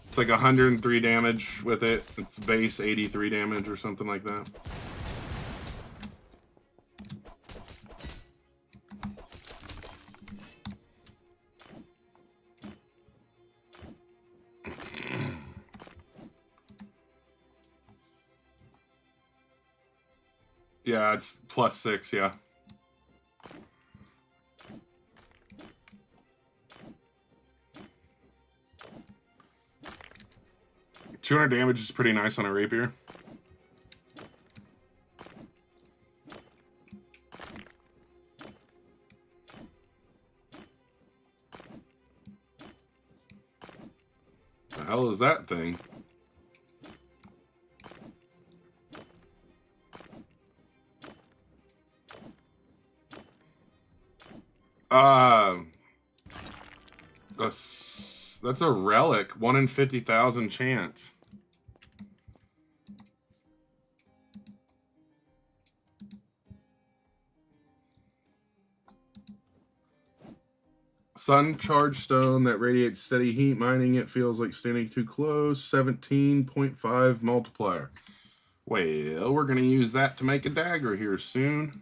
Speaker 1: It's like 103 damage with it. It's base 83 damage or something like that. Yeah, it's +6, yeah. $200 damage is pretty nice on a rapier. The hell is that thing? That's a relic. 1 in 50,000 chance. Sun charge stone that radiates steady heat. Mining it feels like standing too close. 17.5 multiplier. Well, we're going to use that to make a dagger here soon.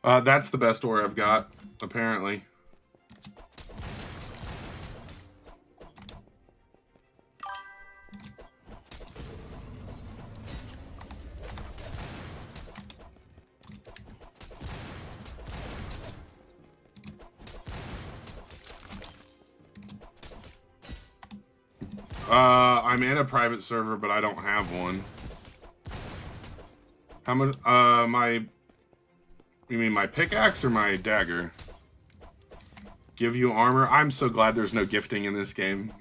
Speaker 1: That's the best ore I've got, apparently. I'm in a private server, but I don't have one. How much? You mean my pickaxe or my dagger? Give you armor? I'm so glad there's no gifting in this game.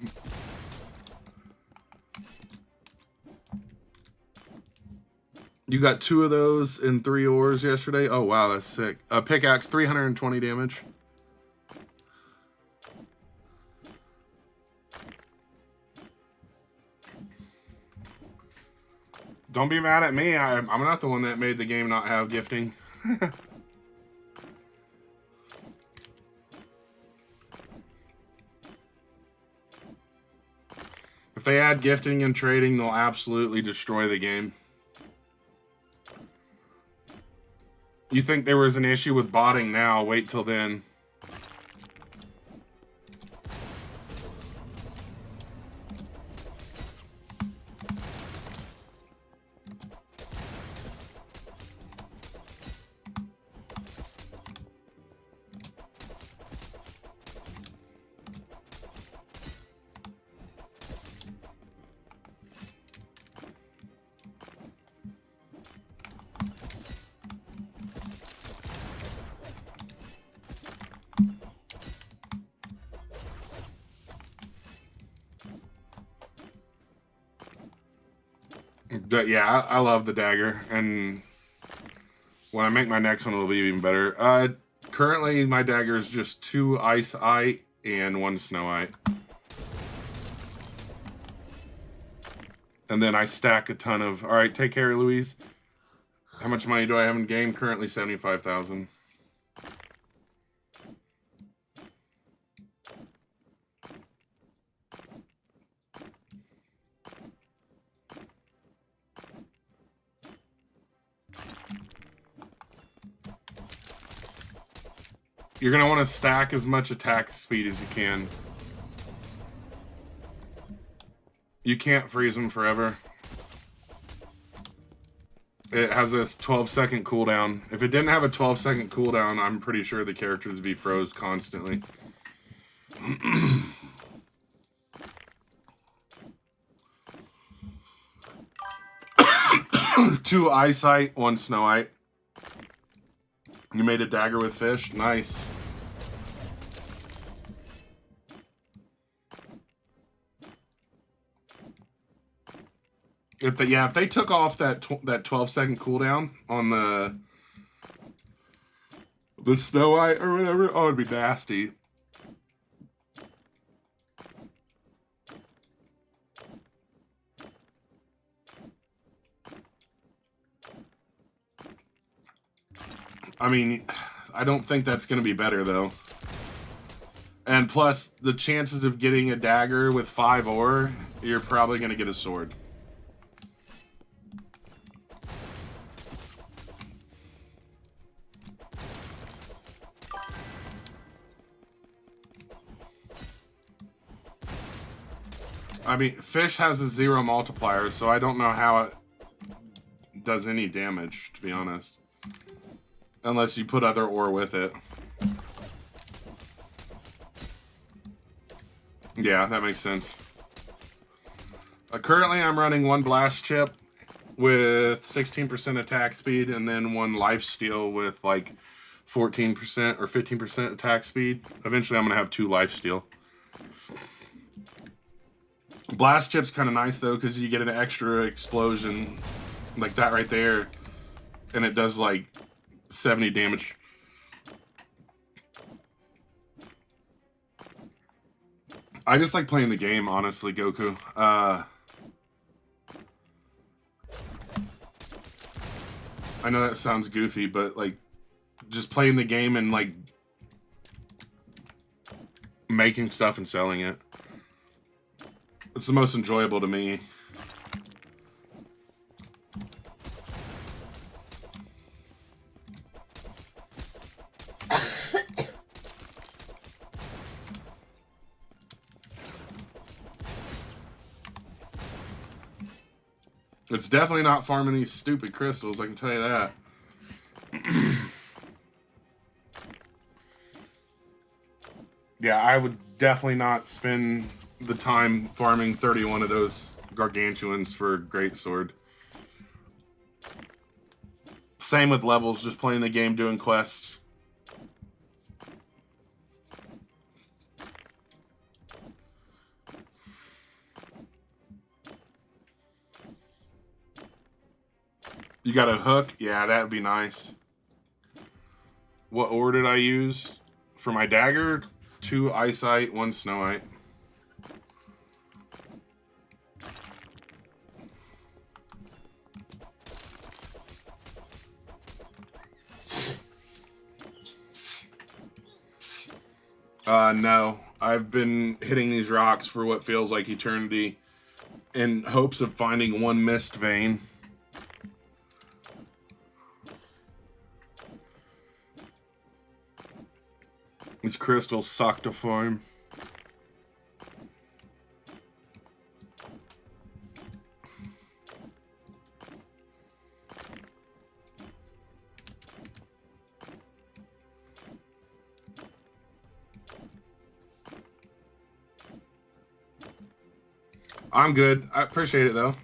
Speaker 1: You got 2 of those in 3 ores yesterday? Oh, wow, that's sick. Pickaxe, 320 damage. Don't be mad at me. I'm not the one that made the game not have gifting. If they add gifting and trading, they'll absolutely destroy the game. You think there was an issue with botting now, wait till then. Yeah, I love the dagger, and when I make my next one, it'll be even better. Currently, my dagger is just 2 Ice-Ite and 1 Snow-Ite. And then I stack a ton of... All right, take care, Louise. How much money do I have in game? Currently 75,000. You're going to want to stack as much attack speed as you can. You can't freeze them forever. It has this 12-second cooldown. If it didn't have a 12-second cooldown, I'm pretty sure the characters would be froze constantly. 2 eyesight, 1 snowite. You made a dagger with fish? Nice. If they took off that 12-second cooldown on the snowite or whatever, oh, it'd be nasty. I mean, I don't think that's going to be better, though. And plus, the chances of getting a dagger with 5 ore, you're probably going to get a sword. I mean, fish has a 0 multiplier, so I don't know how it does any damage, to be honest. Unless you put other ore with it. Yeah, that makes sense. Currently, I'm running 1 blast chip with 16% attack speed, and then 1 life steal with like 14% or 15% attack speed. Eventually, I'm going to have 2 life steal. Blast chip's kind of nice, though, because you get an extra explosion like that right there, and it does like 70 damage. I just like playing the game, honestly, Goku. I know that sounds goofy, but like just playing the game and like making stuff and selling it. It's the most enjoyable to me. It's definitely not farming these stupid crystals, I can tell you that. Yeah, I would definitely not spend the time farming 31 of those gargantuans for a greatsword. Same with levels, just playing the game, doing quests. You got a hook? Yeah, that would be nice. What ore did I use for my dagger? 2 eyesight, 1 snowite. No. I've been hitting these rocks for what feels like eternity in hopes of finding 1 mist vein. These crystals suck to farm. I'm good. I appreciate it, though.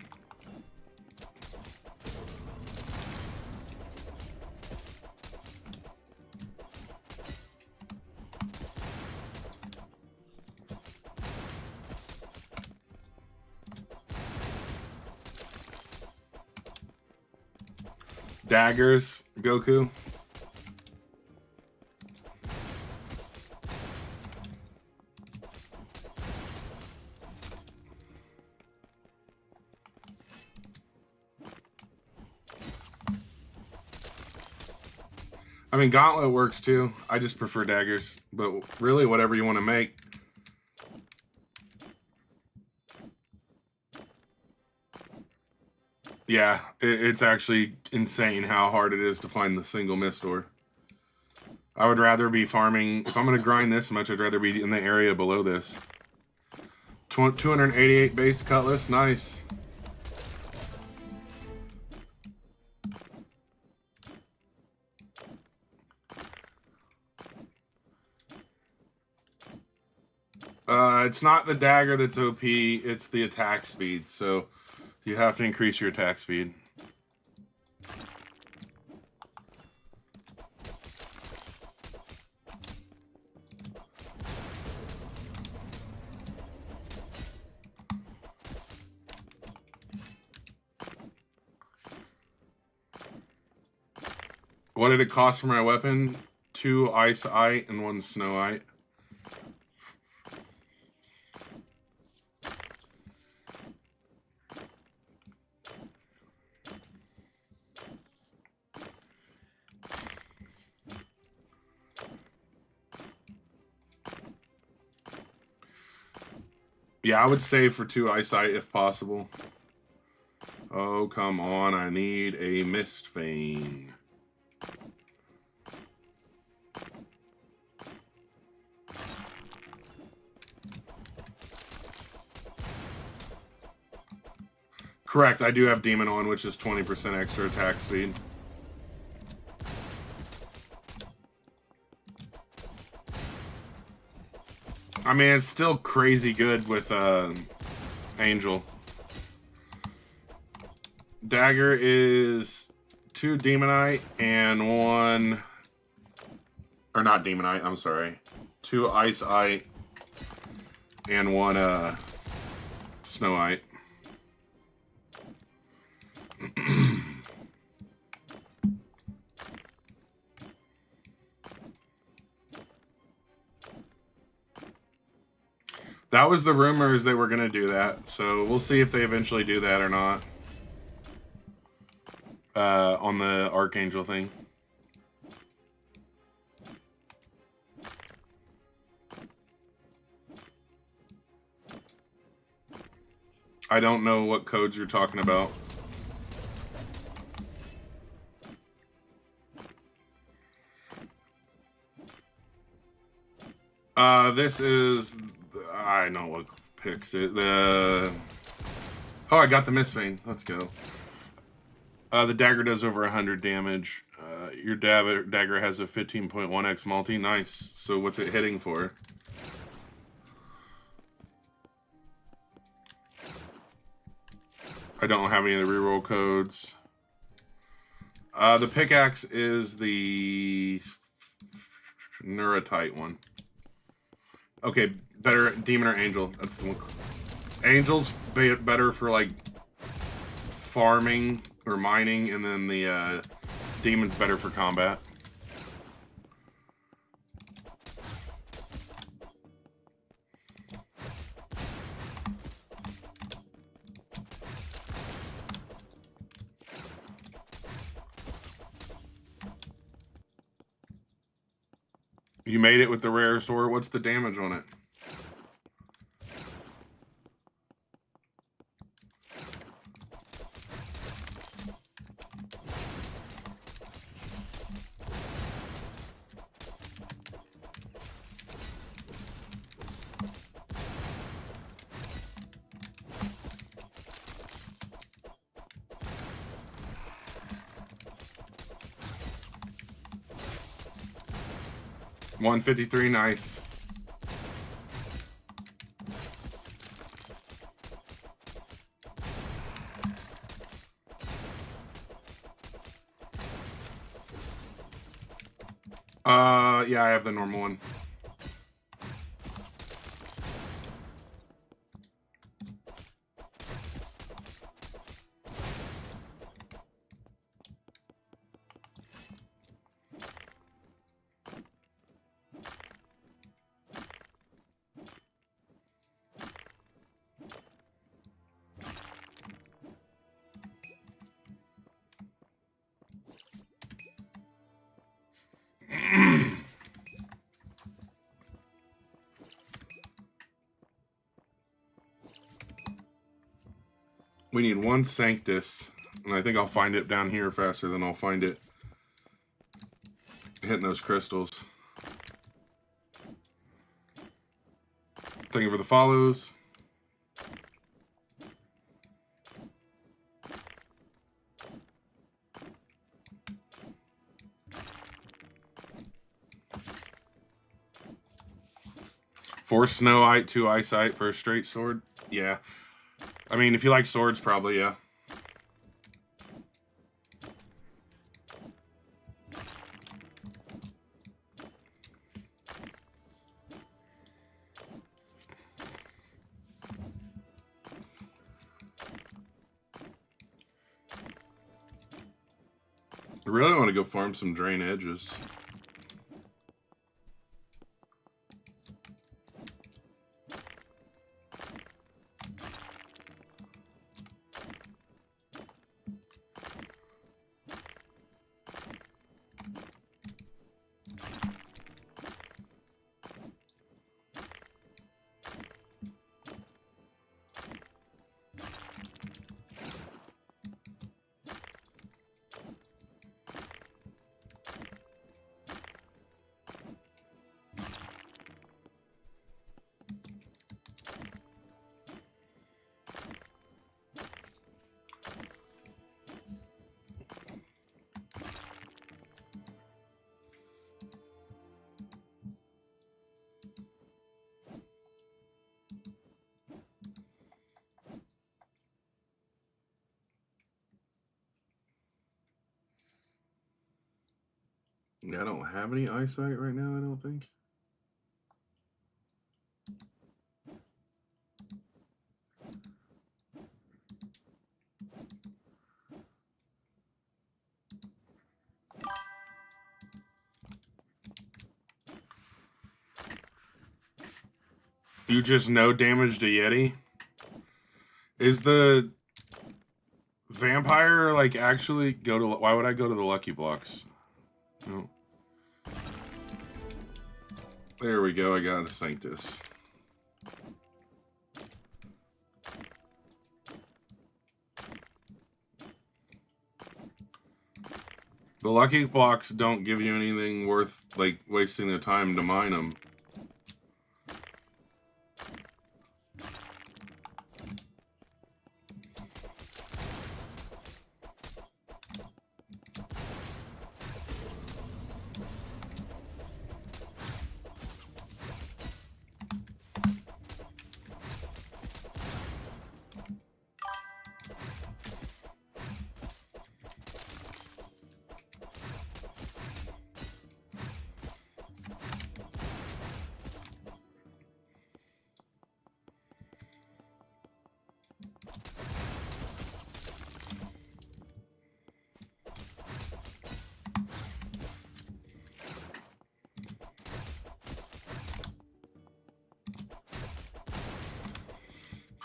Speaker 1: Daggers, Goku. I mean, gauntlet works too. I just prefer daggers, but really, whatever you want to make. Yeah, it's actually insane how hard it is to find the single mist ore. I would rather be farming. If I'm going to grind this much, I'd rather be in the area below this. 288 base cutlass, nice. It's not the dagger that's OP, it's the attack speed, so you have to increase your attack speed. What did it cost for my weapon? 2 ice-ite and 1 snow-ite. Yeah, I would save for 2 ice-ite if possible. Oh, come on, I need a mist vein. Correct, I do have Demon on, which is 20% extra attack speed. I mean, it's still crazy good with Angel. Dagger is 2 Demonite and 1... Or not Demonite, I'm sorry. 2 Ice-ite and 1 Snow-ite. That was the rumors they were going to do that, so we'll see if they eventually do that or not. On the Archangel thing. I don't know what codes you're talking about. This is... I know what picks it. Oh, I got the Mist Vein. Let's go. The dagger does over 100 damage. Your dagger has a 15.1x multi. Nice. So what's it hitting for? I don't have any of the reroll codes. The pickaxe is the Neuratite one. Okay, better Demon or Angel. That's the one. Angel's better for like farming or mining, and then the Demon's better for combat. You made it with the rarest ore. What's the damage on it? $153, nice. Yeah, I have the normal one. We need one Sanctus, and I think I'll find it down here faster than I'll find it hitting those crystals. Thank you for the follows. Four Snowite, 2 Eyesight for a straight sword. Yeah. I mean, if you like swords, probably, yeah. I really want to go farm some Drain Edges. I don't have any eyesight right now, I don't think. You just no damage to Yeti? Is the vampire like actually go to... Why would I go to the lucky blocks? No. There we go, I got a Sanctus. The lucky blocks don't give you anything worth like wasting the time to mine them.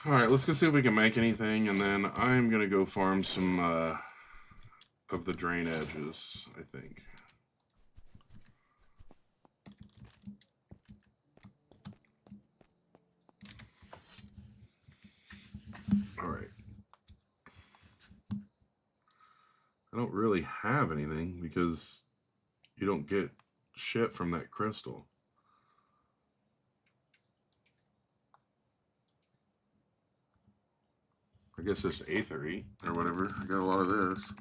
Speaker 1: Alright, let's go see if we can make anything, and then I'm gonna go farm some of the Drain Edges, I think. Alright. I don't really have anything because you don't get shit from that crystal. I guess it's Aethery or whatever. I got a lot of this.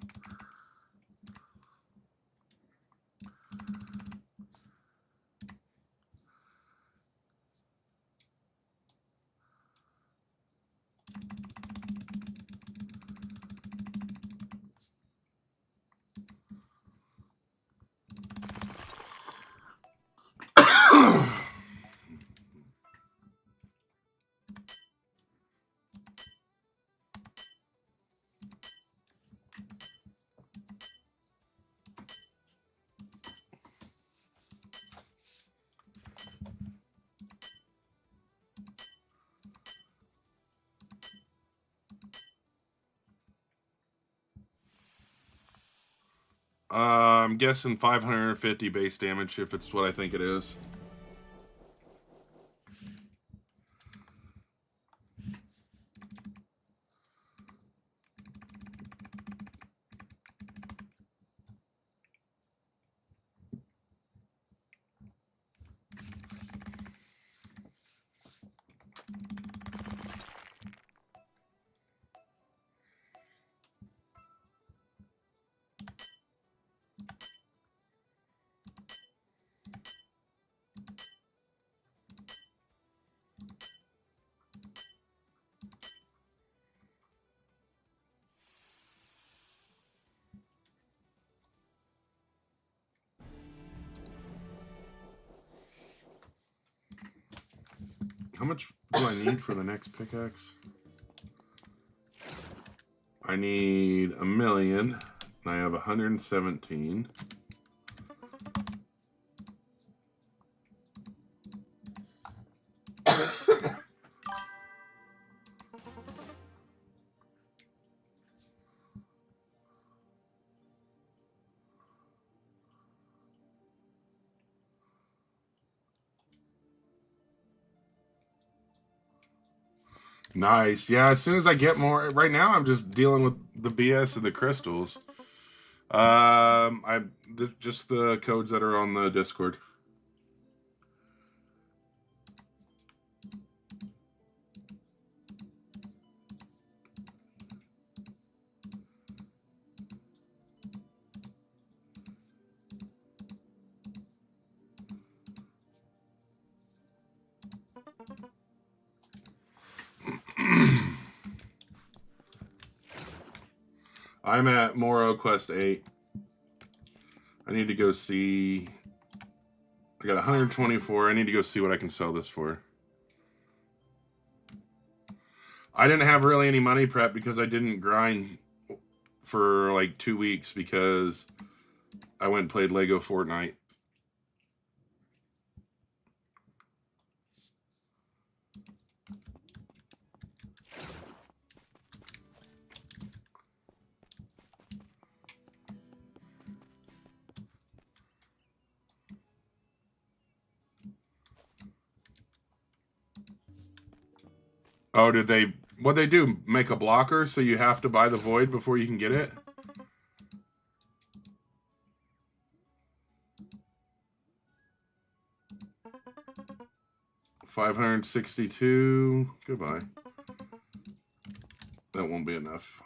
Speaker 1: I'm guessing 550 base damage if it's what I think it is. How much do I need for the next pickaxe? I need 1,000,000. And I have 117. Nice. Yeah, as soon as I get more, right now I'm just dealing with the BS of the crystals. Just the codes that are on the Discord. I'm at Moro Quest 8. I need to go see. I got 124. I need to go see what I can sell this for. I didn't have really any money prep because I didn't grind for like 2 weeks because I went and played Lego Fortnite. Oh, did they? What they do? Make a blocker so you have to buy the void before you can get it? $562. Goodbye. That won't be enough.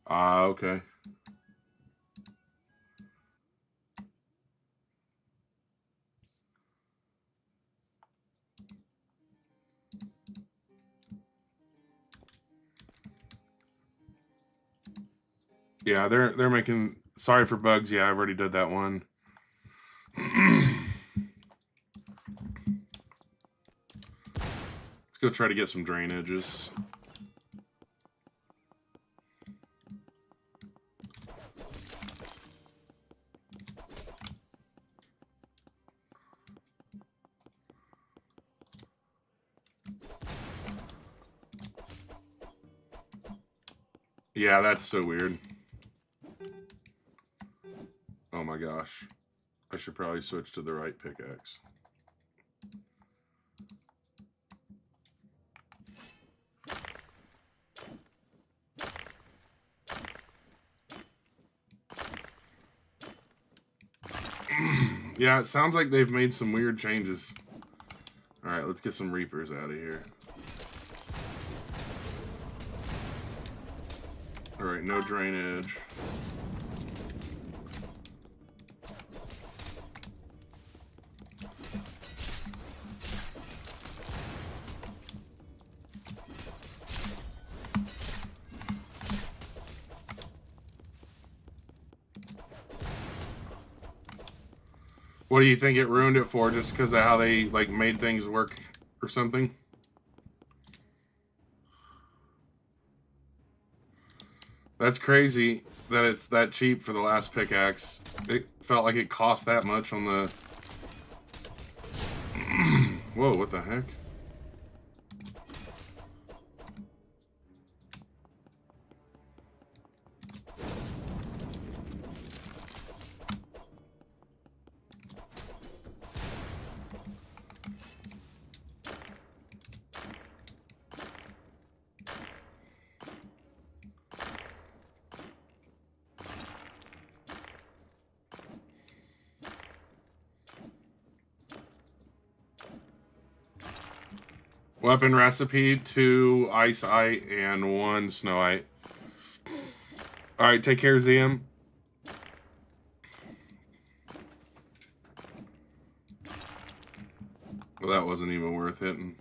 Speaker 1: Ah, okay. Yeah, they're making. Sorry for bugs. Yeah, I've already did that one. Let's go try to get some drainages. Yeah, that's so weird. Oh my gosh. I should probably switch to the right pickaxe. Yeah, it sounds like they've made some weird changes. Alright, let's get some Reapers out of here. Alright, no drainage. What do you think it ruined it for? Just because of how they like made things work or something? That's crazy that it's that cheap for the last pickaxe. It felt like it cost that much on the... Whoa, what the heck? Weapon recipe, 2 ice-ite and 1 snow-ite. Alright, take care, ZM. Well, that wasn't even worth hitting.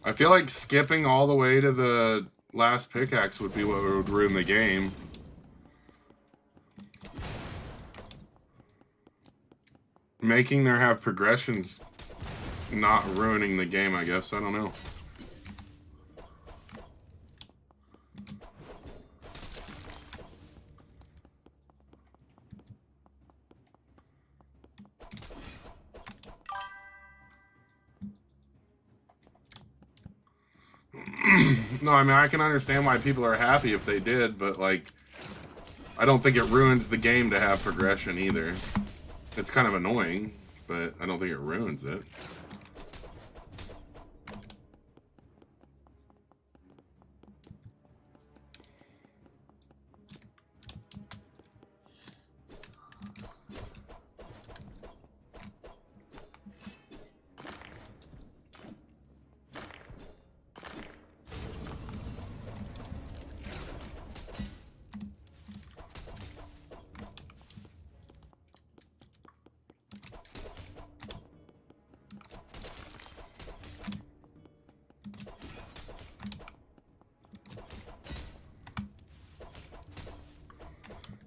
Speaker 1: I feel like skipping all the way to the last pickaxe would be what would ruin the game. Making there have progressions not ruining the game, I guess. I don't know. No, I mean, I can understand why people are happy if they did, but, like, I don't think it ruins the game to have progression either. It's kind of annoying, but I don't think it ruins it.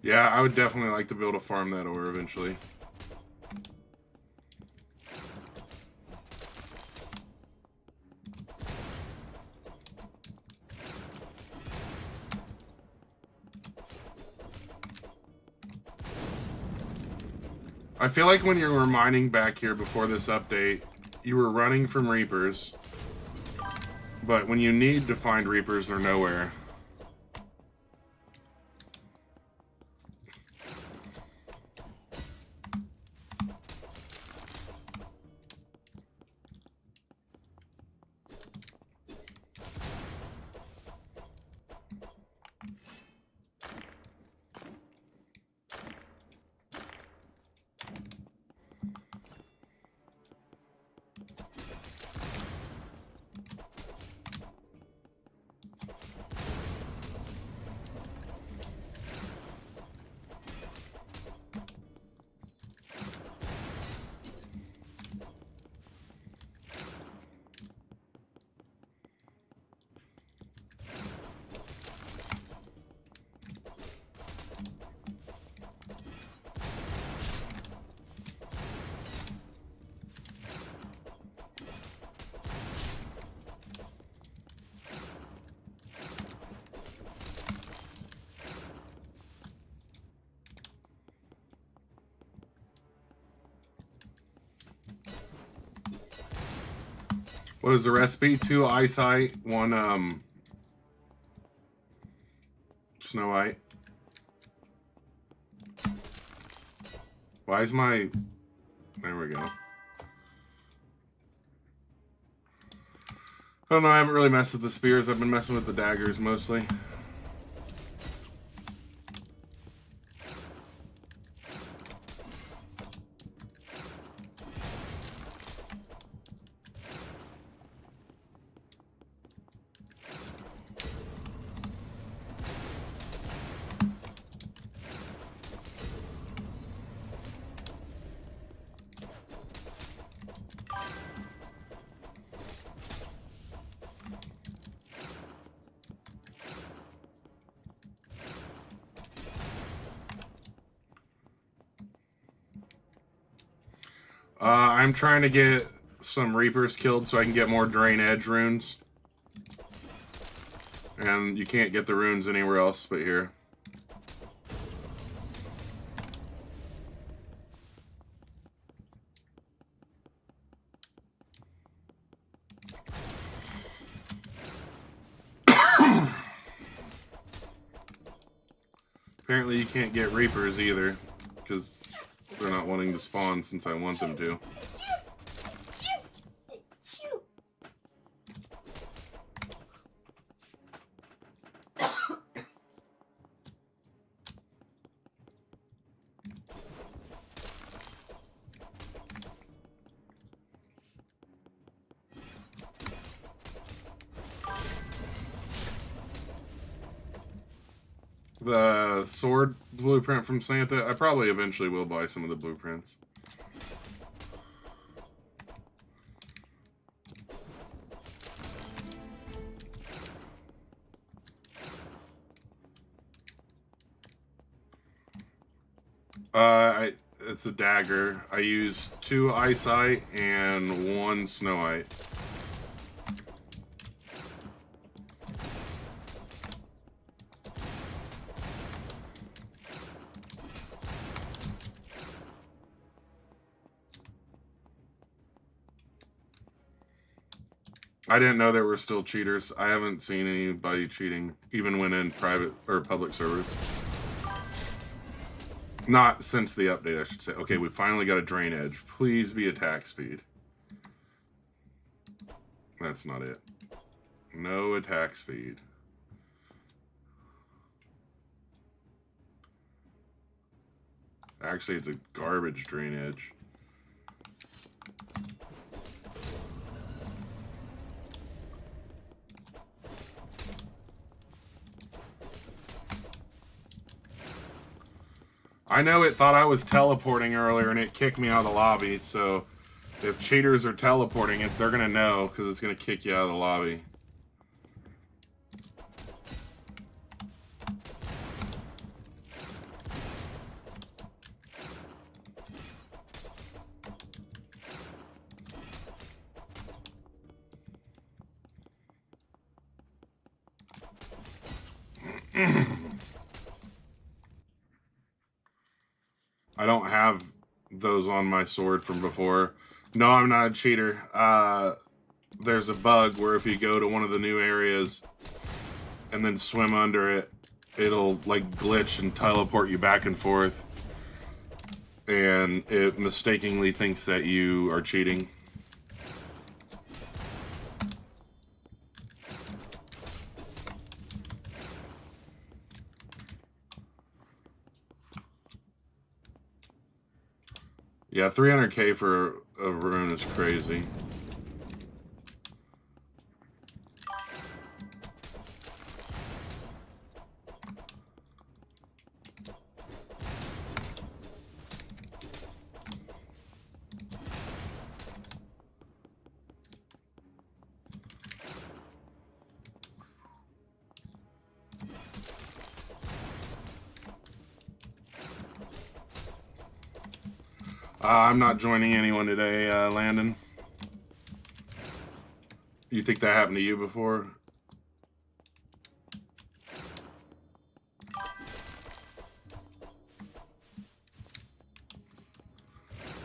Speaker 1: Yeah, I would definitely like to be able to farm that ore eventually. I feel like when you were mining back here before this update, you were running from Reapers. But when you need to find Reapers, they're nowhere. What is the recipe? 2 eyesight, 1 Snow White. Why is my... There we go. I don't know, I haven't really messed with the spears. I've been messing with the daggers mostly. I'm trying to get some Reapers killed so I can get more Drain Edge runes. And you can't get the runes anywhere else but here. Apparently you can't get Reapers either, because they're not wanting to spawn since I want them to. The sword blueprint from Santa, I probably eventually will buy some of the blueprints. It's a dagger. I use 2 eyesight and 1 snowite. I didn't know there were still cheaters. I haven't seen anybody cheating, even when in private or public servers. Not since the update, I should say. Okay, we finally got a drain edge. Please be attack speed. That's not it. No attack speed. Actually, it's a garbage drain edge. I know it thought I was teleporting earlier and it kicked me out of the lobby, so if cheaters are teleporting it, they're going to know because it's going to kick you out of the lobby. I don't have those on my sword from before. No, I'm not a cheater. There's a bug where if you go to one of the new areas and then swim under it, it'll like glitch and teleport you back and forth. And it mistakenly thinks that you are cheating. Yeah, 300k for a rune is crazy. I'm not joining anyone today, Landon. You think that happened to you before?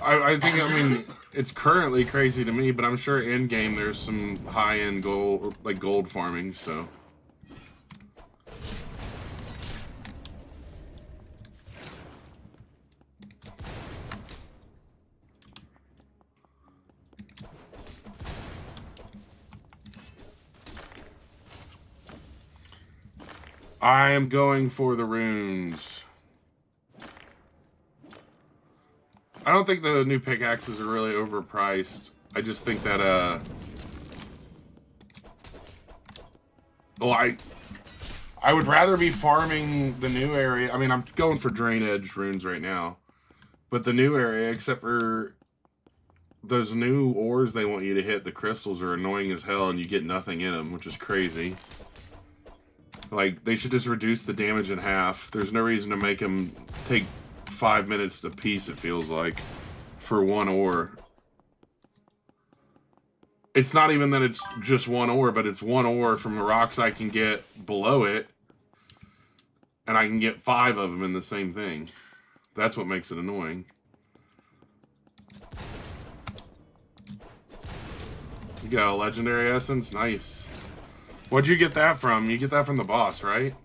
Speaker 1: I think, I mean, it's currently crazy to me, but I'm sure in-game there's some high-end gold, like gold farming, so... I am going for the runes. I don't think the new pickaxes are really overpriced. I just think that, well, I would rather be farming the new area. I mean, I'm going for drain edge runes right now. But the new area, except for those new ores they want you to hit, the crystals are annoying as hell and you get nothing in them, which is crazy. Like, they should just reduce the damage in half. There's no reason to make them take 5 minutes to piece, it feels like, for one ore. It's not even that it's just one ore, but it's one ore from the rocks I can get below it, and I can get 5 of them in the same thing. That's what makes it annoying. You got a legendary essence? Nice. What'd you get that from? You get that from the boss, right?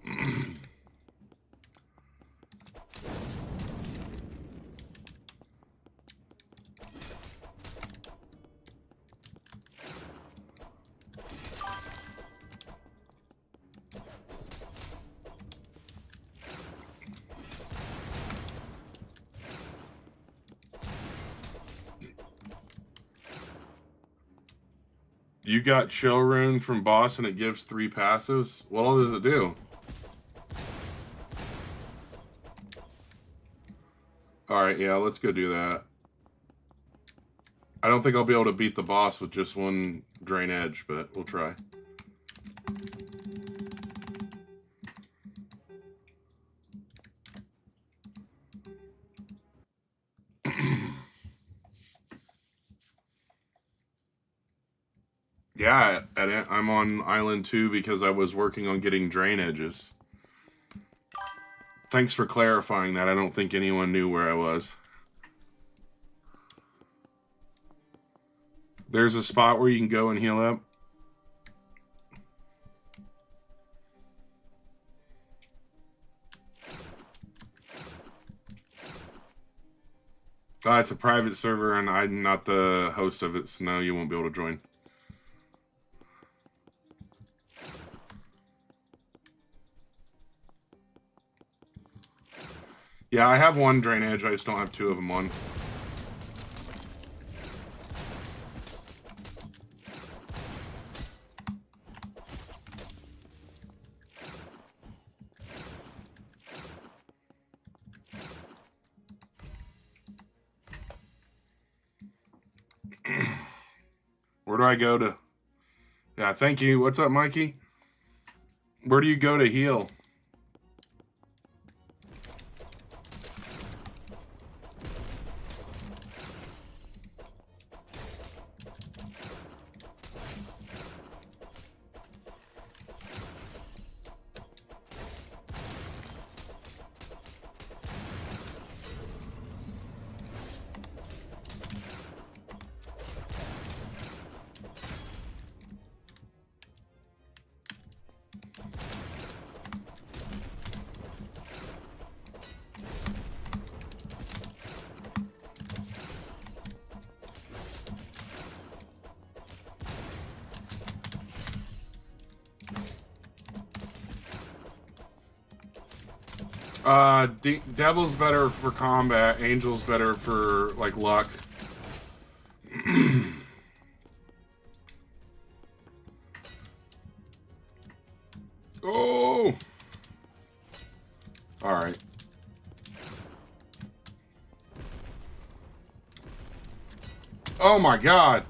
Speaker 1: You got Chill Rune from boss and it gives 3 passives? What all does it do? Alright, yeah, let's go do that. I don't think I'll be able to beat the boss with just one drain edge, but we'll try. Yeah, I'm on Island 2 because I was working on getting drain edges. Thanks for clarifying that. I don't think anyone knew where I was. There's a spot where you can go and heal up. It's a private server, and I'm not the host of it, so no, you won't be able to join. Yeah, I have one drain edge, I just don't have two of them on. Where do I go to? Yeah, thank you. What's up, Mikey? Where do you go to heal? Devil's better for combat. Angel's better for, like, luck. Oh! Alright. Oh my god!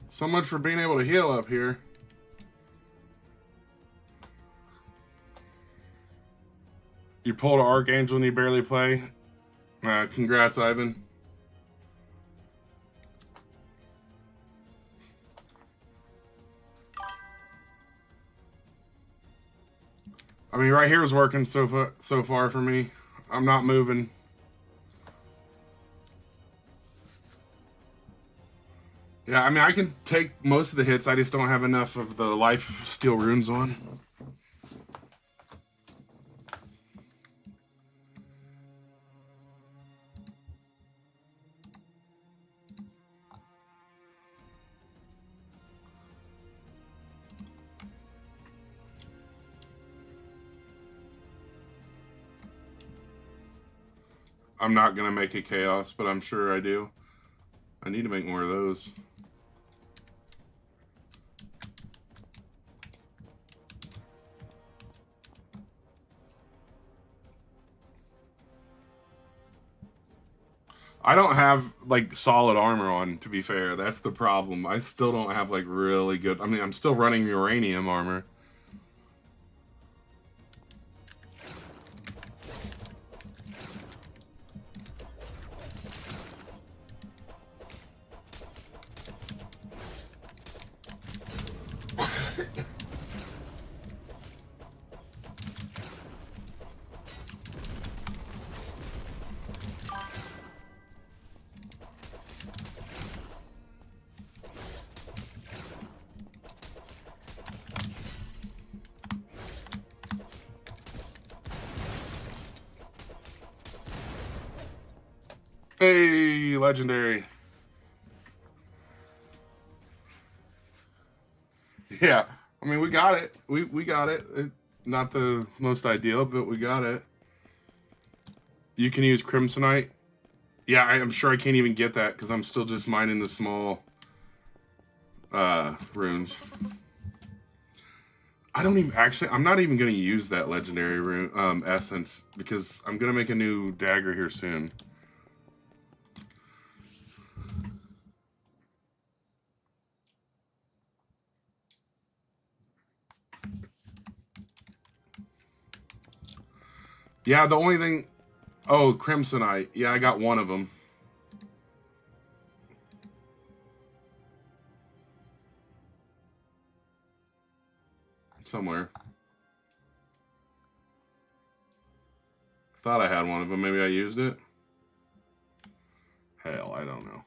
Speaker 1: So much for being able to heal up here. You pulled an Archangel and you barely play. Congrats, Ivan. I mean, right here is working so far for me. I'm not moving. Yeah, I mean, I can take most of the hits. I just don't have enough of the life steal runes on. I'm not going to make a chaos, but I'm sure I do. I need to make more of those. I don't have, like, solid armor on, to be fair. That's the problem. I still don't have, like, really good... I mean, I'm still running uranium armor. Hey, legendary. Yeah, I mean, we got it. We got it. Not the most ideal, but we got it. You can use Crimsonite. Yeah, I'm sure I can't even get that because I'm still just mining the small runes. I don't even actually. I'm not even going to use that legendary rune essence because I'm going to make a new dagger here soon. Yeah, the only thing... Oh, Crimsonite. Yeah, I got one of them. somewhere. Thought I had one of them. Maybe I used it. Hell, I don't know.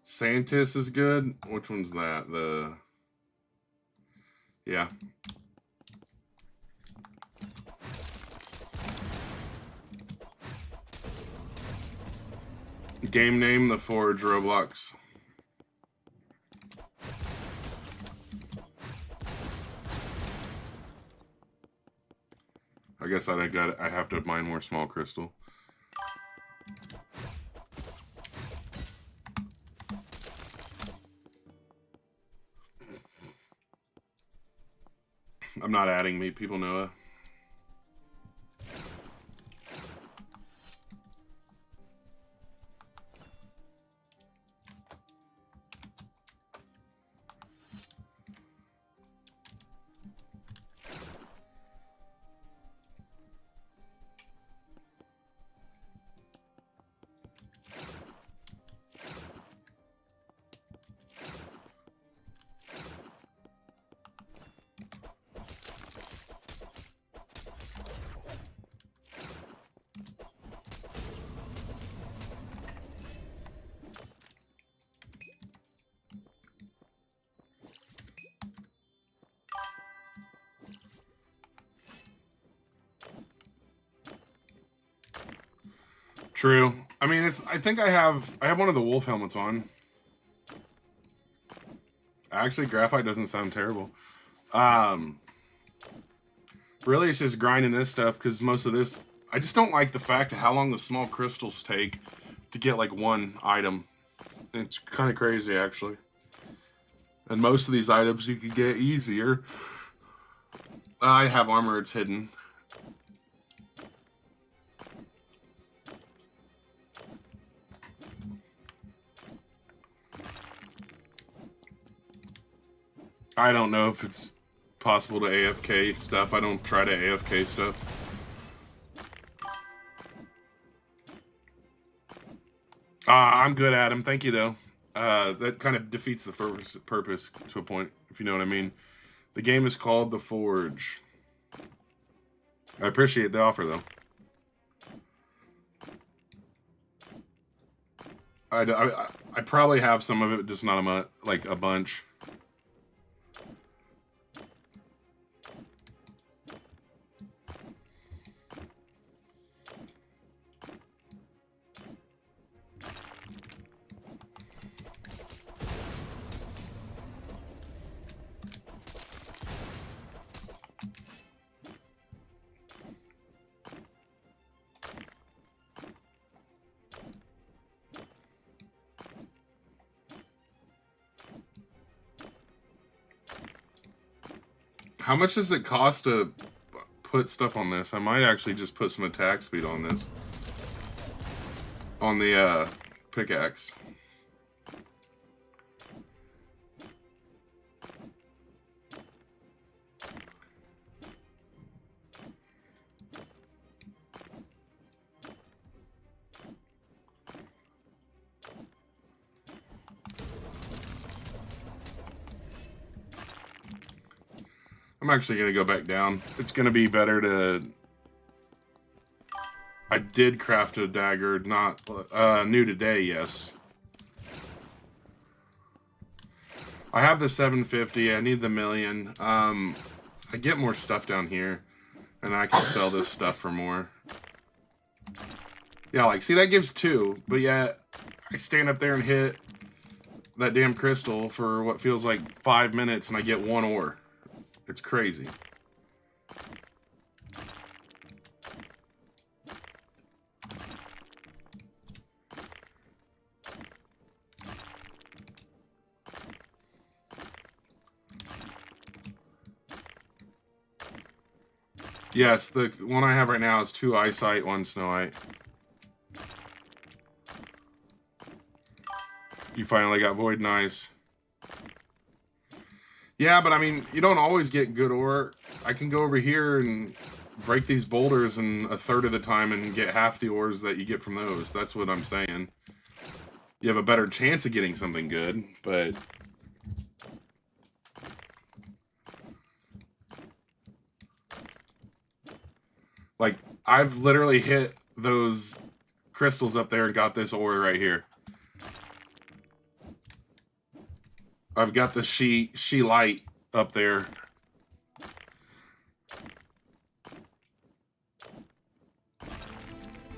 Speaker 1: Scientist is good. Which one's that? Yeah. Game name, The Forge, Roblox. I guess I have to mine more small crystal. I'm not adding me, people know it. True. I mean, I think I have one of the wolf helmets on. Actually, graphite doesn't sound terrible. Really, it's just grinding this stuff because most of this, I just don't like the fact of how long the small crystals take to get like one item. It's kind of crazy, actually. And most of these items you can get easier. I have armor, it's hidden. I don't know if it's possible to AFK stuff. I don't try to AFK stuff. I'm good at them. Thank you, though. That kind of defeats the purpose to a point, if you know what I mean. The game is called The Forge. I appreciate the offer, though. I probably have some of it, just not like a bunch. How much does it cost to put stuff on this? I might actually just put some attack speed on this. On the pickaxe. I'm actually going to go back down. It's going to be better to... I did craft a dagger, not new today, yes. I have the 750. I need the 1,000,000. I get more stuff down here, and I can sell this stuff for more. Yeah, like, see, that gives 2, but yet I stand up there and hit that damn crystal for what feels like 5 minutes, and I get 1 ore. It's crazy. Yes, the one I have right now is 2 eyesight, 1 snowite. You finally got void, nice. Yeah, but I mean, you don't always get good ore. I can go over here and break these boulders in a third of the time and get half the ores that you get from those. That's what I'm saying. You have a better chance of getting something good, but... Like, I've literally hit those crystals up there and got this ore right here. I've got the she light up there.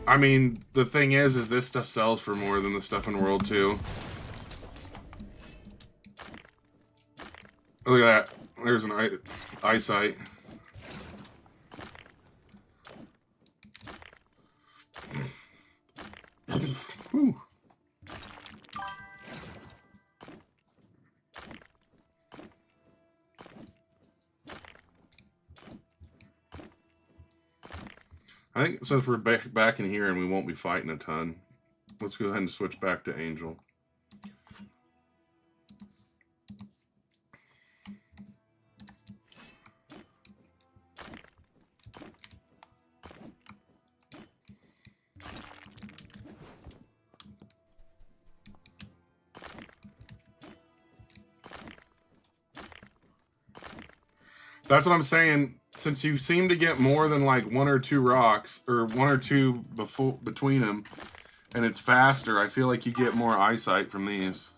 Speaker 1: I mean, the thing is this stuff sells for more than the stuff in World 2. Look at that. There's an eyesight. Whew. I think since we're back in here and we won't be fighting a ton, let's go ahead and switch back to Angel. That's what I'm saying. Since you seem to get more than like 1 or 2 rocks, or 1 or 2 between them, and it's faster, I feel like you get more eyesight from these.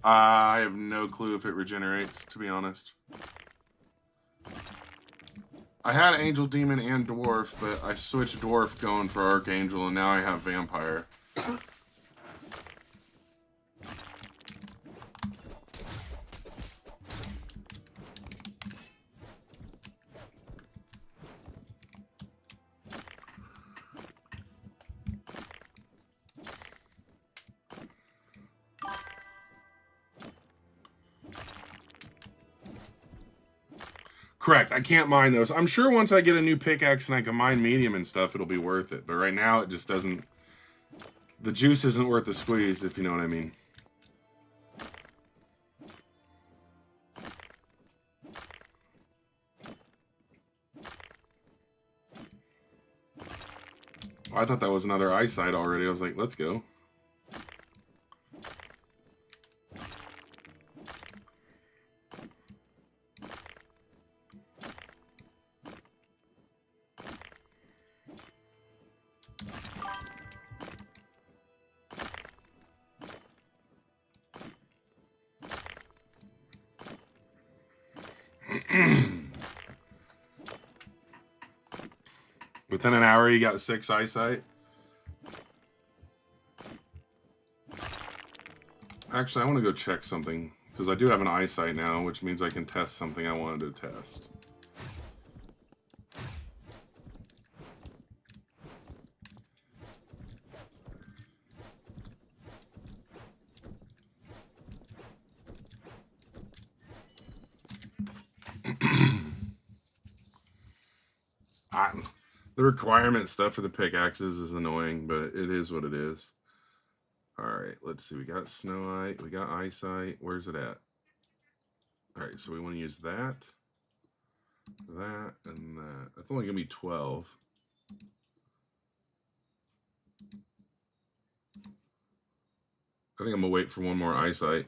Speaker 1: I have no clue if it regenerates, to be honest. I had Angel, Demon, and Dwarf, but I switched Dwarf going for Archangel, and now I have Vampire. Correct. I can't mine those. I'm sure once I get a new pickaxe and I can mine medium and stuff, it'll be worth it. But right now, it just doesn't... The juice isn't worth the squeeze, if you know what I mean. Oh, I thought that was another eyesight already. I was like, let's go. Within an hour, you got 6 eyesight. Actually, I want to go check something, because I do have an eyesight now, which means I can test something I wanted to test. The requirement stuff for the pickaxes is annoying, but it is what it is. Alright, let's see. We got Snowite. We got Eyesight. Where's it at? Alright, so we want to use that, and that. That's only going to be 12. I think I'm going to wait for one more Eyesight.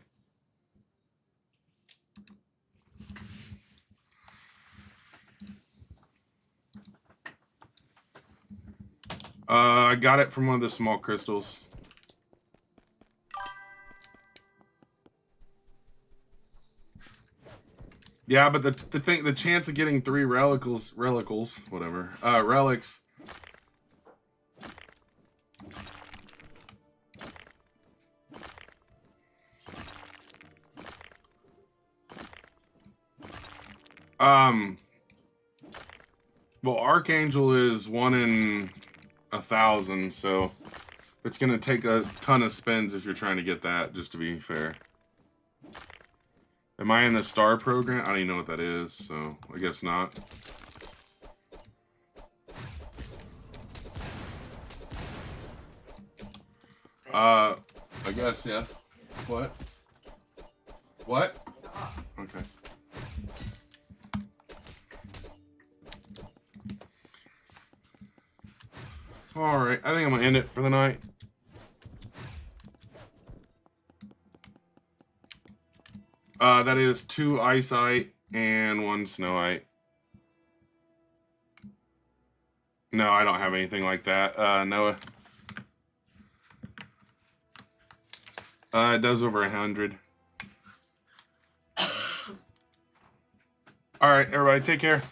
Speaker 1: I got it from one of the small crystals. Yeah, but the chance of getting 3 relics, whatever, relics. Well, Archangel is 1 in 1,000, so it's gonna take a ton of spins if you're trying to get that, just to be fair. Am I in the star program? I don't even know what that is, so I guess not. I guess, yeah. What? What? Okay. Alright, I think I'm gonna end it for the night. That is 2 Iceite and 1 Snowite. No, I don't have anything like that. Noah. It does over 100. Alright, everybody, take care.